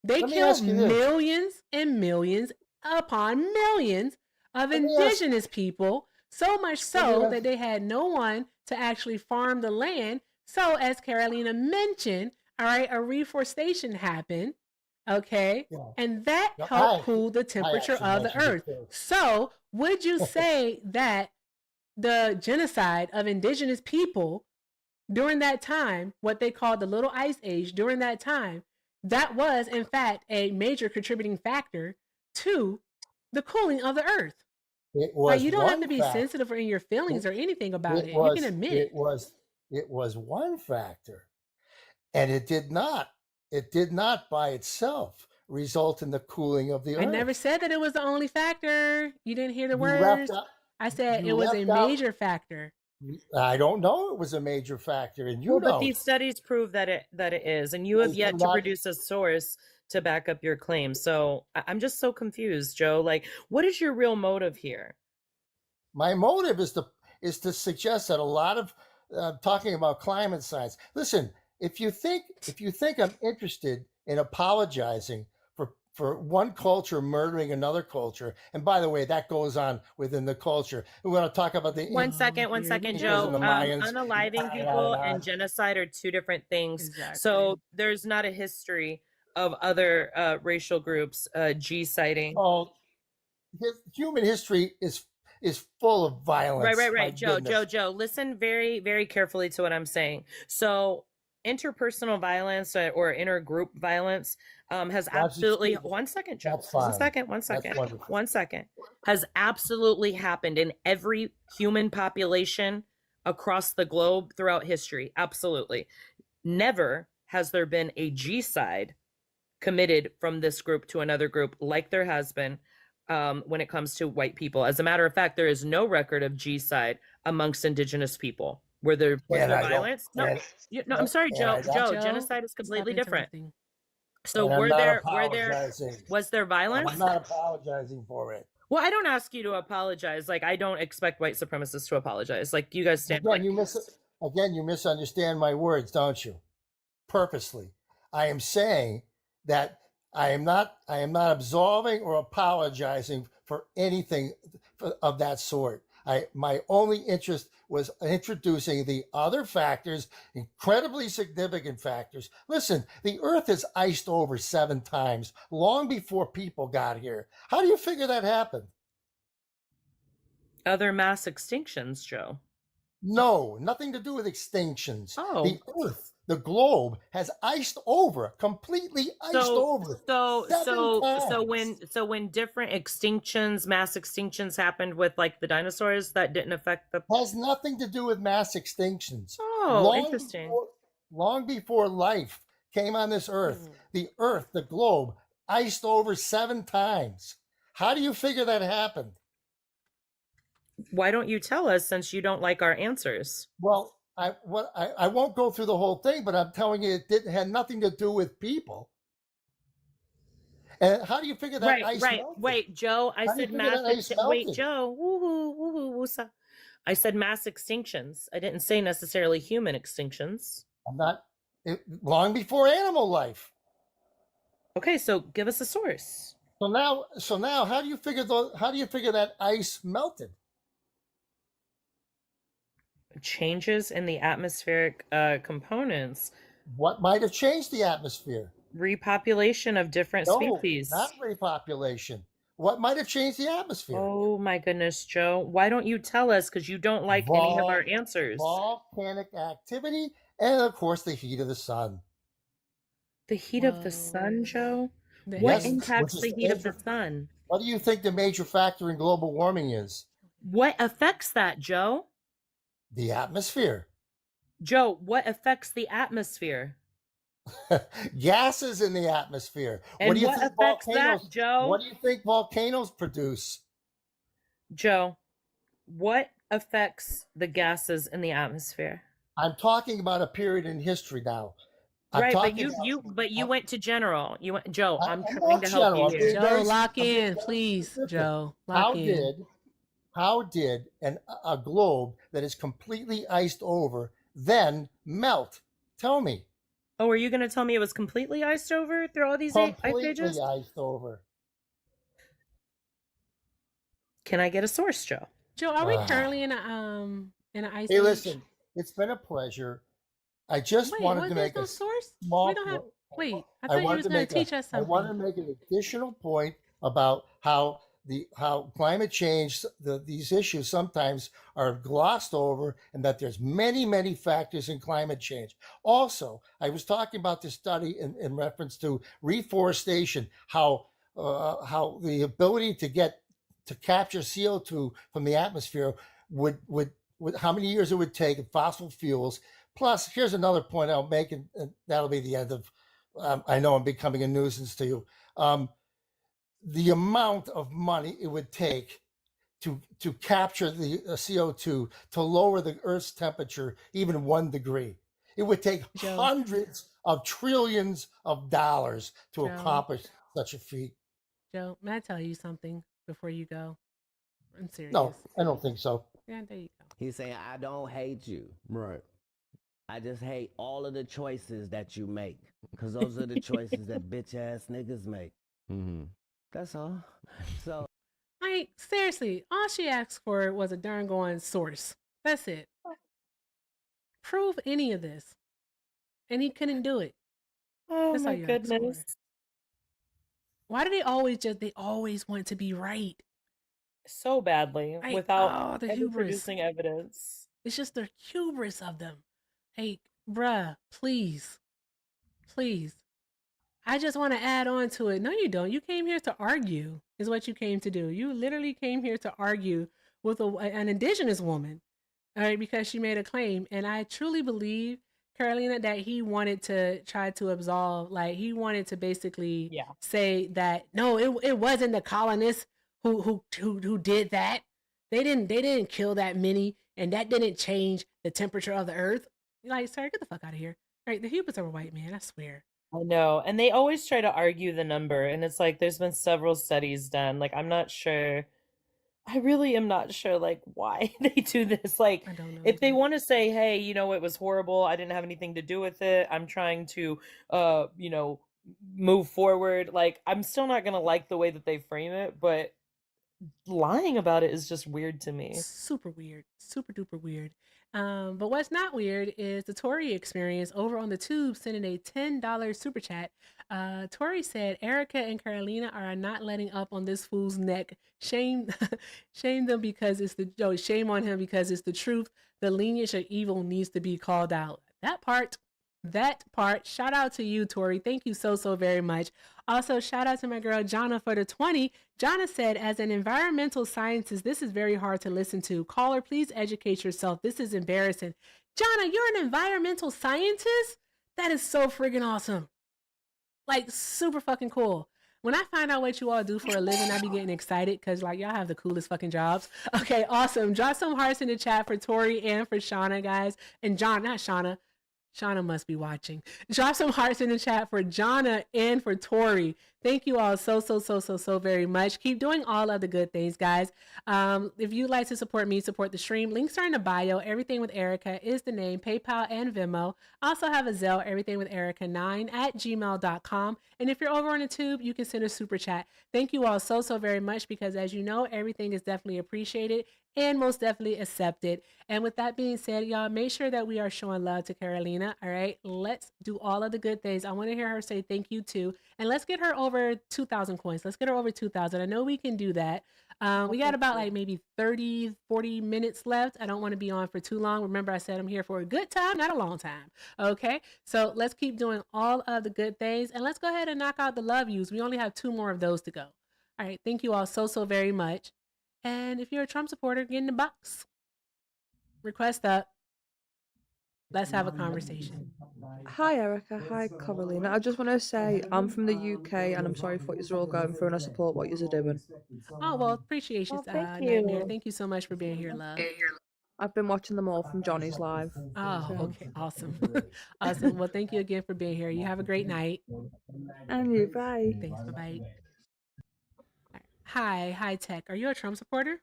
S1: They
S14: Let me
S1: killed
S14: ask you this.
S1: millions and millions upon millions of
S14: Let me ask.
S1: indigenous people, so much
S14: Let me
S1: so
S14: ask.
S1: that they had no one to actually farm the land. So, as Carolina mentioned, all right, a reforestation happened, okay,
S14: Yeah.
S1: and that
S14: No,
S1: helped cool the
S14: I
S1: temperature
S14: actually
S1: of the
S14: mentioned it
S1: earth.
S14: too.
S1: So, would you say that the genocide of indigenous people during that time, what they called the Little Ice Age, during that time, that was in fact a major contributing factor to the cooling of the earth?
S14: It
S1: Like,
S14: was
S1: you don't have to
S14: one
S1: be
S14: fact.
S1: sensitive or in your feelings or anything about
S14: It
S1: it. You can
S14: was.
S1: admit
S14: It
S1: it.
S14: was. It was one factor, and it did not. It did not by itself result in the cooling of the
S1: I never
S14: earth.
S1: said that it was the only factor. You didn't hear the
S14: You left
S1: words.
S14: out.
S1: I said
S14: You
S1: it was a
S14: left out.
S1: major factor.
S14: I don't know. It was a major factor, and you
S6: Well, but
S14: don't.
S6: these studies prove that it is, and you have
S14: They do
S6: yet to
S14: not.
S6: produce a source to back up your claim. So I'm just so confused, Joe. Like, what is your real motive here?
S14: My motive is to suggest that a lot of talking about climate science. Listen, if you think I'm interested in apologizing for one culture murdering another culture, and by the way, that goes on within the culture. We want to talk about the
S6: One
S1: Here
S6: second,
S1: we
S14: Incas and
S6: Joe.
S14: the
S1: go.
S14: Mayans,
S6: Unaliving
S14: and on
S6: people
S14: and
S6: and
S14: on.
S6: genocide are two different things.
S1: Exactly.
S6: So there's not a history of other racial groups G-citing.
S14: Oh, human history is full of violence. My
S6: Right.
S14: goodness.
S6: Joe, listen very, very carefully to what I'm saying. So interpersonal violence or intergroup violence has
S14: Why don't you
S6: absolutely
S14: speak?
S6: one second, Joe.
S14: That's
S6: Just a
S14: fine.
S6: second,
S14: That's wonderful.
S6: 1 second. Has absolutely happened in every human population across the globe throughout history. Absolutely. Never has there been a G-side committed from this group to another group like there has been when it comes to white people. As a matter of fact, there is no record of G-side amongst indigenous people. Was there
S14: And I don't.
S6: violence? No.
S14: And,
S6: No, I'm sorry,
S14: and I
S6: Joe.
S14: don't.
S6: Joe,
S1: Joe,
S6: genocide is
S1: stop
S6: completely different.
S1: interrupting.
S6: So
S14: And I'm not apologizing.
S6: was there violence?
S14: I'm not apologizing for it.
S6: Well, I don't ask you to apologize. Like, I don't expect white supremacists to apologize. Like, you guys stand
S14: Again, you misunderstand my words, don't you? Purposely. I am saying that I am not absolving or apologizing for anything of that sort. My only interest was introducing the other factors, incredibly significant factors. Listen, the earth is iced over 7 times long before people got here. How do you figure that happened?
S6: other mass extinctions, Joe.
S14: No, nothing to do with extinctions.
S6: Oh.
S14: The earth, the globe has iced over, completely iced over. 7 times.
S6: So when different extinctions, mass extinctions happened with like the dinosaurs, that didn't affect the
S14: Has nothing to do with mass extinctions.
S6: Oh, interesting.
S14: Long before life came on this earth, the earth, the globe, iced over 7 times. How do you figure that happened?
S6: Why don't you tell us, since you don't like our answers?
S14: Well, I won't go through the whole thing, but I'm telling you, had nothing to do with people. And how do you figure that ice melted?
S6: Wait, Joe. I
S14: How do you
S6: said
S14: figure
S6: mass.
S14: that ice
S6: Wait,
S14: melted?
S6: Joe. Woohoo. I said mass extinctions. I didn't say necessarily human extinctions.
S14: I'm not. Long before animal life.
S6: Okay, so give us a source.
S14: So now, how do you figure that ice melted?
S6: Changes in the atmospheric components.
S14: What might have changed the atmosphere?
S6: Repopulation of different species.
S14: Not repopulation. What might have changed the atmosphere?
S6: Oh my goodness, Joe. Why don't you tell us? Because you don't like any of our answers.
S14: Volcanic activity, and of course the heat of the sun.
S6: The heat of the sun, Joe? What
S14: Yes,
S6: impacts
S14: which is
S6: the heat of the sun?
S14: What do you think the major factor in global warming is?
S6: What affects that, Joe?
S14: The atmosphere.
S6: Joe, what affects the atmosphere?
S14: Gases in the atmosphere.
S6: And
S14: what do you
S6: what
S14: think
S6: affects
S14: volcanoes?
S6: that, Joe?
S14: What do you think volcanoes produce?
S6: Joe, what affects the gases in the atmosphere?
S14: I'm talking about a period in history now. I'm
S6: Right, but
S14: talking.
S6: you went to general. You went, Joe. I'm
S14: I'm
S6: trying
S14: not
S6: to help
S14: general.
S6: you
S14: I'm being
S6: here.
S1: Joe,
S14: very,
S1: lock
S14: I'm being
S1: in,
S14: very
S1: please.
S14: specific.
S1: Joe, lock in.
S14: How did a globe that is completely iced over then melt? Tell me.
S6: Oh, are you going to tell me it was completely iced over through all these ice ages?
S14: Completely iced over.
S6: Can I get a source, Joe?
S1: Joe, are we currently in an ice
S14: Hey,
S1: age?
S14: listen, it's been a pleasure. I just
S1: Wait,
S14: wanted to
S1: there's
S14: make
S1: no
S14: a
S1: source? We
S14: small
S1: don't have.
S14: point.
S1: Wait, I
S14: I
S1: thought you
S14: wanted
S1: was
S14: to
S1: going
S14: make
S1: to teach us
S14: I want to
S1: something.
S14: make an additional point about how climate change, these issues sometimes are glossed over, and that there's many factors in climate change. Also, I was talking about this study in reference to reforestation, how the ability to capture CO2 from the atmosphere would how many years it would take in fossil fuels. Plus, here's another point I'll make, and that'll be the end of. I know I'm becoming a nuisance to you. The amount of money it would take to capture the CO2 to lower the Earth's temperature even 1 degree. It would take
S1: Joe.
S14: hundreds of trillions of dollars to
S1: Joe.
S14: accomplish such a feat.
S1: Joe, may I tell you something before you go? I'm serious.
S14: No, I don't think so.
S1: Yeah, there you go.
S15: He's saying, I don't hate you. Right. I just hate all of the choices that you make. Because those are the choices that bitch ass niggas make. Mm-hmm. That's all. So.
S1: Like, seriously, all she asked for was a darn going source. That's it. Prove any of this. And he couldn't do it.
S6: Oh
S1: That's all
S6: my
S1: you asked for.
S6: goodness.
S1: Why do they always want to be right?
S6: So badly
S1: Like,
S6: without
S1: the
S6: ever
S1: hubris.
S6: producing evidence.
S1: It's just the hubris of them. Hey, bruh, please. Please. I just want to add on to it. No, you don't. You came here to argue, is what you came to do. You literally came here to argue with an indigenous woman, all right, because she made a claim. And I truly believe, Carolina, that he wanted to try to absolve, like he wanted to basically say that no, it wasn't the colonists who did that. They didn't kill that many, and that didn't change the temperature of the earth. You're like, sir, get the fuck out of here. All right, the hubris of a white man, I swear.
S6: I know. And they always try to argue the number. And it's like, there's been several studies done. Like, I'm not sure. I really am not sure, like, why they do this. Like,
S1: I don't know.
S6: If they want to say, hey, you know, it was horrible, I didn't have anything to do with it, I'm trying to, you know, move forward. Like, I'm still not going to like the way that they frame it, but lying about it is just weird to me.
S1: Super weird. Super duper weird. But what's not weird is the Tori experience over on the tube sending a $10 super chat. Tori said, Erica and Carolina are not letting up on this fool's neck. Shame shame them because it's shame on him because it's the truth. The lineage of evil needs to be called out. That part. Shout out to you, Tori. Thank you so very much. Also, shout out to my girl Jonna for the 20. Jonna said, as an environmental scientist, this is very hard to listen to. Caller, please educate yourself. This is embarrassing. Jonna, you're an environmental scientist? That is so friggin' awesome. Like, super fucking cool. When I find out what you all do for a living, I be getting excited because, like, y'all have the coolest fucking jobs. Okay, awesome. Drop some hearts in the chat for Tori and for Shauna, guys. And John, not Shauna. Shauna must be watching. Drop some hearts in the chat for Jonna and for Tori. Thank you all so very much. Keep doing all of the good things, guys. If you'd like to support me, support the stream. Links are in the bio. Everything with Erica is the name. PayPal and Venmo. Also have a Zelle, everythingwitherica9@gmail.com. And if you're over on the tube, you can send a super chat. Thank you all so very much because, as you know, everything is definitely appreciated and most definitely accepted. And with that being said, y'all, make sure that we are showing love to Carolina. All right, let's do all of the good things. I want to hear her say thank you too. And let's get her over 2,000 coins. Let's get her over 2,000. I know we can do that. We got about like maybe 30, 40 minutes left. I don't want to be on for too long. Remember, I said I'm here for a good time, not a long time. Okay, so let's keep doing all of the good things. And let's go ahead and knock out the love yous. We only have 2 more of those to go. All right, thank you all so very much. And if you're a Trump supporter, get in the box. Request up. Let's have a conversation.
S16: Hi Erica, hi Carolina. I just want to say I'm from the UK and I'm sorry for what you're all going through and I support what you're doing.
S1: Oh, well, appreciate you,
S6: Oh, thank
S1: Nightmare.
S6: you.
S1: Thank you so much for being here, love.
S16: I've been watching them all from Johnny's live.
S1: Oh,
S16: So.
S1: okay. Awesome. Awesome. Well, thank you again for being here. You have a great night.
S16: And you, bye.
S1: Thanks. Bye-bye. Hi, Tech. Are you a Trump supporter?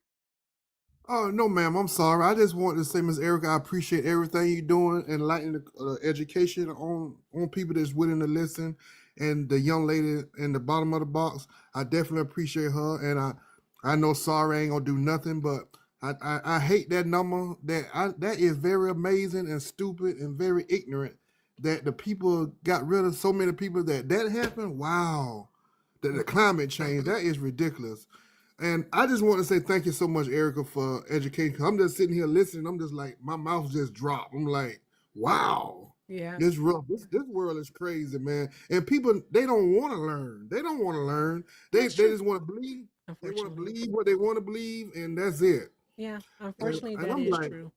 S17: Oh no, ma'am. I'm sorry. I just wanted to say, Miss Erica, I appreciate everything you're doing, enlightening the education on people that's willing to listen. And the young lady in the bottom of the box, I definitely appreciate her. And I know sorry ain't gonna do nothing, but I hate that number. That is very amazing and stupid and very ignorant. That the people got rid of so many people that happened. Wow, the climate change, that is ridiculous. And I just want to say thank you so much, Erica, for educating. 'Cause I'm just sitting here listening. I'm just like, my mouth just dropped. I'm like, wow.
S1: Yeah.
S17: This world is crazy, man. And people, they don't want to learn. They don't want to learn. They just want to believe. They want to believe what they want to believe, and that's it.
S1: Yeah, unfortunately,
S17: And
S1: that
S17: I'm
S1: is
S17: like,
S1: true.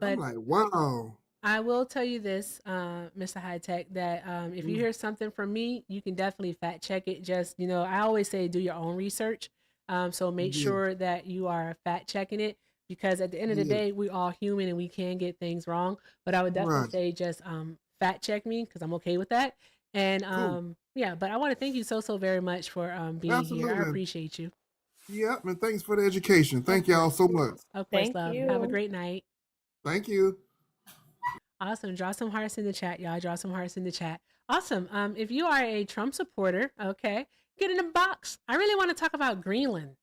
S17: I'm
S1: But
S17: like, wow.
S1: I will tell you this, Mr. High Tech, that if you hear something from me, you can definitely fact check it. Just, I always say do your own research. So make
S17: Yeah.
S1: sure that you are fact checking it, because at the end of the
S17: Yeah.
S1: day, we all human and we can get things wrong. But I would definitely
S17: Right.
S1: say just fact check me, because I'm okay with that. And
S17: Cool.
S1: yeah, but I want to thank you so very much for being here. I
S17: Absolutely.
S1: appreciate you.
S17: Yep, and thanks for the education.
S1: Of
S17: Thank y'all
S1: course.
S17: so much.
S1: Of course,
S2: Thank
S1: love. Have a
S2: you.
S1: great night.
S17: Thank you.
S1: Awesome. Draw some hearts in the chat, y'all. Draw some hearts in the chat. Awesome. If you are a Trump supporter, okay, get in the box. I really want to talk about Greenland.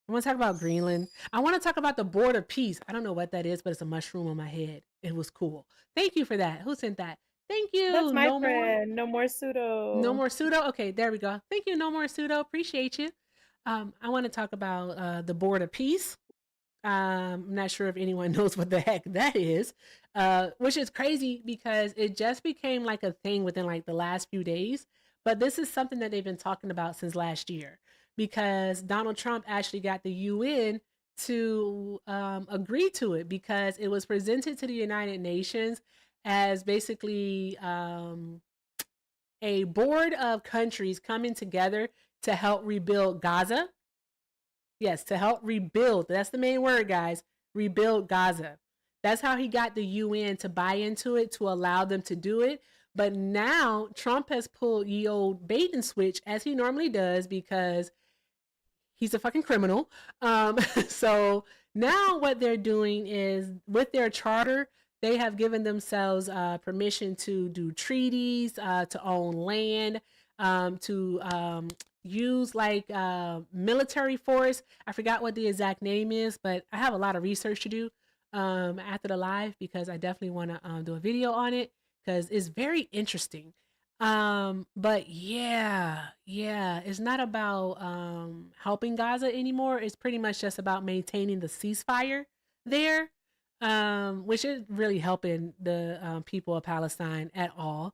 S1: I want to talk about Greenland. I want to talk about the board of peace. I don't know what that is, but it's a mushroom on my head. It was cool. Thank you for that. Who sent that? Thank you.
S6: That's my
S1: No more.
S6: friend. No more pseudo.
S1: No more pseudo. Okay, there we go. Thank you. No more pseudo. Appreciate you. I want to talk about the board of peace. I'm not sure if anyone knows what the heck that is, which is crazy because it just became like a thing within like the last few days. But this is something that they've been talking about since last year, because Donald Trump actually got the UN to agree to it, because it was presented to the United Nations as basically a board of countries coming together to help rebuild Gaza. Yes, to help rebuild. That's the main word, guys. Rebuild Gaza. That's how he got the UN to buy into it, to allow them to do it. But now Trump has pulled ye old bait and switch, as he normally does, because he's a fucking criminal. So now what they're doing is, with their charter, they have given themselves permission to do treaties, to own land, to use like military force. I forgot what the exact name is, but I have a lot of research to do after the live, because I definitely want to do a video on it, because it's very interesting. But yeah, it's not about helping Gaza anymore. It's pretty much just about maintaining the ceasefire there, which is really helping the people of Palestine at all.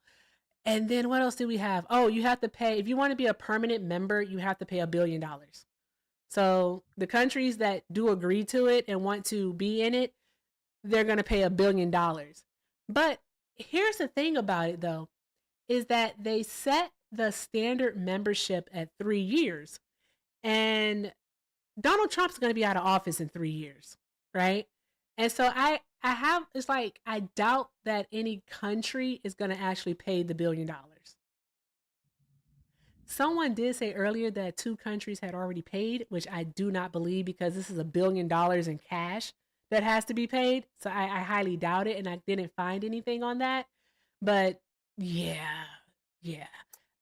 S1: And then what else do we have? Oh, you have to pay, if you want to be a permanent member, you have to pay $1 billion. So the countries that do agree to it and want to be in it, they're going to pay $1 billion. But here's the thing about it, though, is that they set the standard membership at 3 years. And Donald Trump's going to be out of office in 3 years, right? And so it's like, I doubt that any country is going to actually pay the $1 billion. Someone did say earlier that 2 countries had already paid, which I do not believe, because this is $1 billion in cash that has to be paid. So I highly doubt it, and I didn't find anything on that. But yeah,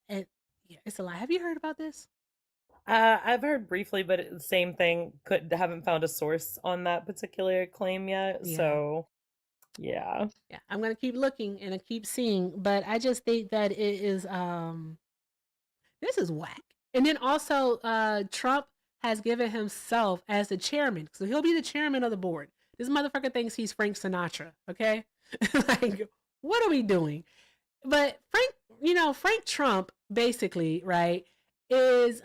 S1: and yeah, it's a lot. Have you heard about this?
S6: I've heard briefly, but same thing. Haven't found a source on that particular claim yet.
S1: Yeah.
S6: So, yeah.
S1: Yeah, I'm gonna keep looking and I keep seeing, but I just think that it is this is whack. And then also Trump has given himself as the chairman, so he'll be the chairman of the board. This motherfucker thinks he's Frank Sinatra. Okay, like, what are we doing? But Frank Trump basically, right, is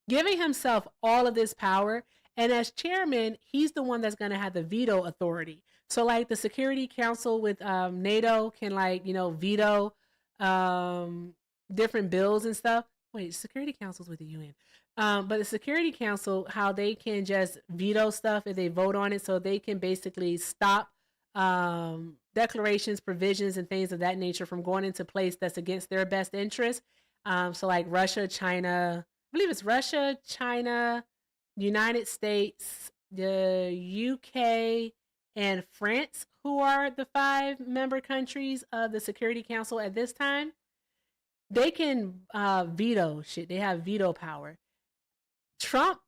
S1: giving himself all of this power, and as chairman, he's the one that's going to have the veto authority. So like the Security Council with NATO can veto different bills and stuff. Wait, Security Council's with the UN. But the Security Council, how they can just veto stuff if they vote on it, so they can basically stop declarations, provisions, and things of that nature from going into place that's against their best interest. So like Russia, China, I believe it's Russia, China, United States, the UK, and France, who are the 5 member countries of the Security Council at this time. They can veto shit. They have veto power. Trump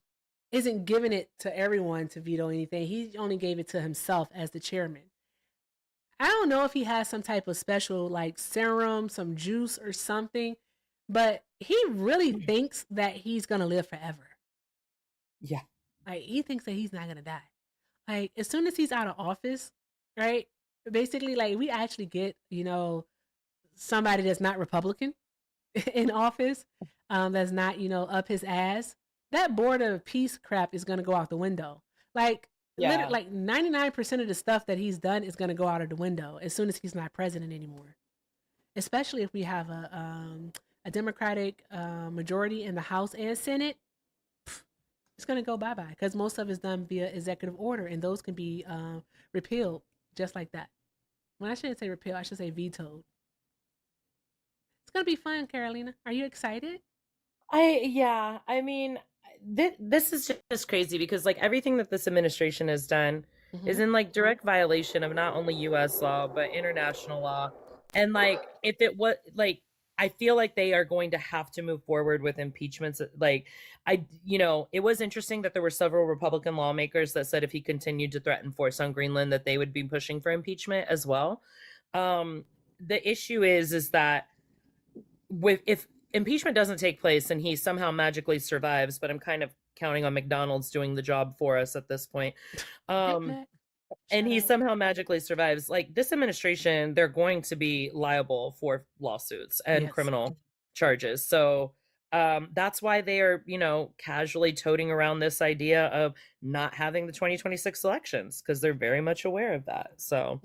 S1: isn't giving it to everyone to veto anything. He only gave it to himself as the chairman. I don't know if he has some type of special like serum, some juice or something, but he really thinks that he's gonna live forever.
S6: Yeah.
S1: Like he thinks that he's not gonna die. Like as soon as he's out of office, right? Basically, like we actually get, somebody that's not Republican in office, that's not, up his ass. That board of peace crap is gonna go out the window. Like
S6: Yeah.
S1: like 99% of the stuff that he's done is gonna go out of the window as soon as he's not president anymore. Especially if we have a Democratic majority in the House and Senate, it's gonna go bye bye because most of it's done via executive order, and those can be repealed just like that. Well, I shouldn't say repealed; I should say vetoed. It's gonna be fun, Carolina. Are you excited?
S6: I mean, this is just crazy because like everything that this administration has done is in like direct violation of not only US law but international law. And like if it was like I feel like they are going to have to move forward with impeachments. Like it was interesting that there were several Republican lawmakers that said if he continued to threaten force on Greenland that they would be pushing for impeachment as well. The issue is that if impeachment doesn't take place and he somehow magically survives, but I'm kind of counting on McDonald's doing the job for us at this point. And he somehow magically survives, like this administration, they're going to be liable for lawsuits and criminal charges. So that's why they are, casually toting around this idea of not having the 2026 elections because they're very much aware of that. So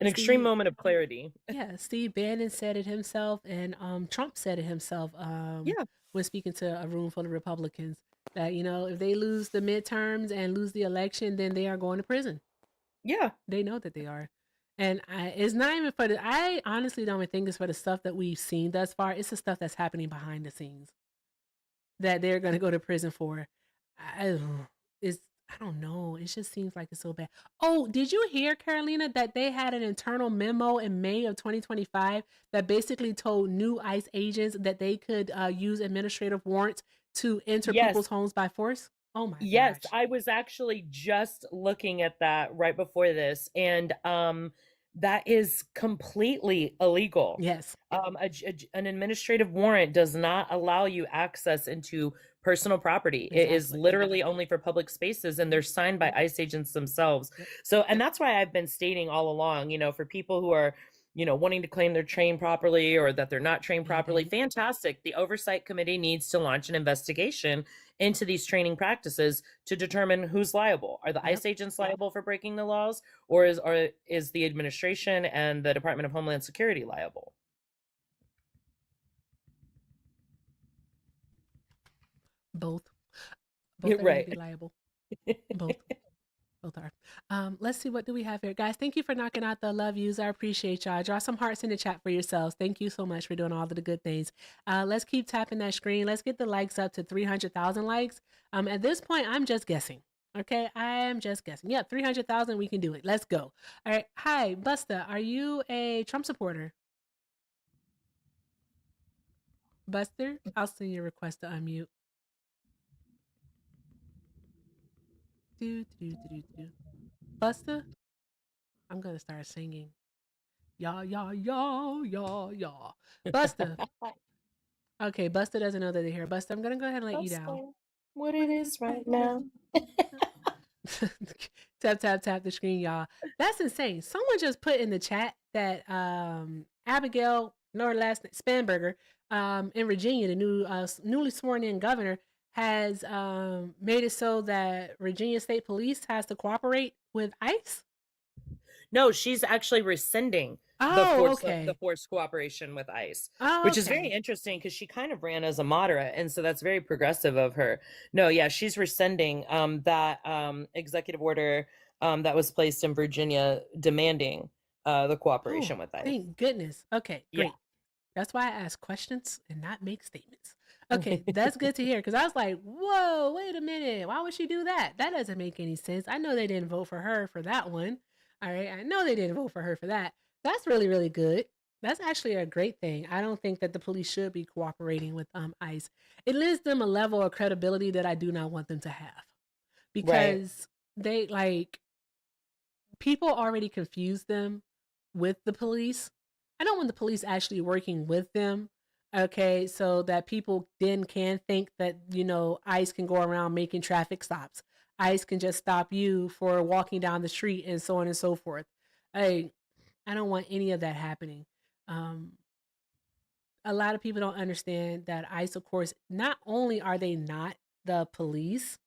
S6: an extreme moment of clarity.
S1: Yeah, Steve Bannon said it himself, and Trump said it himself. When speaking to a room full of Republicans, that if they lose the midterms and lose the election, then they are going to prison.
S6: Yeah,
S1: they know that they are, and it's not even for the. I honestly don't even think it's for the stuff that we've seen thus far. It's the stuff that's happening behind the scenes that they're going to go to prison for. I don't know. It just seems like it's so bad. Oh, did you hear, Carolina, that they had an internal memo in May of 2025 that basically told new ICE agents that they could use administrative warrants to enter people's homes by force? Oh my
S6: Yes,
S1: gosh.
S6: I was actually just looking at that right before this, and that is completely illegal.
S1: Yes.
S6: An administrative warrant does not allow you access into personal property. It is literally only for public spaces, and they're signed by ICE agents themselves. So, and that's why I've been stating all along, for people who are, wanting to claim they're trained properly or that they're not trained properly, fantastic. The Oversight Committee needs to launch an investigation into these training practices to determine who's liable. Are the ICE agents liable for breaking the laws, or is the administration and the Department of Homeland Security liable?
S1: Both are going to be liable. Both are. Let's see, what do we have here, guys? Thank you for knocking out the love yous. I appreciate y'all. Draw some hearts in the chat for yourselves. Thank you so much for doing all of the good things. Let's keep tapping that screen. Let's get the likes up to 300,000 likes. At this point, I'm just guessing. Okay, I am just guessing. Yeah, 300,000. We can do it. Let's go. All right. Hi, Busta. Are you a Trump supporter? Buster, I'll send you a request to unmute. Busta, I'm gonna start singing. Y'all. Busta. Okay, Busta doesn't know that they're here. Busta, I'm gonna go ahead and let you down.
S6: What it is right now.
S1: Tap the screen, y'all. That's insane. Someone just put in the chat that Abigail, no, her last name, Spanberger, in Virginia, the newly sworn in governor, has made it so that Virginia State Police has to cooperate with ICE.
S6: No, she's actually rescinding the
S1: Oh,
S6: forced
S1: okay.
S6: cooperation with ICE,
S1: Oh,
S6: which is very
S1: okay.
S6: interesting because she kind of ran as a moderate, and so that's very progressive of her. No, yeah, she's rescinding that executive order that was placed in Virginia demanding the cooperation
S1: Oh,
S6: with ICE.
S1: thank goodness. Okay,
S6: Yeah.
S1: great. That's why I ask questions and not make statements. Okay, that's good to hear because I was like, whoa, wait a minute. Why would she do that? That doesn't make any sense. I know they didn't vote for her for that one. All right, I know they didn't vote for her for that. That's really, really good. That's actually a great thing. I don't think that the police should be cooperating with ICE. It lends them a level of credibility that I do not want them to have
S6: Right.
S1: because they like people already confuse them with the police. I don't want the police actually working with them. Okay, so that people then can think that, ICE can go around making traffic stops. ICE can just stop you for walking down the street and so on and so forth. I don't want any of that happening. Um, a lot of people don't understand that ICE, of course, not only are they not the police,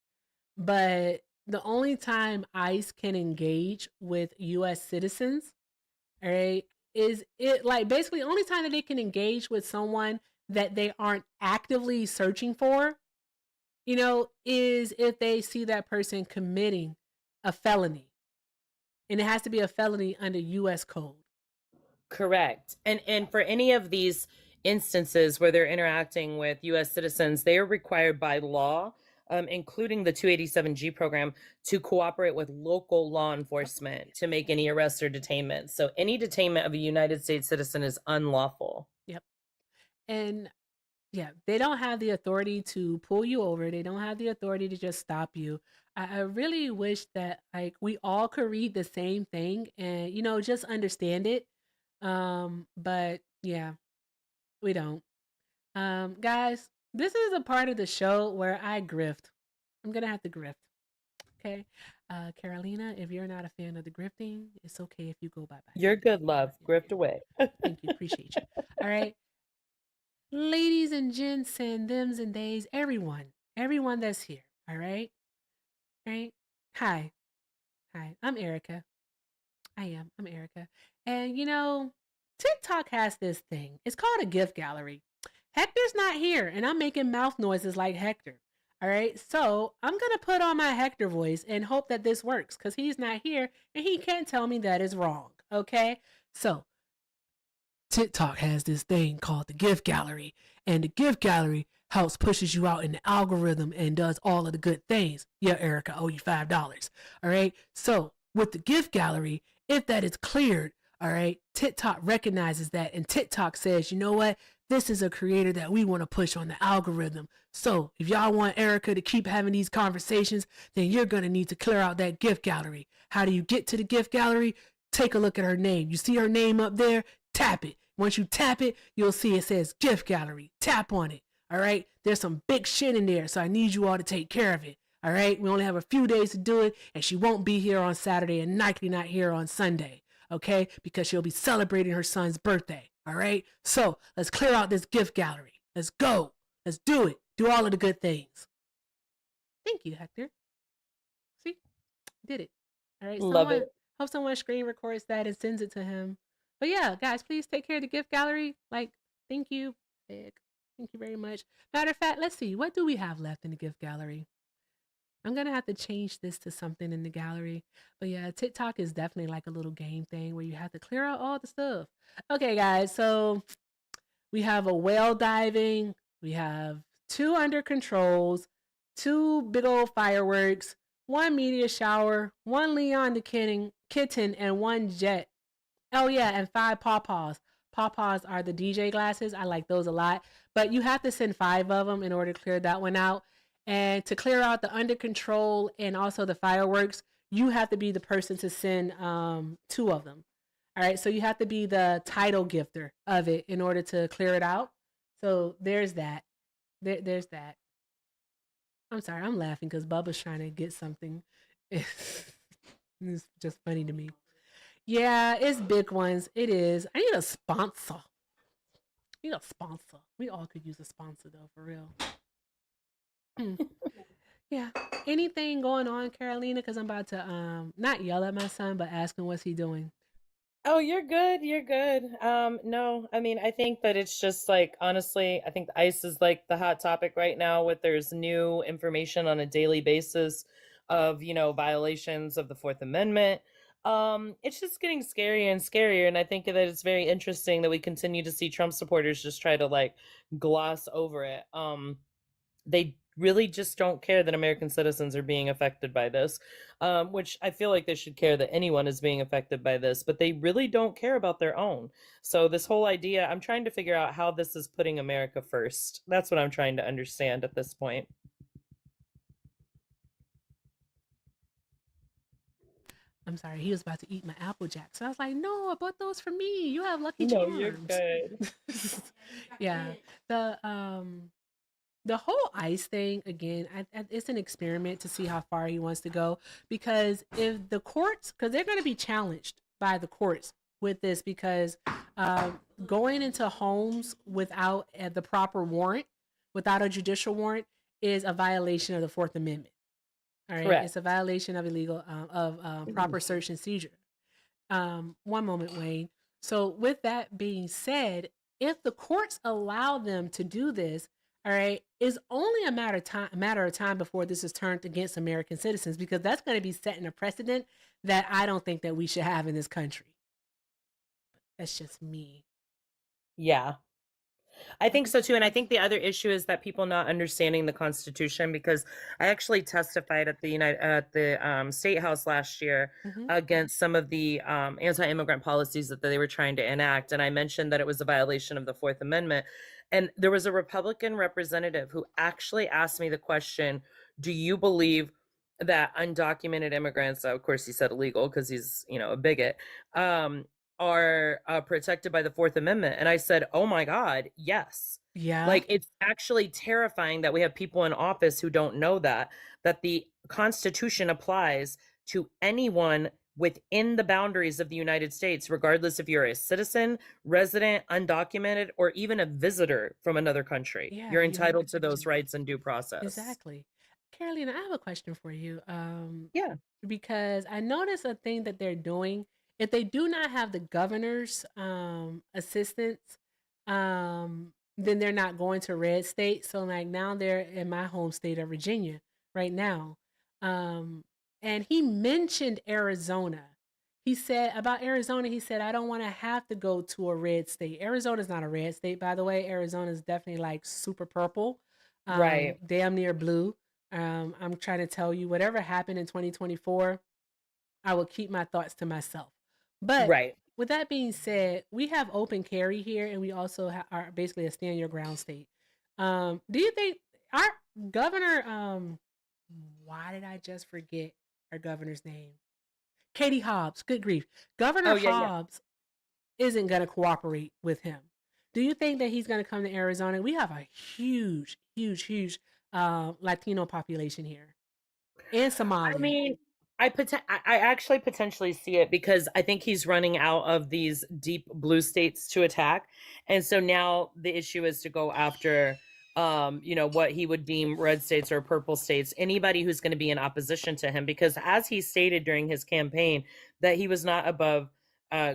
S1: but the only time ICE can engage with US citizens, all right, is it like basically only time that they can engage with someone that they aren't actively searching for, is if they see that person committing a felony. And it has to be a felony under US code.
S6: Correct. And for any of these instances where they're interacting with US citizens, they are required by law, including the 287G program, to cooperate with local law enforcement to make any arrests or detainments. So any detainment of a United States citizen is unlawful.
S1: Yep. And yeah, they don't have the authority to pull you over. They don't have the authority to just stop you. I really wish that like we all could read the same thing and just understand it. But yeah, we don't. Guys, this is a part of the show where I grift. I'm gonna have to grift. Okay. Carolina, if you're not a fan of the grifting, it's okay if you go bye-bye.
S6: You're good, love. Grift away.
S1: Thank you. Appreciate you. All right. Ladies and gents and thems and theys, everyone that's here. All right. All right. Hi. I'm Erica. I'm Erica. And TikTok has this thing. It's called a gift gallery. Hector's not here, and I'm making mouth noises like Hector. All right. So I'm going to put on my Hector voice and hope that this works because he's not here and he can't tell me that is wrong. Okay. So TikTok has this thing called the gift gallery, and the gift gallery helps pushes you out in the algorithm and does all of the good things. Yeah, Erica, I owe you $5. All right. So with the gift gallery, if that is cleared, all right, TikTok recognizes that, and TikTok says, you know what? This is a creator that we want to push on the algorithm. So if y'all want Erica to keep having these conversations, then you're going to need to clear out that gift gallery. How do you get to the gift gallery? Take a look at her name. You see her name up there? Tap it. Once you tap it, you'll see it says gift gallery. Tap on it. All right. There's some big shit in there, so I need you all to take care of it. All right. We only have a few days to do it, and she won't be here on Saturday and likely not here on Sunday. Okay. Because she'll be celebrating her son's birthday. All right. So let's clear out this gift gallery. Let's go. Let's do it. Do all of the good things. Thank you, Hector. See? Did it. All right.
S6: Love it.
S1: Hope someone screen records that and sends it to him. But yeah, guys, please take care of the gift gallery. Like, thank you. Thank you very much. Matter of fact, let's see. What do we have left in the gift gallery? I'm going to have to change this to something in the gallery. But yeah, TikTok is definitely like a little game thing where you have to clear out all the stuff. Okay, guys. So we have a whale diving. We have 2 under controls, 2 big old fireworks, 1 meteor shower, 1 Leon the kitten, and 1 jet. Oh yeah, and 5 pawpaws. Pawpaws are the DJ glasses. I like those a lot. But you have to send 5 of them in order to clear that one out. And to clear out the under control and also the fireworks, you have to be the person to send 2 of them. All right, so you have to be the title gifter of it in order to clear it out. So there's that. There's that. I'm sorry, I'm laughing because Bubba's trying to get something. It's just funny to me. Yeah, it's big ones. It is. I need a sponsor. We all could use a sponsor though, for real. Yeah. Anything going on, Carolina? Because I'm about to not yell at my son, but ask him what's he doing.
S6: Oh, you're good. You're good. No, I mean, I think that it's just like, honestly, I think the ICE is like the hot topic right now with there's new information on a daily basis of, violations of the Fourth Amendment. It's just getting scarier and scarier. And I think that it's very interesting that we continue to see Trump supporters just try to like gloss over it. They really just don't care that American citizens are being affected by this, which I feel like they should care that anyone is being affected by this, but they really don't care about their own. So, this whole idea, I'm trying to figure out how this is putting America first. That's what I'm trying to understand at this point.
S1: I'm sorry, he was about to eat my Apple Jack. So I was like, no, I bought those for me. You have Lucky
S6: No, you're
S1: Charms.
S6: good.
S1: Yeah. The whole ICE thing, again, it's an experiment to see how far he wants to go. Because if the courts, because they're going to be challenged by the courts with this, because going into homes without the proper warrant, without a judicial warrant, is a violation of the Fourth Amendment. All right,
S6: Correct.
S1: it's a violation of illegal proper search and seizure. One moment, Wayne. So, with that being said, if the courts allow them to do this, all right, it's only a matter of time before this is turned against American citizens, because that's going to be setting a precedent that I don't think that we should have in this country. That's just me.
S6: Yeah. I think so too. And I think the other issue is that people not understanding the Constitution, because I actually testified at the State House last year against some of the anti-immigrant policies that they were trying to enact. And I mentioned that it was a violation of the Fourth Amendment. And there was a Republican representative who actually asked me the question, do you believe that undocumented immigrants, of course he said illegal because he's, a bigot, are protected by the Fourth Amendment? And I said, oh my God, yes.
S1: Yeah.
S6: Like, it's actually terrifying that we have people in office who don't know that the Constitution applies to anyone within the boundaries of the United States, regardless if you're a citizen, resident, undocumented, or even a visitor from another country.
S1: Yeah,
S6: You're
S1: you have
S6: entitled to those
S1: protections.
S6: rights and due process.
S1: Exactly. Carolina, I have a question for you.
S6: Yeah.
S1: Because I noticed a thing that they're doing. If they do not have the governor's assistance, then they're not going to red state. So like now they're in my home state of Virginia right now. And he mentioned Arizona. He said about Arizona, he said, I don't want to have to go to a red state. Arizona's not a red state, by the way. Arizona's definitely like super purple,
S6: Right.
S1: damn near blue. I'm trying to tell you, whatever happened in 2024, I will keep my thoughts to myself. But
S6: Right.
S1: with that being said, we have open carry here, and we also are basically a stand your ground state. Do you think our governor? Why did I just forget our governor's name? Katie Hobbs. Good grief, Governor
S6: Oh, yeah, yeah.
S1: Hobbs isn't going to cooperate with him. Do you think that he's going to come to Arizona? We have a huge, huge, huge Latino population here, and Somali.
S6: I mean, I actually potentially see it, because I think he's running out of these deep blue states to attack. And so now the issue is to go after what he would deem red states or purple states, anybody who's going to be in opposition to him, because as he stated during his campaign that he was not above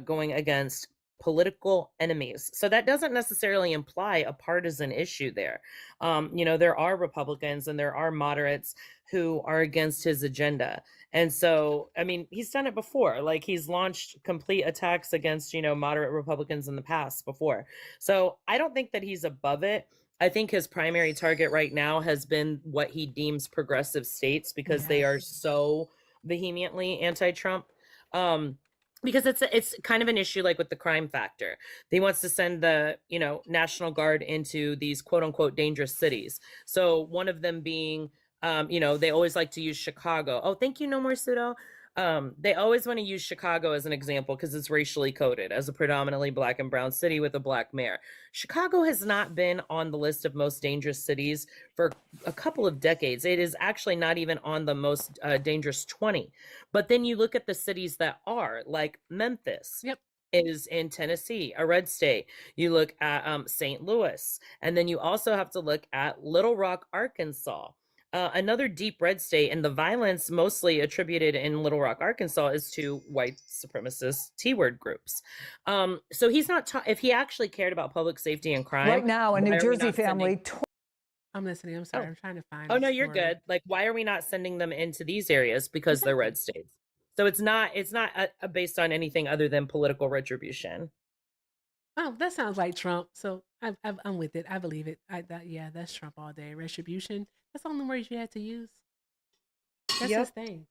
S6: going against political enemies. So that doesn't necessarily imply a partisan issue there. There are Republicans and there are moderates who are against his agenda. And so, I mean, he's done it before. Like, he's launched complete attacks against, moderate Republicans in the past before. So I don't think that he's above it. I think his primary target right now has been what he deems progressive states, because they are so vehemently anti-Trump. Because it's kind of an issue like with the crime factor. He wants to send the, National Guard into these quote unquote dangerous cities. So one of them being, they always like to use Chicago. Oh, thank you, No More Pseudo. They always want to use Chicago as an example because it's racially coded as a predominantly Black and brown city with a Black mayor. Chicago has not been on the list of most dangerous cities for a couple of decades. It is actually not even on the most dangerous 20. But then you look at the cities that are, like Memphis.
S1: Yep.
S6: Is in Tennessee, a red state. You look at St. Louis, and then you also have to look at Little Rock, Arkansas. Another deep red state, and the violence mostly attributed in Little Rock, Arkansas, is to white supremacist T-word groups. So he's not, if he actually cared about public safety and crime.
S18: Right now, a New Jersey family.
S1: I'm listening. I'm sorry. I'm trying to find.
S6: Oh no, you're good. Like, why are we not sending them into these areas? Because they're red states. So it's not based on anything other than political retribution.
S1: Oh, that sounds like Trump. So I'm with it. I believe it. Yeah, that's Trump all day. Retribution. That's the only word you had to use. That's his thing.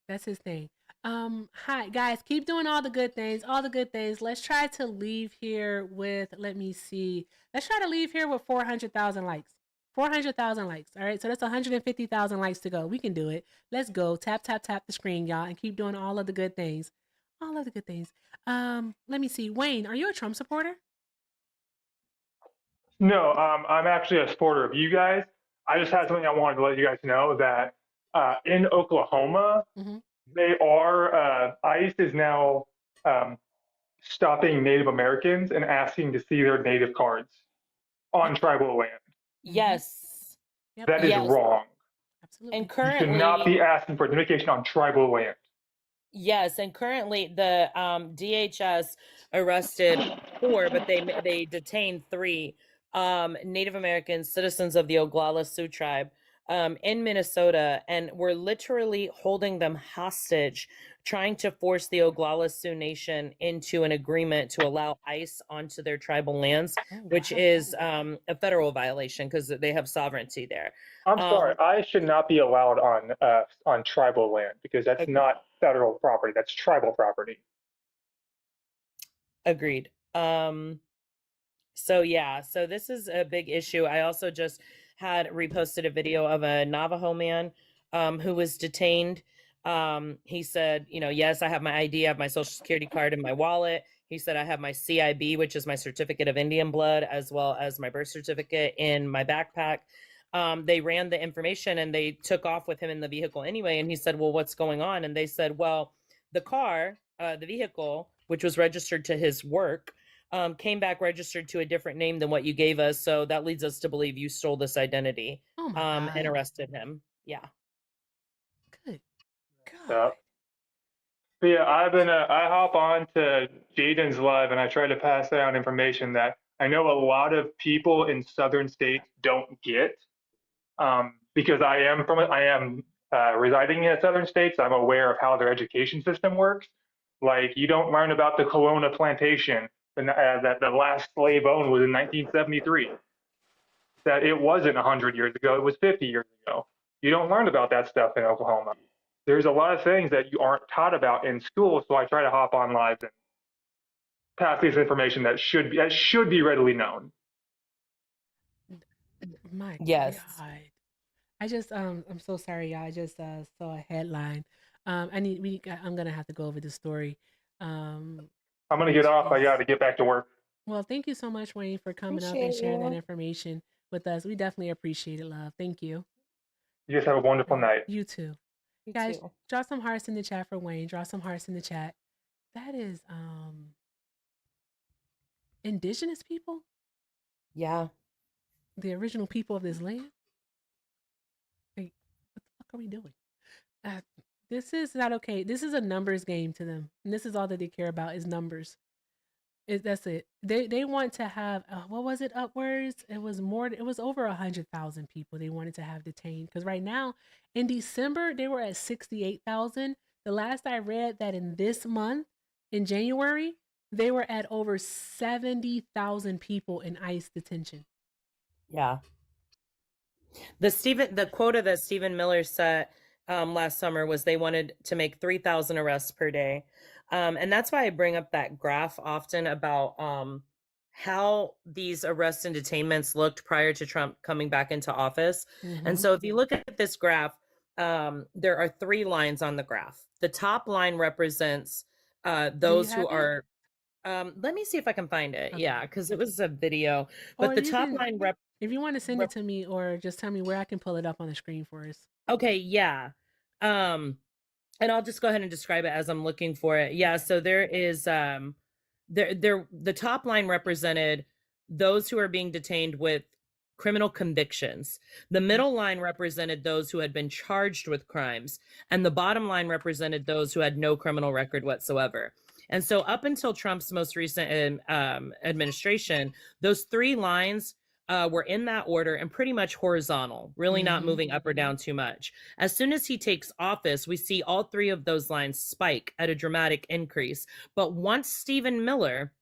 S1: That's his thing. Hi guys, keep doing all the good things. All the good things. Let's try to leave here with. Let me see. Let's try to leave here with 400,000 likes. 400,000 likes. All right. So that's 150,000 likes to go. We can do it. Let's go. Tap, tap, tap the screen, y'all, and keep doing all of the good things. All of the good things. Let me see. Wayne, are you a Trump supporter?
S19: No, I'm actually a supporter of you guys. I just had something I wanted to let you guys know that in Oklahoma, they are, ICE is now stopping Native Americans and asking to see their native cards on tribal land.
S6: Yes.
S19: That is wrong.
S1: Absolutely.
S6: And
S19: You
S6: currently,
S19: should not be asking for identification on tribal land.
S6: yes, and currently the DHS arrested 4, but they detained 3 Native American citizens of the Oglala Sioux tribe in Minnesota, and we're literally holding them hostage, trying to force the Oglala Sioux Nation into an agreement to allow ICE onto their tribal lands, which is a federal violation because they have sovereignty there.
S19: I'm sorry, I should not be allowed on tribal land because that's not federal property. That's tribal property.
S6: Agreed. So yeah, so this is a big issue. I also just had reposted a video of a Navajo man who was detained. He said, you know, yes, I have my ID, I have my social security card in my wallet. He said, I have my CIB, which is my certificate of Indian blood, as well as my birth certificate in my backpack. They ran the information and they took off with him in the vehicle anyway. And he said, well, what's going on? And they said, well, the car, the vehicle, which was registered to his work, came back registered to a different name than what you gave us. So that leads us to believe you stole this identity and arrested him. Yeah.
S1: Good.
S19: So, but yeah, I hop on to Jaden's live and I try to pass down information that I know a lot of people in southern states don't get. Because I am residing in southern states, I'm aware of how their education system works. Like, you don't learn about the Kelowna plantation that the last slave owned was in 1973. That it wasn't 100 years ago, it was 50 years ago. You don't learn about that stuff in Oklahoma. There's a lot of things that you aren't taught about in school, so I try to hop on live and pass this information that should be readily known.
S1: My
S6: yes.
S1: God. I just I'm so sorry, y'all. I just saw a headline. I'm gonna have to go over the story.
S19: I'm gonna get off. I gotta get back to work.
S1: Well, thank you so much, Wayne, for coming up and
S2: Appreciate
S1: sharing that
S2: you.
S1: information with us. We definitely appreciate it, love. Thank you.
S19: You guys have a wonderful night.
S1: You too.
S2: You
S1: Guys,
S2: too.
S1: draw some hearts in the chat for Wayne. Draw some hearts in the chat. That is indigenous people?
S6: Yeah.
S1: The original people of this land? Like, what the fuck are we doing? This is not okay. This is a numbers game to them. And this is all that they care about is numbers. That's it. They want to have what was it, upwards? It was over 100,000 people they wanted to have detained. Because right now in December they were at 68,000. The last I read that in this month, in January, they were at over 70,000 people in ICE detention.
S6: Yeah. The quota that Stephen Miller set last summer was they wanted to make 3,000 arrests per day. And that's why I bring up that graph often about how these arrests and detainments looked prior to Trump coming back into office. And so if you look at this graph, there are 3 lines on the graph. The top line represents those who are, let me see if I can find it. Okay. Yeah, because it was a video. But the top line
S1: if you want to send it to me or just tell me where I can pull it up on the screen for us.
S6: Okay, yeah. And I'll just go ahead and describe it as I'm looking for it. Yeah, so there is the top line represented those who are being detained with criminal convictions. The middle line represented those who had been charged with crimes, and the bottom line represented those who had no criminal record whatsoever. And so, up until Trump's most recent administration, those three lines were in that order and pretty much horizontal, really not moving up or down too much. As soon as he takes office, we see all three of those lines spike at a dramatic increase. But once Stephen Miller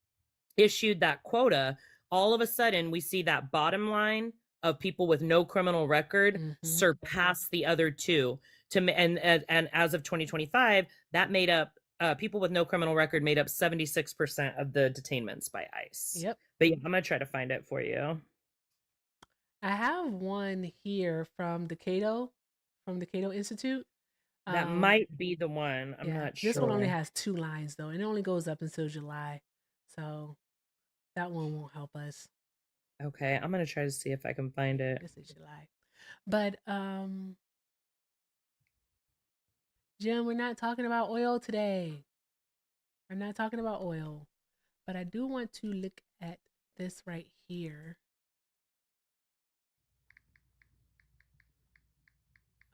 S6: issued that quota, all of a sudden we see that bottom line of people with no criminal record surpass the other two. And as of 2025, that made up people with no criminal record made up 76% of the detainments by ICE.
S1: Yep.
S6: But yeah, I'm gonna try to find it for you.
S1: I have one here from the Cato Institute.
S6: That might be the one. I'm not sure.
S1: This one only has 2 lines though, and it only goes up until July. So that one won't help us.
S6: Okay, I'm gonna try to see if I can find it.
S1: This is July. But Jim, we're not talking about oil today. I'm not talking about oil. But I do want to look at this right here.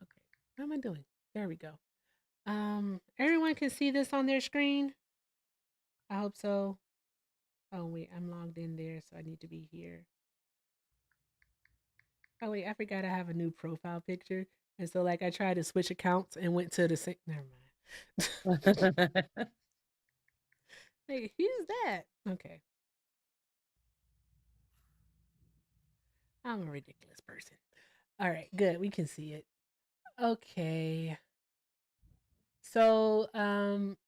S1: Okay, what am I doing? There we go. Everyone can see this on their screen? I hope so. Oh wait, I'm logged in there, so I need to be here. Oh wait, I forgot I have a new profile picture. And so like I tried to switch accounts and went to the same, never mind. Hey, who's that? Okay. I'm a ridiculous person. All right, good. We can see it. Okay. So,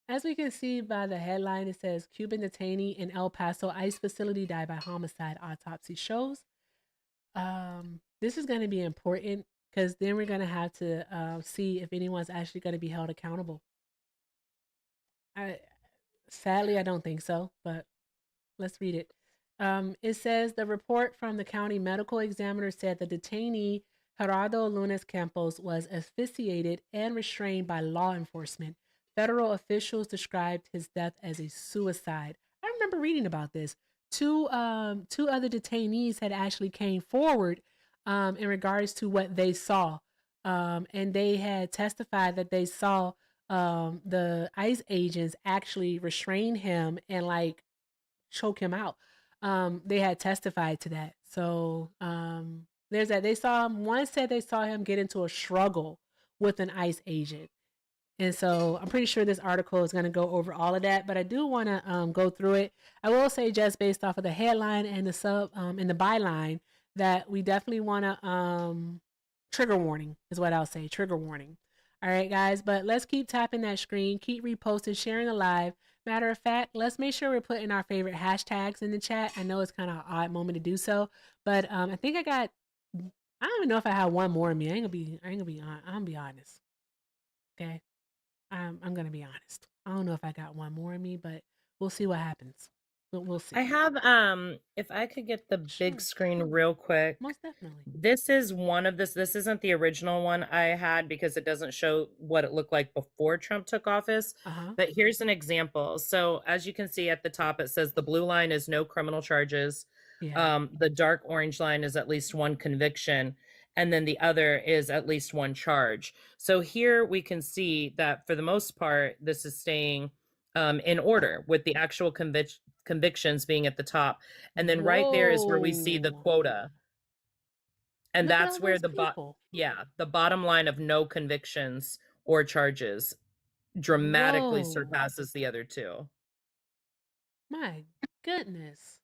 S1: as we can see by the headline, it says Cuban detainee in El Paso ICE facility died by homicide, autopsy shows. This is going to be important because then we're going to have to see if anyone's actually going to be held accountable. Sadly, I don't think so, but let's read it. It says the report from the county medical examiner said the detainee Gerardo Lunes Campos was asphyxiated and restrained by law enforcement. Federal officials described his death as a suicide. I remember reading about this. Two other detainees had actually came forward in regards to what they saw, and they had testified that they saw the ICE agents actually restrain him and like choke him out. They had testified to that. So there's that. They saw him. One said they saw him get into a struggle with an ICE agent. And so I'm pretty sure this article is going to go over all of that, but I do want to go through it. I will say just based off of the headline and the and the byline that we definitely want to trigger warning is what I'll say. Trigger warning. All right, guys, but let's keep tapping that screen, keep reposting, sharing the live. Matter of fact, let's make sure we're putting our favorite hashtags in the chat. I know it's kind of an odd moment to do so, but I think I don't even know if I have one more in me. I'm gonna be honest. Okay. I'm gonna be honest. I don't know if I got one more in me, but we'll see what happens. We'll see.
S6: I have if I could get the big screen real quick.
S1: Most definitely.
S6: This is one of this isn't the original one I had because it doesn't show what it looked like before Trump took office. But here's an example. So as you can see at the top, it says the blue line is no criminal charges.
S1: Yeah.
S6: The dark orange line is at least one conviction. And then the other is at least one charge. So here we can see that for the most part, this is staying in order with the actual convictions being at the top. And then right there is where we see the quota. And
S1: Look at
S6: that's
S1: all
S6: where
S1: those people.
S6: the bottom line of no convictions or charges dramatically
S1: Whoa.
S6: surpasses the other two.
S1: My goodness.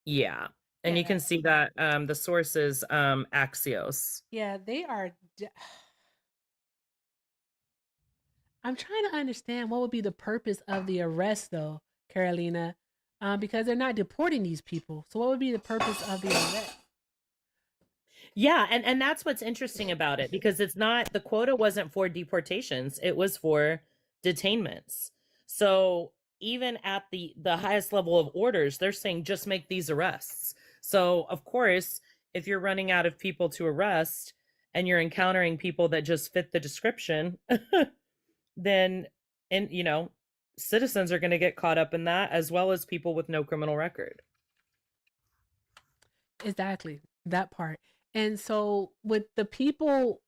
S6: Yeah. And you can see that the source is Axios.
S1: Yeah, they are. I'm trying to understand what would be the purpose of the arrest, though, Carolina, because they're not deporting these people. So what would be the purpose of the arrest?
S6: Yeah, and that's what's interesting about it, because it's not, the quota wasn't for deportations, it was for detainments. So even at the highest level of orders, they're saying just make these arrests. So of course, if you're running out of people to arrest and you're encountering people that just fit the description, then citizens are going to get caught up in that, as well as people with no criminal record.
S1: Exactly. That part. And so with the people,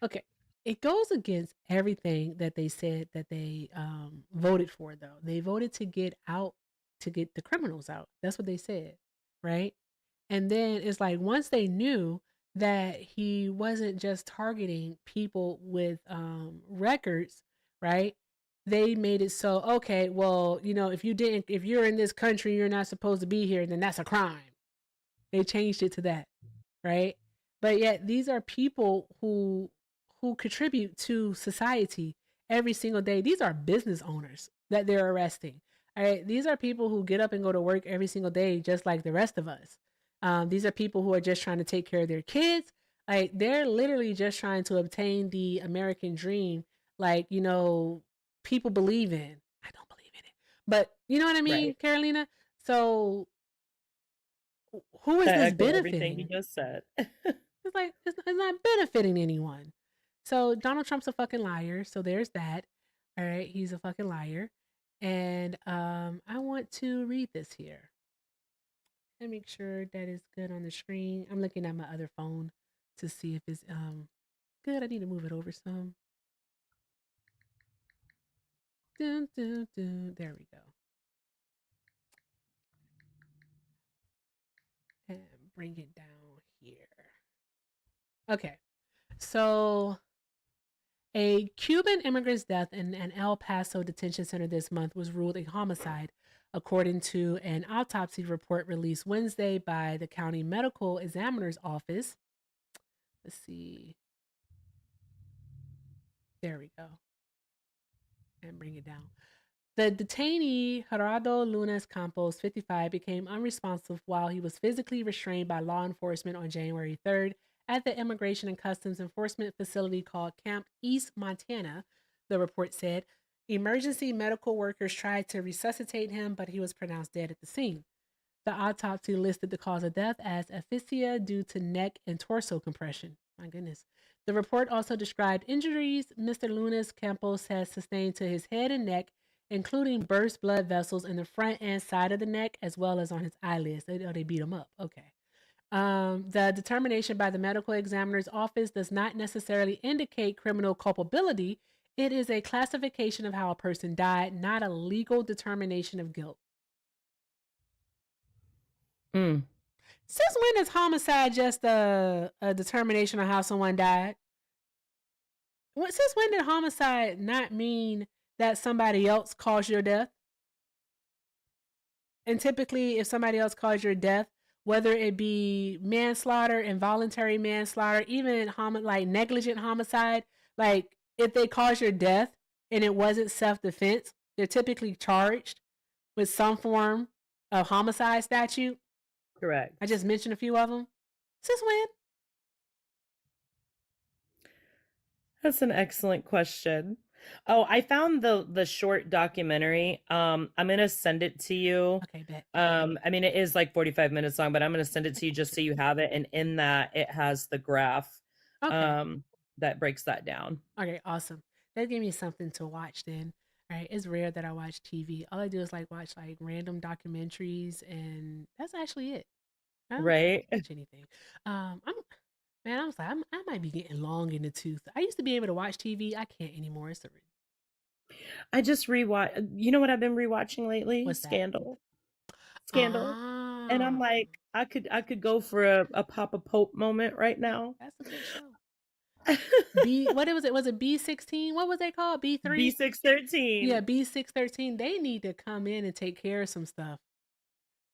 S1: okay, it goes against everything that they said that they voted for, though. They voted to get the criminals out. That's what they said, right? And then it's like once they knew that he wasn't just targeting people with records, right? They made it so, okay, well, if you're in this country, you're not supposed to be here, then that's a crime. They changed it to that, right? But yet these are people who contribute to society every single day. These are business owners that they're arresting. All right, these are people who get up and go to work every single day, just like the rest of us. These are people who are just trying to take care of their kids. Like they're literally just trying to obtain the American dream. Like people believe in. I don't believe in it, but you know what I mean,
S6: Right.
S1: Carolina. So who is
S6: I
S1: this
S6: echo everything you
S1: benefiting?
S6: just said.
S1: It's like it's not benefiting anyone. So Donald Trump's a fucking liar. So there's that. All right, he's a fucking liar. And I want to read this here and make sure that it's good on the screen. I'm looking at my other phone to see if it's good. I need to move it over some. Dun, dun, dun. There we go. And bring it down here. Okay. So a Cuban immigrant's death in an El Paso detention center this month was ruled a homicide, according to an autopsy report released Wednesday by the county medical examiner's office. Let's see. There we go. And bring it down. The detainee, Gerardo Lunes Campos, 55, became unresponsive while he was physically restrained by law enforcement on January 3rd at the Immigration and Customs Enforcement facility called Camp East Montana, the report said. Emergency medical workers tried to resuscitate him, but he was pronounced dead at the scene. The autopsy listed the cause of death as asphyxia due to neck and torso compression. My goodness. The report also described injuries Mr. Lunes Campos has sustained to his head and neck, including burst blood vessels in the front and side of the neck, as well as on his eyelids. They beat him up. Okay. The determination by the medical examiner's office does not necessarily indicate criminal culpability. It is a classification of how a person died, not a legal determination of guilt. Since when is homicide just a determination of how someone died? Since when did homicide not mean that somebody else caused your death? And typically, if somebody else caused your death, whether it be manslaughter, involuntary manslaughter, even like negligent homicide, like if they cause your death and it wasn't self-defense, they're typically charged with some form of homicide statute.
S6: Correct.
S1: I just mentioned a few of them. Since when?
S6: That's an excellent question. Oh, I found the short documentary. I'm gonna send it to you.
S1: Okay, bet.
S6: I mean, it is like 45 minutes long, but I'm gonna send it to you just so you have it. And in that, it has the graph that breaks that down.
S1: Okay, awesome. That gave me something to watch then. All right, it's rare that I watch TV. All I do is like watch like random documentaries, and that's actually it. I don't
S6: Right.
S1: watch anything. I was like, I might be getting long in the tooth. I used to be able to watch TV. I can't anymore.
S6: I just rewatch. You know what I've been rewatching lately?
S1: What's that?
S6: Scandal. And I'm like, I could go for a Papa Pope moment right now.
S1: That's a good show. What was it? Was it B16? What was they called? B3?
S6: B613.
S1: Yeah, B613. They need to come in and take care of some stuff.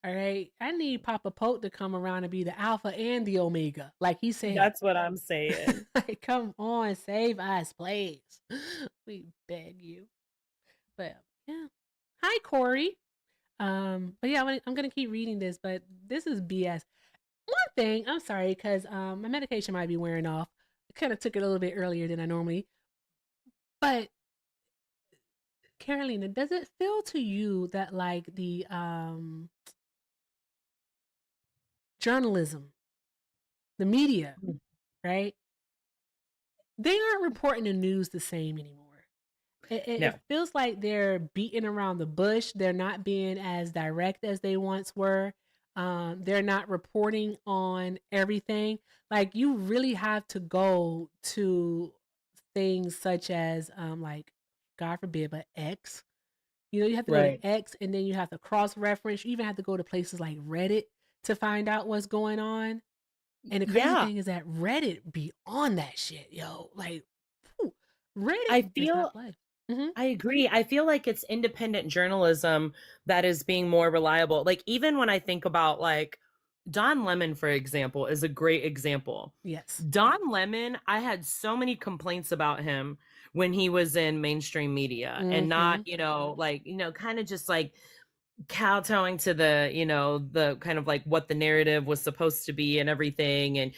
S1: All right. I need Papa Pope to come around and be the alpha and the omega. Like he said.
S6: That's what I'm saying.
S1: Like, come on, save us, please. We beg you. But yeah. Hi, Corey. But yeah, I'm gonna keep reading this, but this is BS. One thing, I'm sorry, because my medication might be wearing off. I kind of took it a little bit earlier than I normally. But Carolina, does it feel to you that like the journalism, the media, right? They aren't reporting the news the same anymore. It,
S6: No.
S1: it feels like they're beating around the bush. They're not being as direct as they once were. They're not reporting on everything. Like you really have to go to things such as like God forbid, but X. You know, you have to go
S6: Right.
S1: to X and then you have to cross reference. You even have to go to places like Reddit to find out what's going on. And the crazy
S6: Yeah.
S1: thing is that Reddit be on that shit, yo. Like, whew,
S6: I
S1: Reddit does not
S6: feel
S1: play. Mhm.
S6: I agree. I feel like it's independent journalism that is being more reliable. Like even when I think about like Don Lemon, for example, is a great example.
S1: Yes.
S6: Don Lemon, I had so many complaints about him when he was in mainstream media and not,
S1: Mhm.
S6: kind of just like kowtowing to the kind of like what the narrative was supposed to be and everything, and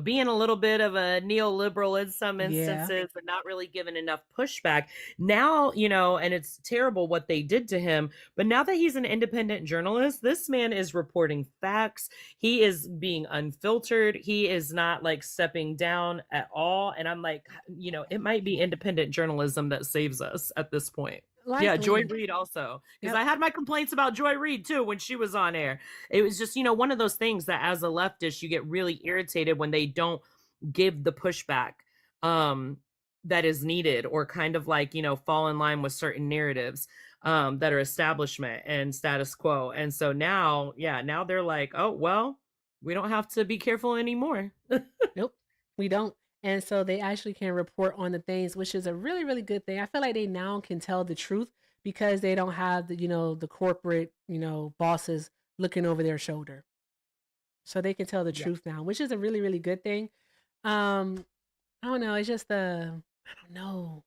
S6: being a little bit of a neoliberal in some
S1: Yeah.
S6: instances and not really giving enough pushback. Now, and it's terrible what they did to him, but now that he's an independent journalist, this man is reporting facts. He is being unfiltered. He is not like stepping down at all, and I'm like, it might be independent journalism that saves us at this point. Yeah, Joy
S1: Likely.
S6: Reid also. Because
S1: Yep.
S6: I had my complaints about Joy Reid too when she was on air. It was just, one of those things that as a leftist, you get really irritated when they don't give the pushback that is needed, or kind of like, fall in line with certain narratives that are establishment and status quo. And so now they're like, oh, well, we don't have to be careful anymore.
S1: Nope, we don't. And so they actually can report on the things, which is a really, really good thing. I feel like they now can tell the truth because they don't have the corporate, bosses looking over their shoulder. So they can tell the
S9: Yeah.
S1: truth now, which is a really, really good thing. Um, I don't know. It's just I don't know.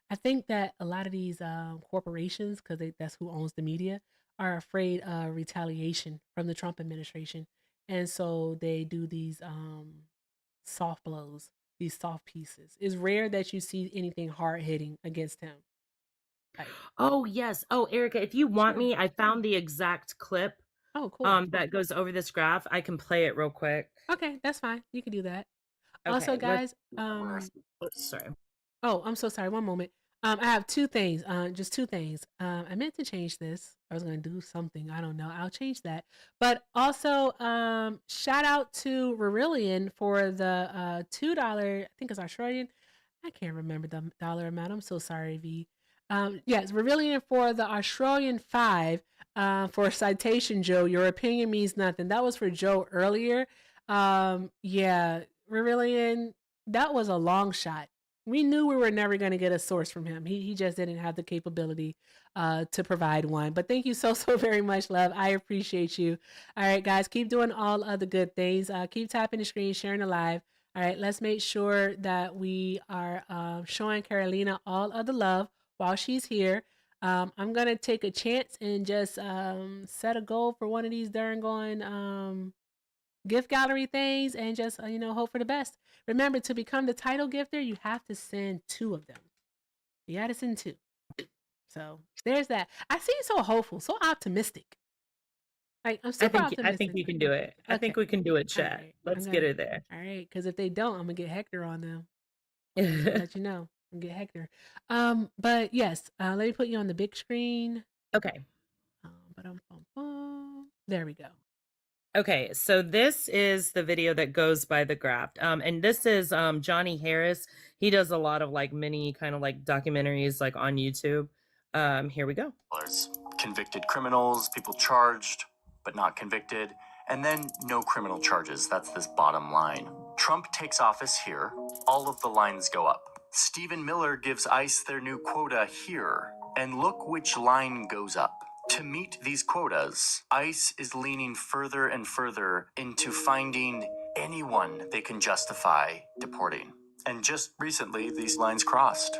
S1: I think that a lot of these corporations, because that's who owns the media, are afraid of retaliation from the Trump administration, and so they do these soft blows, these soft pieces. It's rare that you see anything hard hitting against him. Like,
S6: Oh, yes. Oh, Erica, if you want
S1: sure.
S6: me, I found the exact clip
S1: Oh, cool.
S6: that goes over this graph. I can play it real quick.
S1: Okay, that's fine. You can do that. Also,
S6: Okay, let's
S1: guys,
S6: sorry.
S1: oh, I'm so sorry. One moment. I have two things. Just two things. I meant to change this. I was gonna do something. I don't know. I'll change that. But also, shout out to Rerillion for the $2. I think it's Australian. I can't remember the dollar amount. I'm so sorry, V. Yes, Rerillion for the Australian 5. For citation, Joe. Your opinion means nothing. That was for Joe earlier. Yeah, Rerillion. That was a long shot. We knew we were never going to get a source from him. He just didn't have the capability to provide one. But thank you so very much, love. I appreciate you. All right, guys, keep doing all of the good things. Keep tapping the screen, sharing the live. All right, let's make sure that we are showing Carolina all of the love while she's here. I'm gonna take a chance and just set a goal for one of these darn going gift gallery things, and just hope for the best. Remember, to become the title gifter, you have to send 2 of them. You got to send 2. So there's that. I see you so hopeful, so optimistic. Like, I'm super
S6: I
S1: optimistic.
S6: think you can do it. I think
S1: Okay.
S6: we can do it,
S1: All
S6: chat.
S1: right.
S6: Let's get her there.
S1: All right, because if they don't, I'm gonna get Hector on them. Let you know. I'm gonna get Hector. But yes, let me put you on the big screen.
S6: Okay.
S1: There we go.
S6: Okay, so this is the video that goes by the graph. And this is Johnny Harris. He does a lot of like mini kind of like documentaries like on YouTube. Here we go.
S18: Convicted criminals, people charged but not convicted, and then no criminal charges. That's this bottom line. Trump takes office here, all of the lines go up. Stephen Miller gives ICE their new quota here, and look which line goes up. To meet these quotas, ICE is leaning further and further into finding anyone they can justify deporting. And just recently, these lines crossed.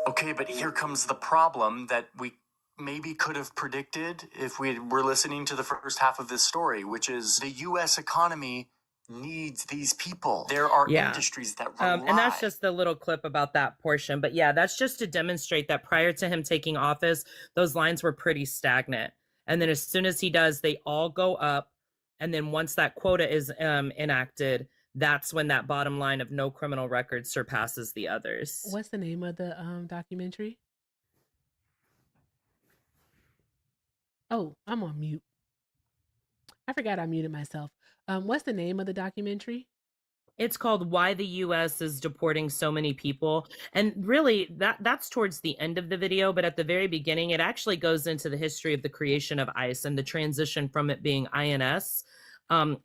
S18: Okay, but here comes the problem that we maybe could have predicted if we were listening to the first half of this story, which is the U.S. economy needs these people. There are industries that rely.
S6: And that's just the little clip about that portion. But yeah, that's just to demonstrate that prior to him taking office, those lines were pretty stagnant. And then as soon as he does, they all go up. And then once that quota is enacted, that's when that bottom line of no criminal record surpasses the others.
S1: What's the name of the documentary? Oh, I'm on mute. I forgot I muted myself. What's the name of the documentary?
S6: It's called Why the US is Deporting So Many People. And really that's towards the end of the video, but at the very beginning it actually goes into the history of the creation of ICE and the transition from it being INS,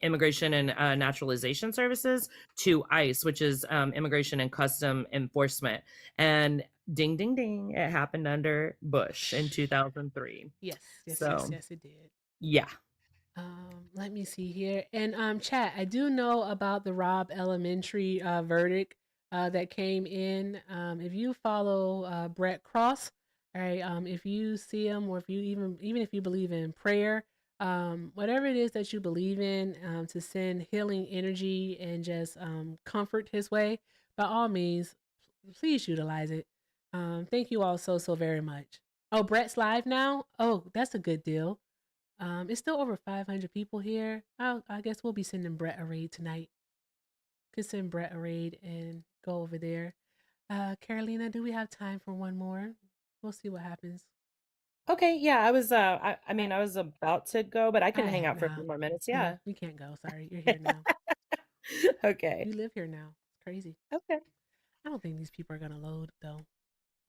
S6: Immigration and Naturalization Services, to ICE, which is Immigration and Custom Enforcement. And ding ding ding, it happened under Bush in 2003.
S1: Yes, it did.
S6: Yeah.
S1: Let me see here. And chat, I do know about the Robb Elementary verdict that came in. If you follow Brett Cross, all right, if you see him, or if you even if you believe in prayer, whatever it is that you believe in, to send healing energy and just comfort his way, by all means, please utilize it. Thank you all so very much. Oh, Brett's live now? Oh, that's a good deal. It's still over 500 people here. I guess we'll be sending Brett a raid tonight. Could send Brett a raid and go over there. Carolina, do we have time for one more? We'll see what happens.
S6: Okay, yeah, I was I mean I was about to go, but I can hang out for a few more minutes.
S1: No,
S6: Yeah.
S1: we can't go. Sorry, you're here now.
S6: Okay.
S1: You live here now. It's crazy.
S6: Okay.
S1: I don't think these people are gonna load though.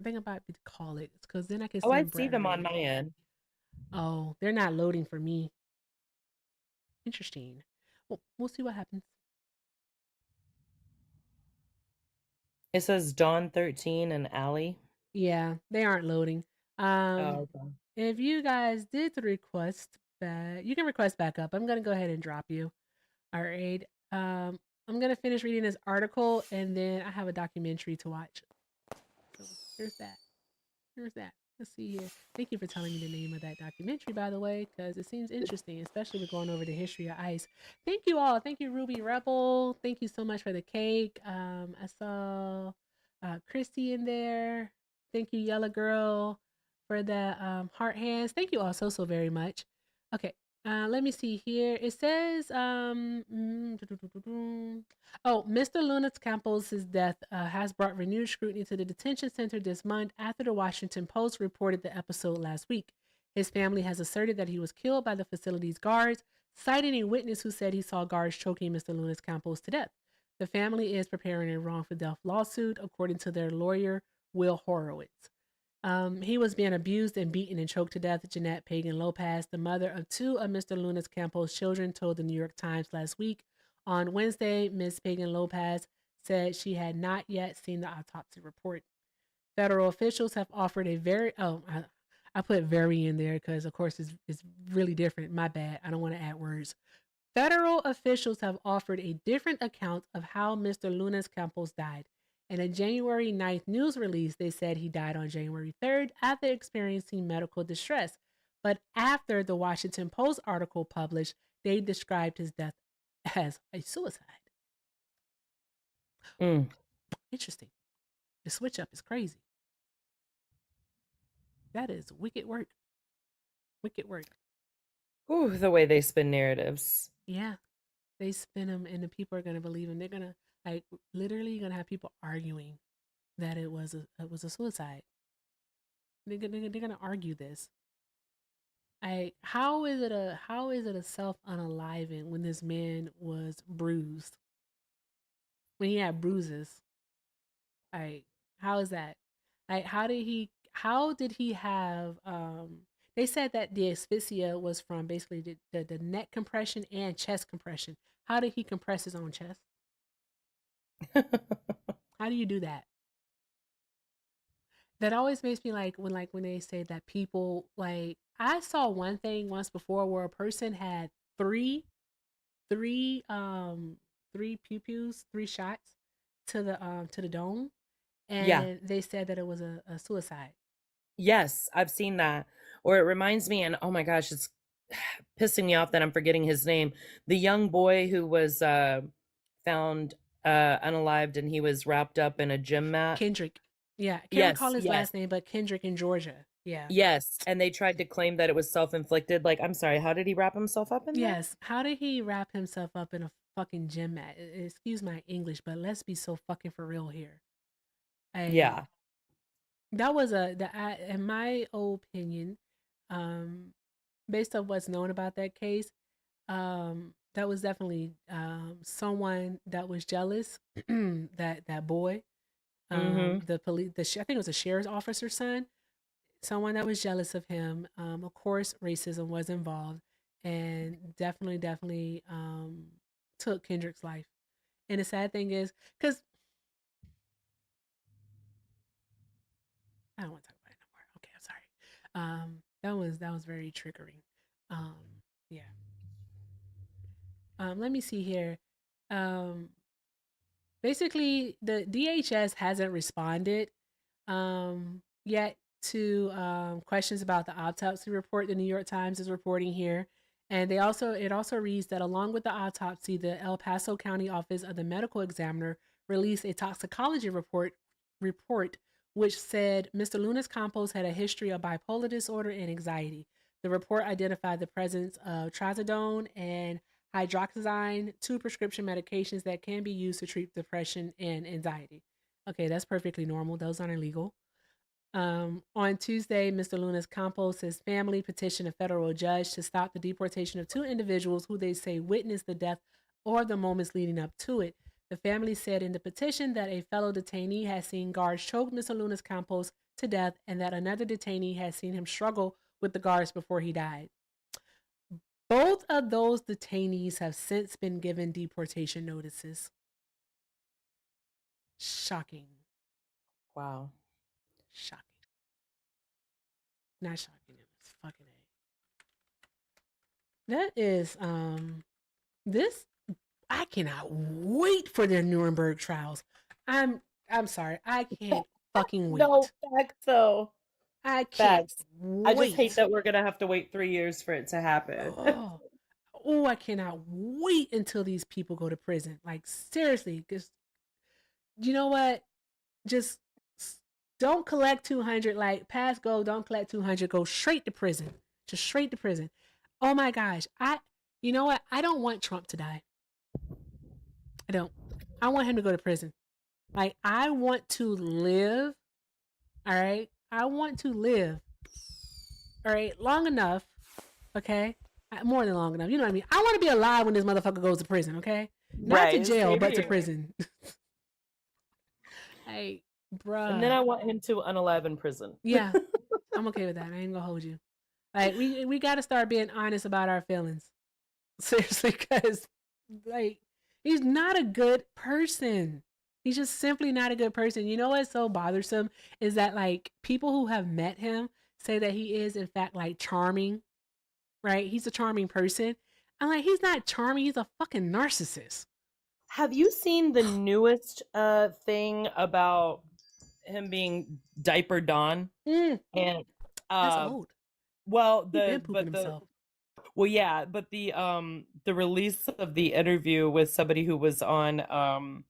S1: I think I'm about to call it because then I can
S6: Oh, I
S1: send
S6: see
S1: Brett a
S6: them on
S1: raid.
S6: my end.
S1: Oh, they're not loading for me. Interesting. Well, we'll see what happens.
S6: It says Dawn 13 and Allie.
S1: Yeah, they aren't loading.
S6: Oh, okay.
S1: If you guys did request back, you can request back up. I'm gonna go ahead and drop you. All right. I'm gonna finish reading this article and then I have a documentary to watch. So here's that. Here's that. Let's see here. Thank you for telling me the name of that documentary, by the way, because it seems interesting, especially with going over the history of ICE. Thank you all. Thank you, Ruby Rebel. Thank you so much for the cake. I saw Christy in there. Thank you, Yellow Girl, for the heart hands. Thank you all so very much. Okay. Let me see here. It says, Mr. Lunas Campos' death has brought renewed scrutiny to the detention center this month after the Washington Post reported the episode last week. His family has asserted that he was killed by the facility's guards, citing a witness who said he saw guards choking Mr. Lunas Campos to death. The family is preparing a wrongful death lawsuit, according to their lawyer, Will Horowitz. He was being abused and beaten and choked to death. Jeanette Pagan Lopez, the mother of two of Mr. Lunas Campos' children, told the New York Times last week. On Wednesday, Ms. Pagan Lopez said she had not yet seen the autopsy report. Federal officials have offered a I put very in there because, of course, it's really different. My bad. I don't want to add words. Federal officials have offered a different account of how Mr. Lunas Campos died. In a January 9th news release, they said he died on January 3rd after experiencing medical distress. But after the Washington Post article published, they described his death as a suicide. Interesting. The switch up is crazy. That is wicked work. Wicked work.
S6: Ooh, the way they spin narratives.
S1: Yeah. They spin them and the people are going to believe them. They're going to, like, literally going to have people arguing that it was a suicide. They're going to argue this. How is it a self unaliving when this man was bruised? When he had bruises? How is that? How did he have they said that the asphyxia was from basically the neck compression and chest compression. How did he compress his own chest? How do you do that? That always makes me when they say that people, like, I saw one thing once before where a person had three pew-pews, 3 shots to the dome,
S6: Yeah.
S1: and they said that it was a suicide.
S6: Yes, I've seen that. Or it reminds me, and oh my gosh, it's pissing me off that I'm forgetting his name. The young boy who was found unalived and he was wrapped up in a gym mat.
S1: Kendrick. Yeah, I can't
S6: Yes,
S1: recall his
S6: yes.
S1: last name, but Kendrick in Georgia. Yeah.
S6: Yes, and they tried to claim that it was self-inflicted. Like, I'm sorry, how did he wrap himself up in that?
S1: Yes. How did he wrap himself up in fucking gym mat. Excuse my English, but let's be so fucking for real here.
S6: Yeah.
S1: That was in my opinion, um, based on what's known about that case, that was definitely someone that was jealous. That boy,
S6: Mm-hmm.
S1: the police, I think it was a sheriff's officer's son, someone that was jealous of him. Of course, racism was involved, and definitely took Kendrick's life. And the sad thing is, because I don't want to talk about it no more. Okay, I'm sorry. That was very triggering. Um, yeah. Let me see here. Um, Basically, the DHS hasn't responded yet to questions about the autopsy report the New York Times is reporting here. And it also reads that along with the autopsy, the El Paso County Office of the Medical Examiner released a toxicology report which said Mr. Luna's Campos had a history of bipolar disorder and anxiety. The report identified the presence of trazodone and hydroxyzine, two prescription medications that can be used to treat depression and anxiety. Okay, that's perfectly normal. Those aren't illegal. On Tuesday, Mr. Luna's Campos, his family petitioned a federal judge to stop the deportation of two individuals who they say witnessed the death or the moments leading up to it. The family said in the petition that a fellow detainee has seen guards choke Mr. Luna's Campos to death and that another detainee has seen him struggle with the guards before he died. Both of those detainees have since been given deportation notices. Shocking.
S6: Wow.
S1: Shocking. Not shocking. It's fucking A. That is this I cannot wait for their Nuremberg trials. I'm sorry. I can't fucking wait.
S6: No, facts though.
S1: I can't
S6: Facts.
S1: wait.
S6: I just hate that we're gonna have to wait 3 years for it to happen.
S1: Oh, I cannot wait until these people go to prison. Like seriously, because you know what? Just don't collect 200. Like pass go, don't collect 200. Go straight to prison. Just straight to prison. Oh my gosh, you know what? I don't want Trump to die. I don't. I want him to go to prison. Like I want to live. All right. I want to live. All right, long enough. Okay, more than long enough. You know what I mean? I want to be alive when this motherfucker goes to prison. Okay, not to jail,
S6: same
S1: but to
S6: here.
S1: prison. Hey, bruh.
S6: And then I want him to unalive in prison.
S1: Yeah, I'm okay with that. I ain't gonna hold you. Like we got to start being honest about our feelings. Seriously, because like he's not a good person. He's just simply not a good person. You know what's so bothersome is that like people who have met him say that he is in fact like charming, right? He's a charming person. I'm like, he's not charming. He's a fucking narcissist.
S6: Have you seen the newest thing about him being diaper Don? And
S1: that's old.
S6: Well,
S1: He been pooping himself.
S6: well, yeah, but the release of the interview with somebody who was on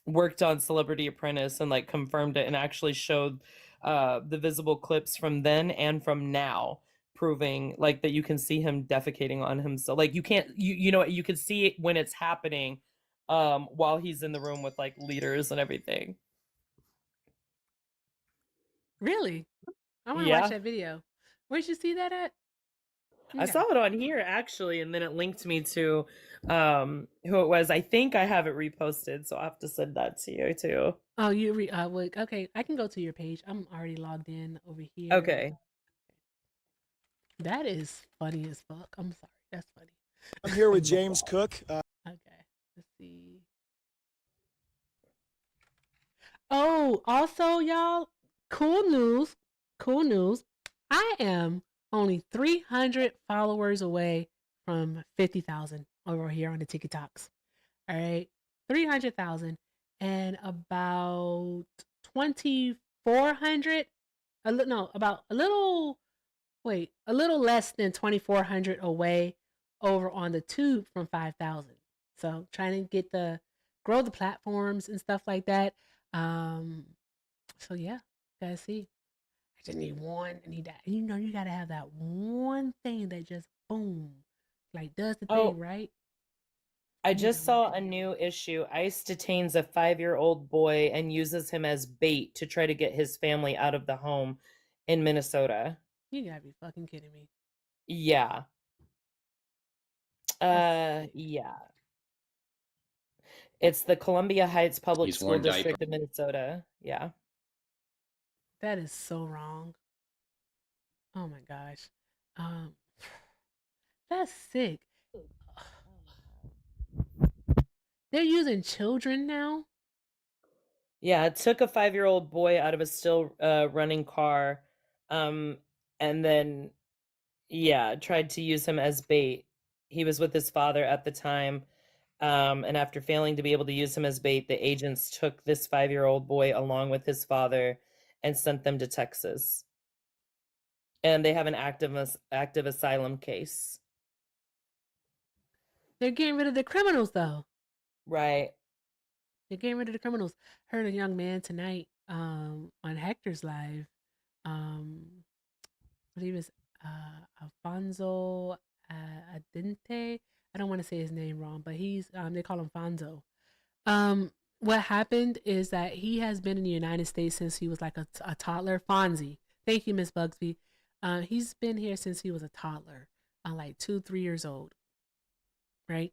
S6: worked on Celebrity Apprentice and like confirmed it and actually showed the visible clips from then and from now proving like that you can see him defecating on himself. Like you can't you know you can see it when it's happening while he's in the room with like leaders and everything.
S1: Really? I want to watch that video. Where'd you see that at?
S6: I saw it on here actually, and then it linked me to who it was. I think I have it reposted, so I'll have to send that to you too.
S1: Oh, okay, I can go to your page. I'm already logged in over here.
S6: Okay.
S1: That is funny as fuck. I'm sorry. That's funny.
S20: I'm here with James Cook.
S1: Okay, let's see. Oh, also, y'all, cool news. Cool news. I am only 300 followers away from 50,000 over here on the TikToks. All right, 300,000 and about 2,400. About a little less than 2,400 away over on the tube from 5,000. So trying to grow the platforms and stuff like that. So yeah, gotta see. I just need one. I need that. You know, you gotta have that one thing that just boom, like does the thing, right?
S6: I just saw a new issue. ICE detains a 5-year-old boy and uses him as bait to try to get his family out of the home in Minnesota.
S1: You gotta be fucking kidding me.
S6: Yeah. Yeah. It's the Columbia Heights Public
S21: He's
S6: School
S21: worn
S6: District of Minnesota. Yeah.
S1: That is so wrong. Oh my gosh. Um, that's sick. They're using children now.
S6: Yeah, it took a 5-year-old boy out of a still running car, and then tried to use him as bait. He was with his father at the time, and after failing to be able to use him as bait, the agents took this 5-year-old boy along with his father and sent them to Texas. And they have an active asylum case.
S1: They're getting rid of the criminals, though.
S6: Right.
S1: They're getting rid of the criminals. Heard a young man tonight on Hector's Live. I believe it's Alfonso Adente. I don't want to say his name wrong, but he's they call him Fonzo. What happened is that he has been in the United States since he was like a toddler. Fonzie. Thank you, Miss Bugsby. He's been here since he was a toddler, like 2-3 years old, right?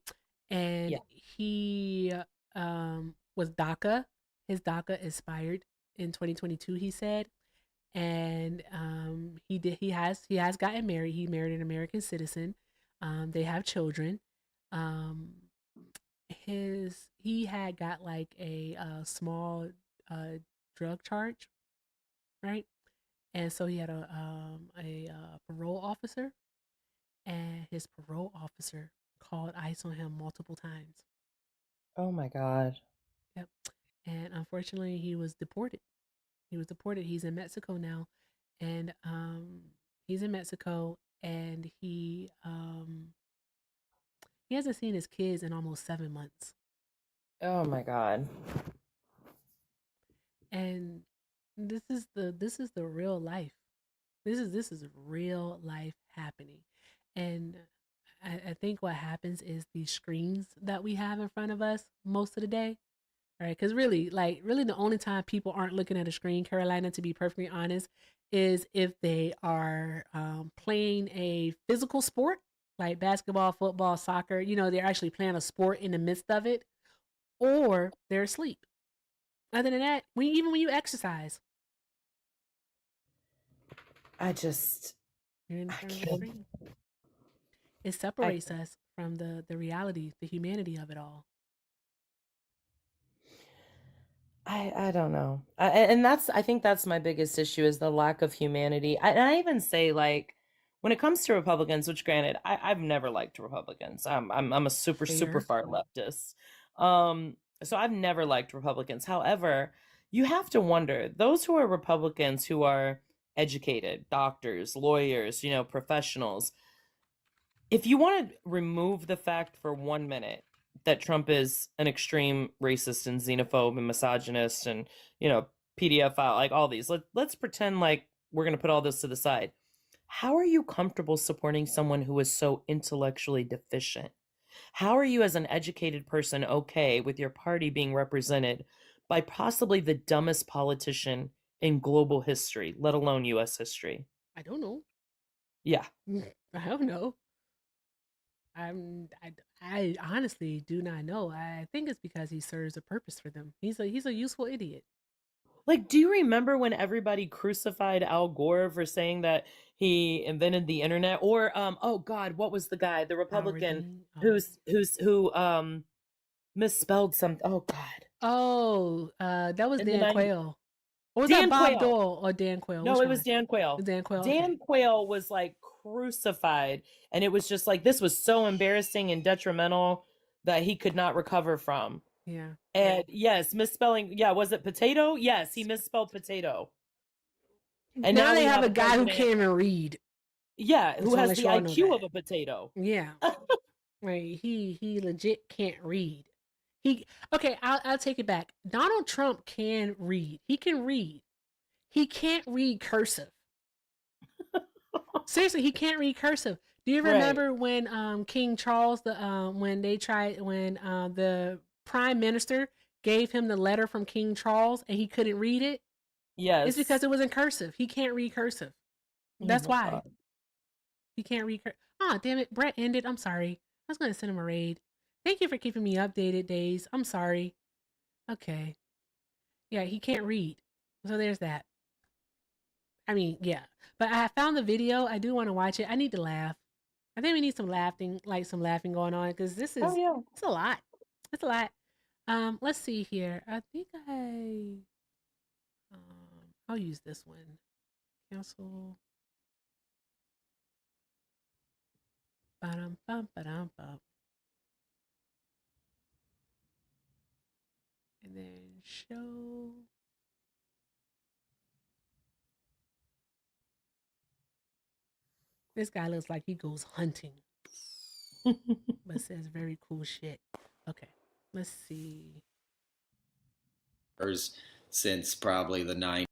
S1: And he was DACA. His DACA expired in 2022. He said, and he has gotten married. He married an American citizen. They have children. He had got like a small drug charge, right? And so he had a parole officer, and his parole officer called ICE on him multiple times.
S6: Oh my God.
S1: Yep. And unfortunately, he was deported. He's in Mexico now, and he hasn't seen his kids in almost 7 months.
S6: Oh my God.
S1: And this is the real life. This is real life happening. And I think what happens is these screens that we have in front of us most of the day, right? Because really the only time people aren't looking at a screen, Carolina, to be perfectly honest, is if they are playing a physical sport like basketball, football, soccer. They're actually playing a sport in the midst of it, or they're asleep. Other than that, even when you exercise,
S6: I just
S1: you're in front of the screen. It separates us from the reality, the humanity of it all.
S6: I don't know. And I think that's my biggest issue is the lack of humanity. And I even say, like, when it comes to Republicans, which granted, I've never liked Republicans. I'm a super far leftist. So I've never liked Republicans. However, you have to wonder, those who are Republicans who are educated, doctors, lawyers, professionals, if you want to remove the fact for 1 minute that Trump is an extreme racist and xenophobe and misogynist and, pedophile, like all these, let's pretend like we're going to put all this to the side. How are you comfortable supporting someone who is so intellectually deficient? How are you as an educated person okay with your party being represented by possibly the dumbest politician in global history, let alone U.S. history?
S1: I don't know.
S6: Yeah.
S1: I don't know. I honestly do not know. I think it's because he serves a purpose for them. He's a useful idiot.
S6: Like, do you remember when everybody crucified Al Gore for saying that he invented the internet? Or oh God, what was the guy, the Republican who misspelled something? Oh God.
S1: Oh, that was
S6: In the
S1: Dan
S6: 90s.
S1: Quayle. Or was
S6: Dan
S1: that Bob
S6: Quayle.
S1: Dole or Dan Quayle?
S6: No,
S1: Which
S6: it was
S1: one?
S6: Dan Quayle.
S1: Dan Quayle.
S6: Dan
S1: Okay.
S6: Quayle was like crucified, and it was just like, this was so embarrassing and detrimental that he could not recover from.
S1: Yeah.
S6: And yes, misspelling. Yeah, was it potato? Yes, he misspelled potato. And
S1: now they
S6: we
S1: have a guy who
S6: president-
S1: can't even read.
S6: Yeah, who
S1: So
S6: has
S1: unless
S6: the
S1: y'all know
S6: IQ
S1: that.
S6: of a potato.
S1: Yeah. Right. He legit can't read. I'll take it back. Donald Trump can read. He can read. He can't read cursive. Seriously, he can't read cursive. Do you
S6: Right.
S1: remember when King Charles when the prime minister gave him the letter from King Charles and he couldn't read it? It's because
S6: Yes.
S1: it was in cursive. He can't read cursive.
S6: Oh
S1: That's
S6: my
S1: why.
S6: God.
S1: He can't read Ah, damn it. Brett ended. I'm sorry. I was going to send him a raid. Thank you for keeping me updated, Days. I'm sorry. Okay. Yeah, he can't read. So there's that. I mean, yeah. But I found the video. I do want to watch it. I need to laugh. I think we need some laughing going on because this
S6: Oh
S1: is
S6: yeah.
S1: it's a lot. It's a lot. Let's see here. I think I'll use this one. Cancel. Ba-dum, bum, ba-dum, bum. And then show. This guy looks like he goes hunting, but says very cool shit. Okay, let's see.
S21: Since probably the 90s.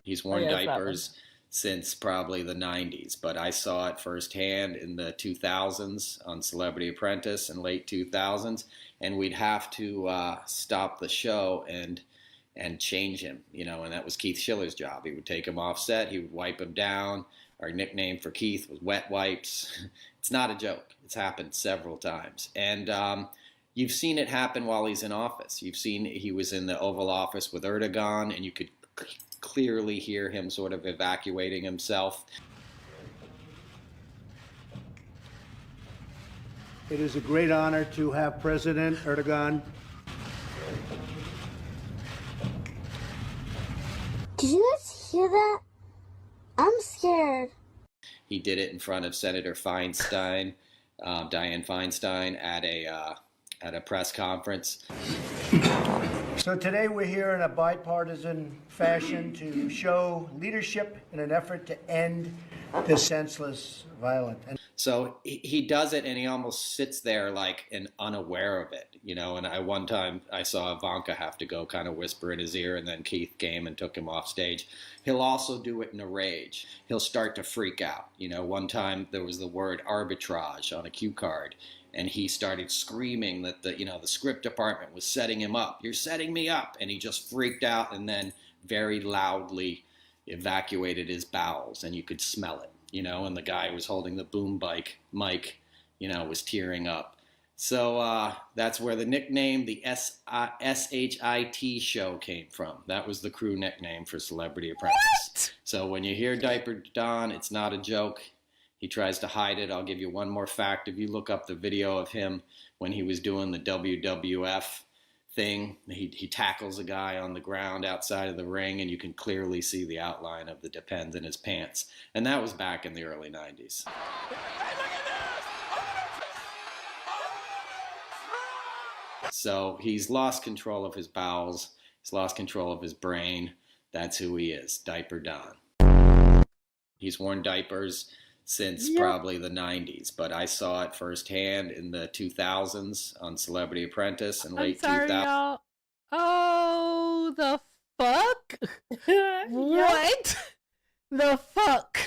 S21: He's
S6: Oh
S21: worn
S6: yeah, it's that one.
S21: diapers since probably the 90s, but I saw it firsthand in the 2000s on Celebrity Apprentice in late 2000s, and we'd have to stop the show and change him, and that was Keith Schiller's job. He would take him off set, he would wipe him down. Our nickname for Keith was Wet Wipes. It's not a joke. It's happened several times. And you've seen it happen while he's in office. You've seen he was in the Oval Office with Erdogan, and you could clearly hear him sort of evacuating himself.
S22: It is a great honor to have President Erdogan.
S23: Did you guys hear that? I'm scared.
S21: He did it in front of Senator Feinstein, Dianne Feinstein, at a press conference.
S22: So today we're here in a bipartisan fashion to show leadership in an effort to end this senseless violence.
S21: So he does it, and he almost sits there like and unaware of it, And one time I saw Ivanka have to go kind of whisper in his ear, and then Keith came and took him off stage. He'll also do it in a rage. He'll start to freak out. One time there was the word arbitrage on a cue card, and he started screaming that the script department was setting him up. You're setting me up, and he just freaked out, and then very loudly evacuated his bowels, and you could smell it. And the guy who was holding the boom mic, was tearing up. So that's where the nickname, the SHIT show came from. That was the crew nickname for Celebrity Apprentice. What? So when you hear Diaper Don, it's not a joke. He tries to hide it. I'll give you one more fact. If you look up the video of him when he was doing the WWF thing, he tackles a guy on the ground outside of the ring, and you can clearly see the outline of the Depends in his pants. And that was back in the early 90s. So he's lost control of his bowels. He's lost control of his brain. That's who he is, Diaper Don. He's worn diapers since probably the 90s, but I saw it firsthand in the 2000s on Celebrity Apprentice in late 2000s.
S1: Y'all. Oh, the fuck? What? The fuck?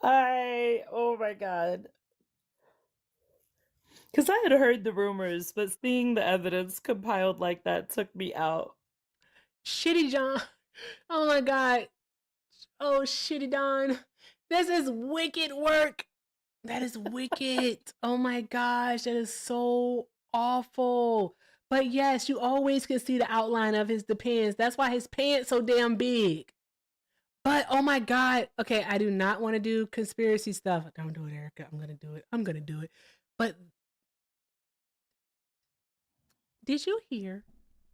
S6: Oh my God. Because I had heard the rumors, but seeing the evidence compiled like that took me out.
S1: Shitty John. Oh my God. Oh, Shitty Don. This is wicked work. That is wicked. Oh my gosh. That is so awful. But yes, you always can see the outline of his Depends. That's why his pants so damn big. But oh my God. Okay, I do not want to do conspiracy stuff. Don't do it, Erica. I'm going to do it. But did you hear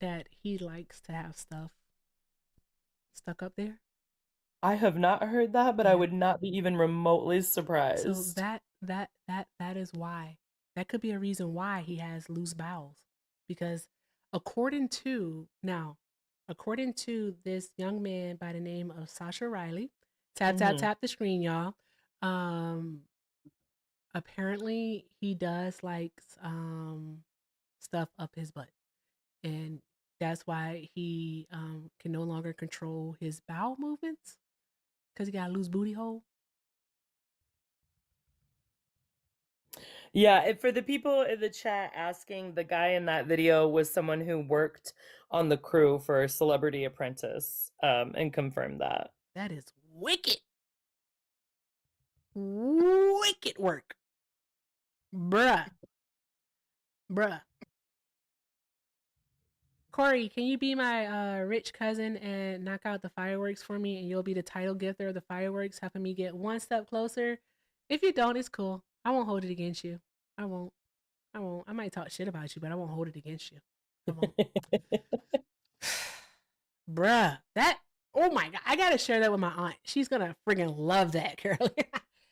S1: that he likes to have stuff stuck up there?
S6: I have not heard that, but I would not be even remotely
S1: So
S6: surprised.
S1: that is why. That could be a reason why he has loose bowels. Because according to this young man by the name of Sasha Riley, tap the screen, y'all. Apparently he does like stuff up his butt. And that's why he can no longer control his bowel movements. Because he got a loose booty hole?
S6: Yeah, for the people in the chat asking, the guy in that video was someone who worked on the crew for Celebrity Apprentice, and confirmed that.
S1: That is wicked. Wicked work. Bruh. Corey, can you be my rich cousin and knock out the fireworks for me, and you'll be the title gifter of the fireworks, helping me get one step closer? If you don't, it's cool. I won't hold it against you. I won't. I might talk shit about you, but I won't hold it against you. I won't. Bruh, oh my God, I gotta share that with my aunt. She's gonna friggin' love that, Carolina.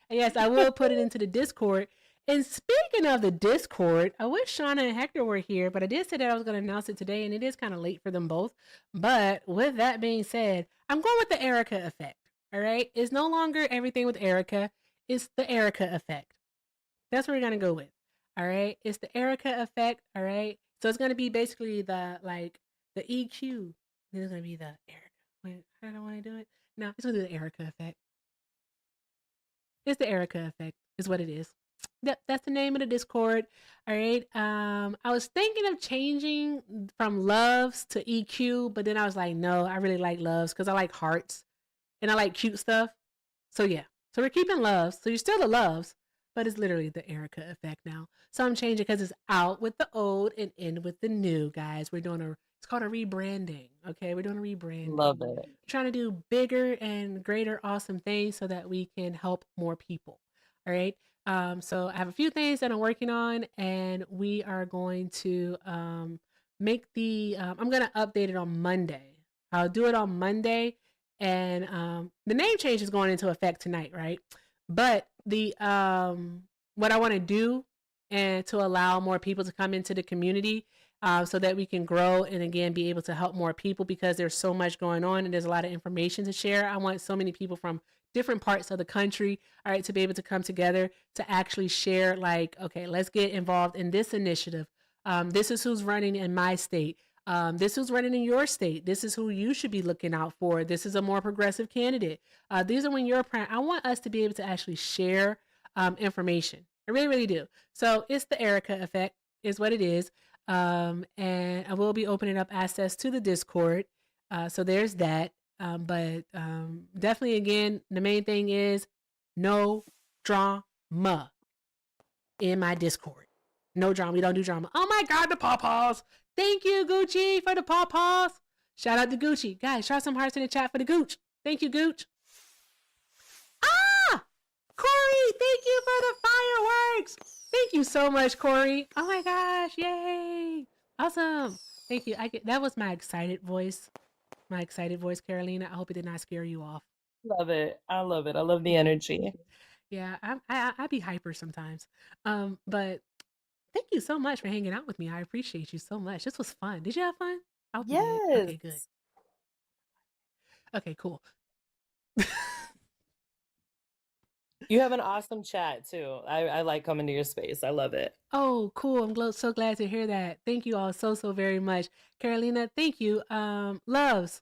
S1: And yes, I will put it into the Discord. And speaking of the Discord, I wish Shauna and Hector were here, but I did say that I was going to announce it today, and it is kind of late for them both. But with that being said, I'm going with the Erica effect. All right? It's no longer everything with Erica. It's the Erica effect. That's what we're going to go with. All right? It's the Erica effect. All right? So it's going to be basically the EQ. Then it's going to be the Erica. Wait, how do I want to do it? No, it's going to be the Erica effect. It's the Erica effect is what it is. That's the name of the Discord. All right. I was thinking of changing from loves to EQ, but then I was like, no, I really like loves because I like hearts and I like cute stuff. So yeah. So we're keeping loves. So you're still the loves, but it's literally the Erica effect now. So I'm changing because it's out with the old and in with the new, guys. We're doing it's called a rebranding. Okay. We're doing a rebranding.
S6: Love it.
S1: We're trying to do bigger and greater awesome things so that we can help more people. All right. So I have a few things that I'm working on, and we are going to make I'm going to update it on Monday. I'll do it on Monday, and the name change is going into effect tonight, right? But the what I want to do and to allow more people to come into the community so that we can grow and again be able to help more people, because there's so much going on and there's a lot of information to share. I want so many people from different parts of the country, all right, to be able to come together to actually share, like, okay, let's get involved in this initiative. This is who's running in my state. This is running in your state. This is who you should be looking out for. This is a more progressive candidate. These are when you're I want us to be able to actually share information. I really, really do. So it's the Erica effect is what it is. And I will be opening up access to the Discord. So there's that. But definitely, again, the main thing is no drama in my Discord. No drama. We don't do drama. Oh my God, the pawpaws. Thank you, Gucci, for the pawpaws. Shout out to Gucci. Guys, shout some hearts in the chat for the Gooch. Thank you, Gooch. Ah! Corey, thank you for the fireworks. Thank you so much, Corey. Oh my gosh, yay. Awesome. Thank you. That was my excited voice. My excited voice, Carolina. I hope it did not scare you off.
S6: Love it. I love it. I love the energy.
S1: Yeah, I be hyper sometimes. But thank you so much for hanging out with me. I appreciate you so much. This was fun. Did you have fun? I hope you did.
S6: Yes.
S1: Okay, good. Okay, cool.
S6: You have an awesome chat too. I like coming to your space. I love it.
S1: Oh, cool. I'm so glad to hear that. Thank you all so very much. Carolina, thank you. Loves,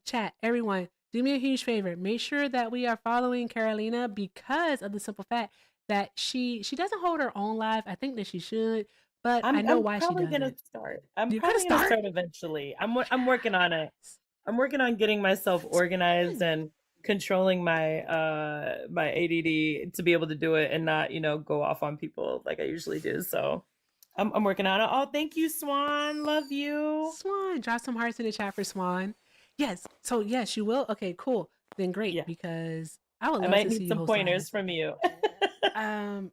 S1: chat, everyone. Do me a huge favor. Make sure that we are following Carolina because of the simple fact that she doesn't hold her own live. I think that she should, but I know why she doesn't.
S6: I'm probably gonna start. I'm
S1: You're
S6: probably
S1: gonna
S6: gonna start eventually. I'm working on it. I'm working on getting myself organized and controlling my my ADD to be able to do it and not, go off on people like I usually do. So I'm working on it. Oh, thank you, Swan. Love you.
S1: Swan, drop some hearts in the chat for Swan. Yes. So yes, you will. Okay, cool. Then great, because I would love
S6: might
S1: to
S6: need
S1: see
S6: some
S1: you
S6: pointers from you.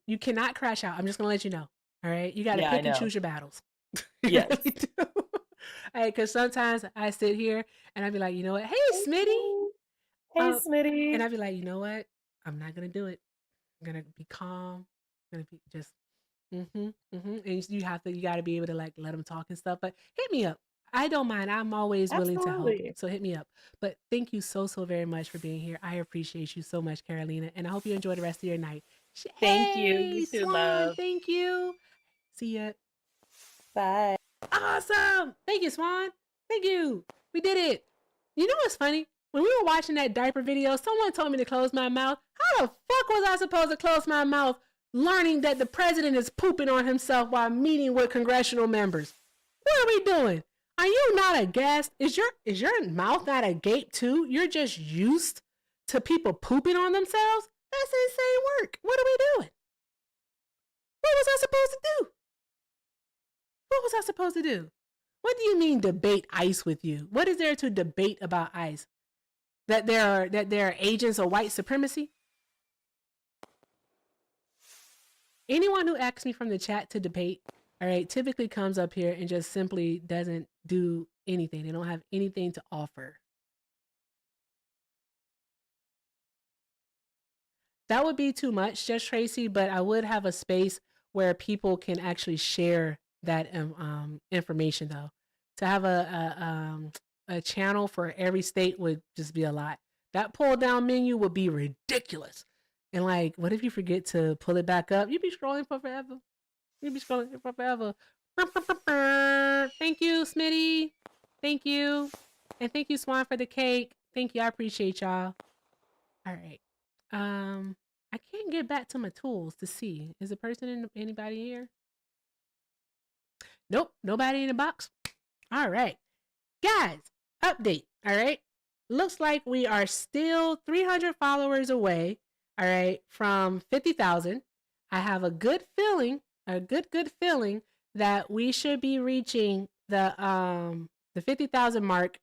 S1: You cannot crash out. I'm just gonna let you know. All right. You gotta
S6: Yeah, I
S1: pick and
S6: know.
S1: choose your battles.
S6: Yes.
S1: Really do. All right, because sometimes I sit here and I'd be like, you know what? Hey, Smitty.
S6: Hey, Smitty.
S1: And I'd be like, you know what? I'm not gonna do it. I'm gonna be calm. I'm gonna be just And you gotta be able to like let them talk and stuff. But hit me up. I don't mind. I'm always willing to help.
S6: Absolutely.
S1: So hit me up. But thank you so very much for being here. I appreciate you so much, Carolina. And I hope you enjoy the rest of your night.
S6: Thank you.
S1: Hey,
S6: You too,
S1: Swan,
S6: love.
S1: thank you. See ya.
S6: Bye.
S1: Awesome. Thank you, Swan. Thank you. We did it. You know what's funny? When we were watching that diaper video, someone told me to close my mouth. How the fuck was I supposed to close my mouth learning that the president is pooping on himself while meeting with congressional members? What are we doing? Are you not aghast? Is your mouth not agape too? You're just used to people pooping on themselves? That's insane work. What are we doing? What was I supposed to do? What was I supposed to do? What do you mean debate ICE with you? What is there to debate about ICE? That there are agents of white supremacy? Anyone who asks me from the chat to debate, all right, typically comes up here and just simply doesn't do anything. They don't have anything to offer. That would be too much, Just Tracy, but I would have a space where people can actually share that information, though. To have a channel for every state would just be a lot. That pull down menu would be ridiculous. And like, what if you forget to pull it back up? You'd be scrolling for forever. You'd be scrolling for forever. Thank you, Smitty. Thank you. And thank you, Swan, for the cake. Thank you. I appreciate y'all. All right. I can't get back to my tools to see. Is the person anybody here? Nope. Nobody in the box. All right. Guys, update. All right. Looks like we are still 300 followers away. All right. From 50,000. I have a good feeling, good feeling that we should be reaching the 50,000 mark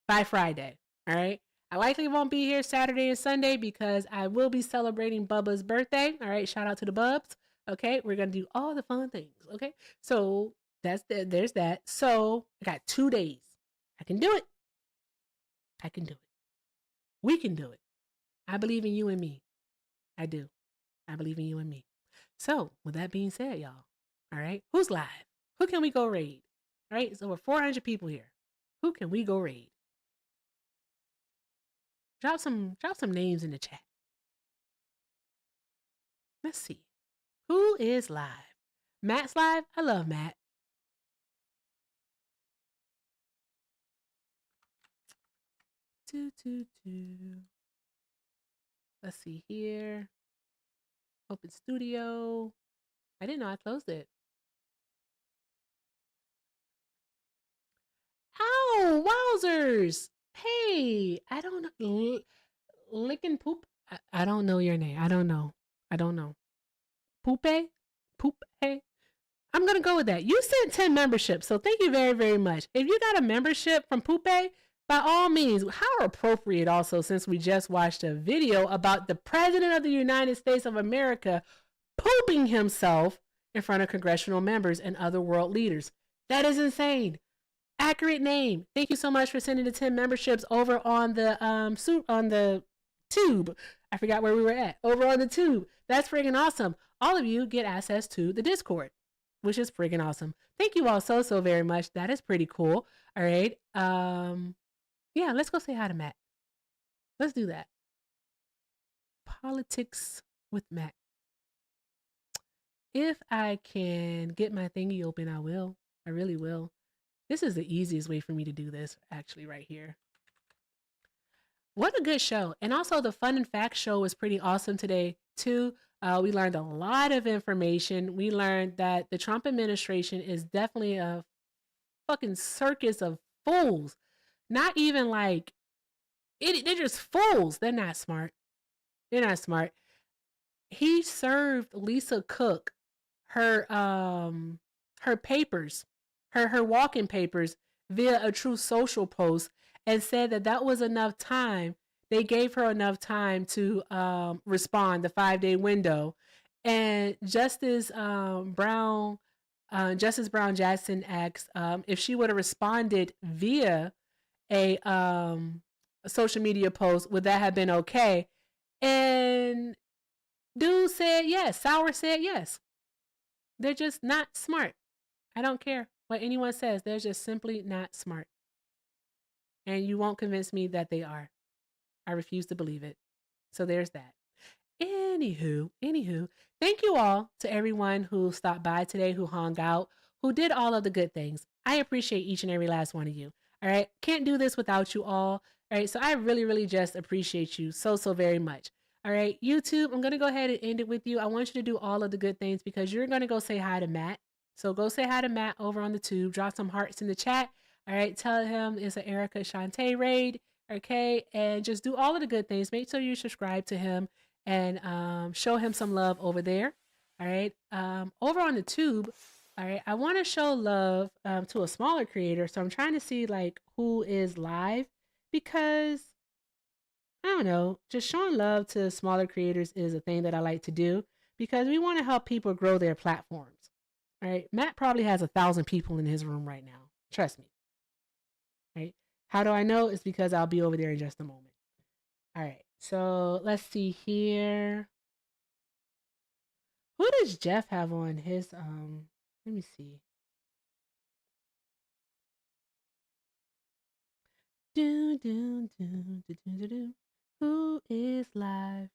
S1: by Friday. All right. I likely won't be here Saturday and Sunday because I will be celebrating Bubba's birthday. All right. Shout out to the Bubs. Okay. We're going to do all the fun things. Okay. So there's that. So I got 2 days. I can do it. I can do it. We can do it. I believe in you and me. I do. I believe in you and me. So with that being said, y'all, all right, who's live? Who can we go raid? All right. It's over 400 people here. Who can we go raid? Drop some names in the chat. Let's see. Who is live? Matt's live. I love Matt. Let's see here. Open studio. I didn't know I closed it. Ow, wowzers. Hey, I don't know. Lickin' poop. I don't know your name. I don't know. Poope? Hey. I'm going to go with that. You sent 10 memberships, so thank you very, very much. If you got a membership from Poope, by all means, how appropriate also, since we just watched a video about the President of the United States of America pooping himself in front of congressional members and other world leaders. That is insane. Accurate name. Thank you so much for sending the 10 memberships over on the tube. I forgot where we were at. Over on the tube. That's friggin' awesome. All of you get access to the Discord, which is friggin' awesome. Thank you all so very much. That is pretty cool. All right. Yeah, let's go say hi to Matt. Let's do that. Politics with Matt. If I can get my thingy open, I will. I really will. This is the easiest way for me to do this, actually, right here. What a good show. And also the Fun and Facts show was pretty awesome today, too. We learned a lot of information. We learned that the Trump administration is definitely a fucking circus of fools. Not even like, they're just fools. They're not smart. They're not smart. He served Lisa Cook her papers, her walking papers via a Truth Social post, and said that was enough time. They gave her enough time to respond, the 5-day window. And Justice Brown Jackson asked if she would have responded via a social media post, would that have been okay? And dude said yes. Sauer said yes. They're just not smart. I don't care what anyone says. They're just simply not smart. And you won't convince me that they are. I refuse to believe it. So there's that. Anywho, thank you all to everyone who stopped by today, who hung out, who did all of the good things. I appreciate each and every last one of you. All right. Can't do this without you all. All right. So I really, really just appreciate you so, so very much. All right. YouTube, I'm going to go ahead and end it with you. I want you to do all of the good things because you're going to go say hi to Matt. So go say hi to Matt over on the tube. Drop some hearts in the chat. All right. Tell him it's an Erica Shantae raid. Okay. And just do all of the good things. Make sure you subscribe to him and show him some love over there. All right. Over on the tube. All right. I want to show love to a smaller creator. So I'm trying to see like who is live because I don't know, just showing love to smaller creators is a thing that I like to do because we want to help people grow their platforms. All right. Matt probably has 1,000 people in his room right now. Trust me. Right. How do I know? It's because I'll be over there in just a moment. All right. So let's see here. Who does Jeff have on his let me see. Do do do do do do do. Who is live?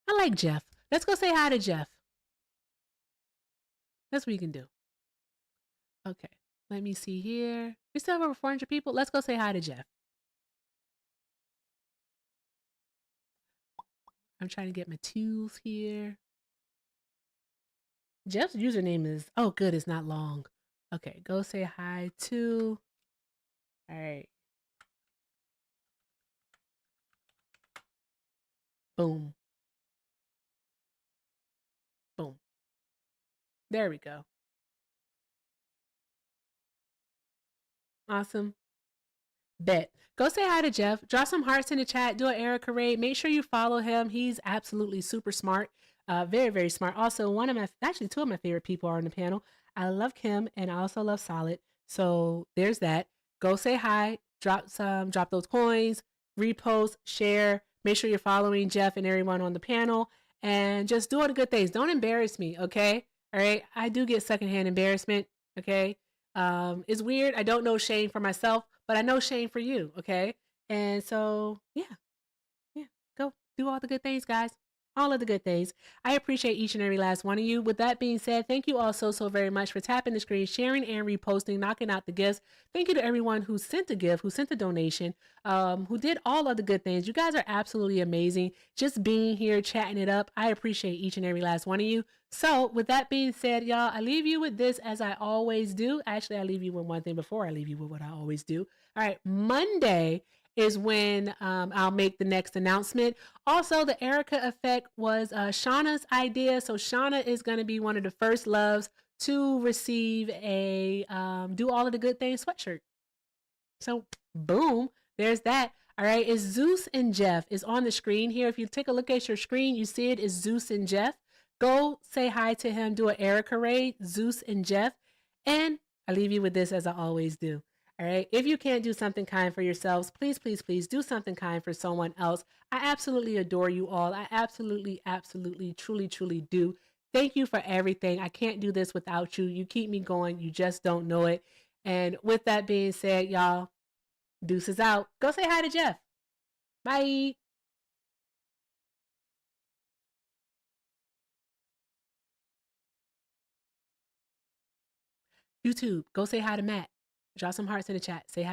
S1: I like Jeff. Let's go say hi to Jeff. That's what you can do. Okay. Let me see here. We still have over 400 people. Let's go say hi to Jeff. I'm trying to get my tools here. Jeff's username is, oh, good. It's not long. Okay. Go say hi to. All right. Boom. Boom. There we go. Awesome. Bet. Go say hi to Jeff. Drop some hearts in the chat. Do an Erica raid. Make sure you follow him. He's absolutely super smart. Very, very smart. Also, two of my favorite people are on the panel. I love Kim and I also love Solid. So there's that. Go say hi. Drop those coins. Repost, share. Make sure you're following Jeff and everyone on the panel. And just do all the good things. Don't embarrass me, okay? All right. I do get secondhand embarrassment, okay? It's weird. I don't know shame for myself, but I know shame for you. Okay. And so, yeah, go do all the good things, guys. All of the good things. I appreciate each and every last one of you. With that being said, thank you all so very much for tapping the screen, sharing and reposting, knocking out the gifts. Thank you to everyone who sent a gift, who sent a donation, who did all of the good things. You guys are absolutely amazing. Just being here, chatting it up. I appreciate each and every last one of you. So with that being said, y'all, I leave you with this as I always do. Actually, I leave you with one thing before I leave you with what I always do. All right, Monday is when I'll make the next announcement. Also, the Erica effect was Shauna's idea. So Shauna is going to be one of the first loves to receive a do all of the good things sweatshirt. So boom, there's that. All right, it's Zeus and Jeff is on the screen here. If you take a look at your screen, you see it is Zeus and Jeff. Go say hi to him, do an Erica raid, Zeus and Jeff. And I leave you with this as I always do. All right. If you can't do something kind for yourselves, please, please, please do something kind for someone else. I absolutely adore you all. I absolutely, absolutely, truly, truly do. Thank you for everything. I can't do this without you. You keep me going. You just don't know it. And with that being said, y'all, deuces out. Go say hi to Jeff. Bye. YouTube, go say hi to Matt. Drop some hearts in the chat. Say hi.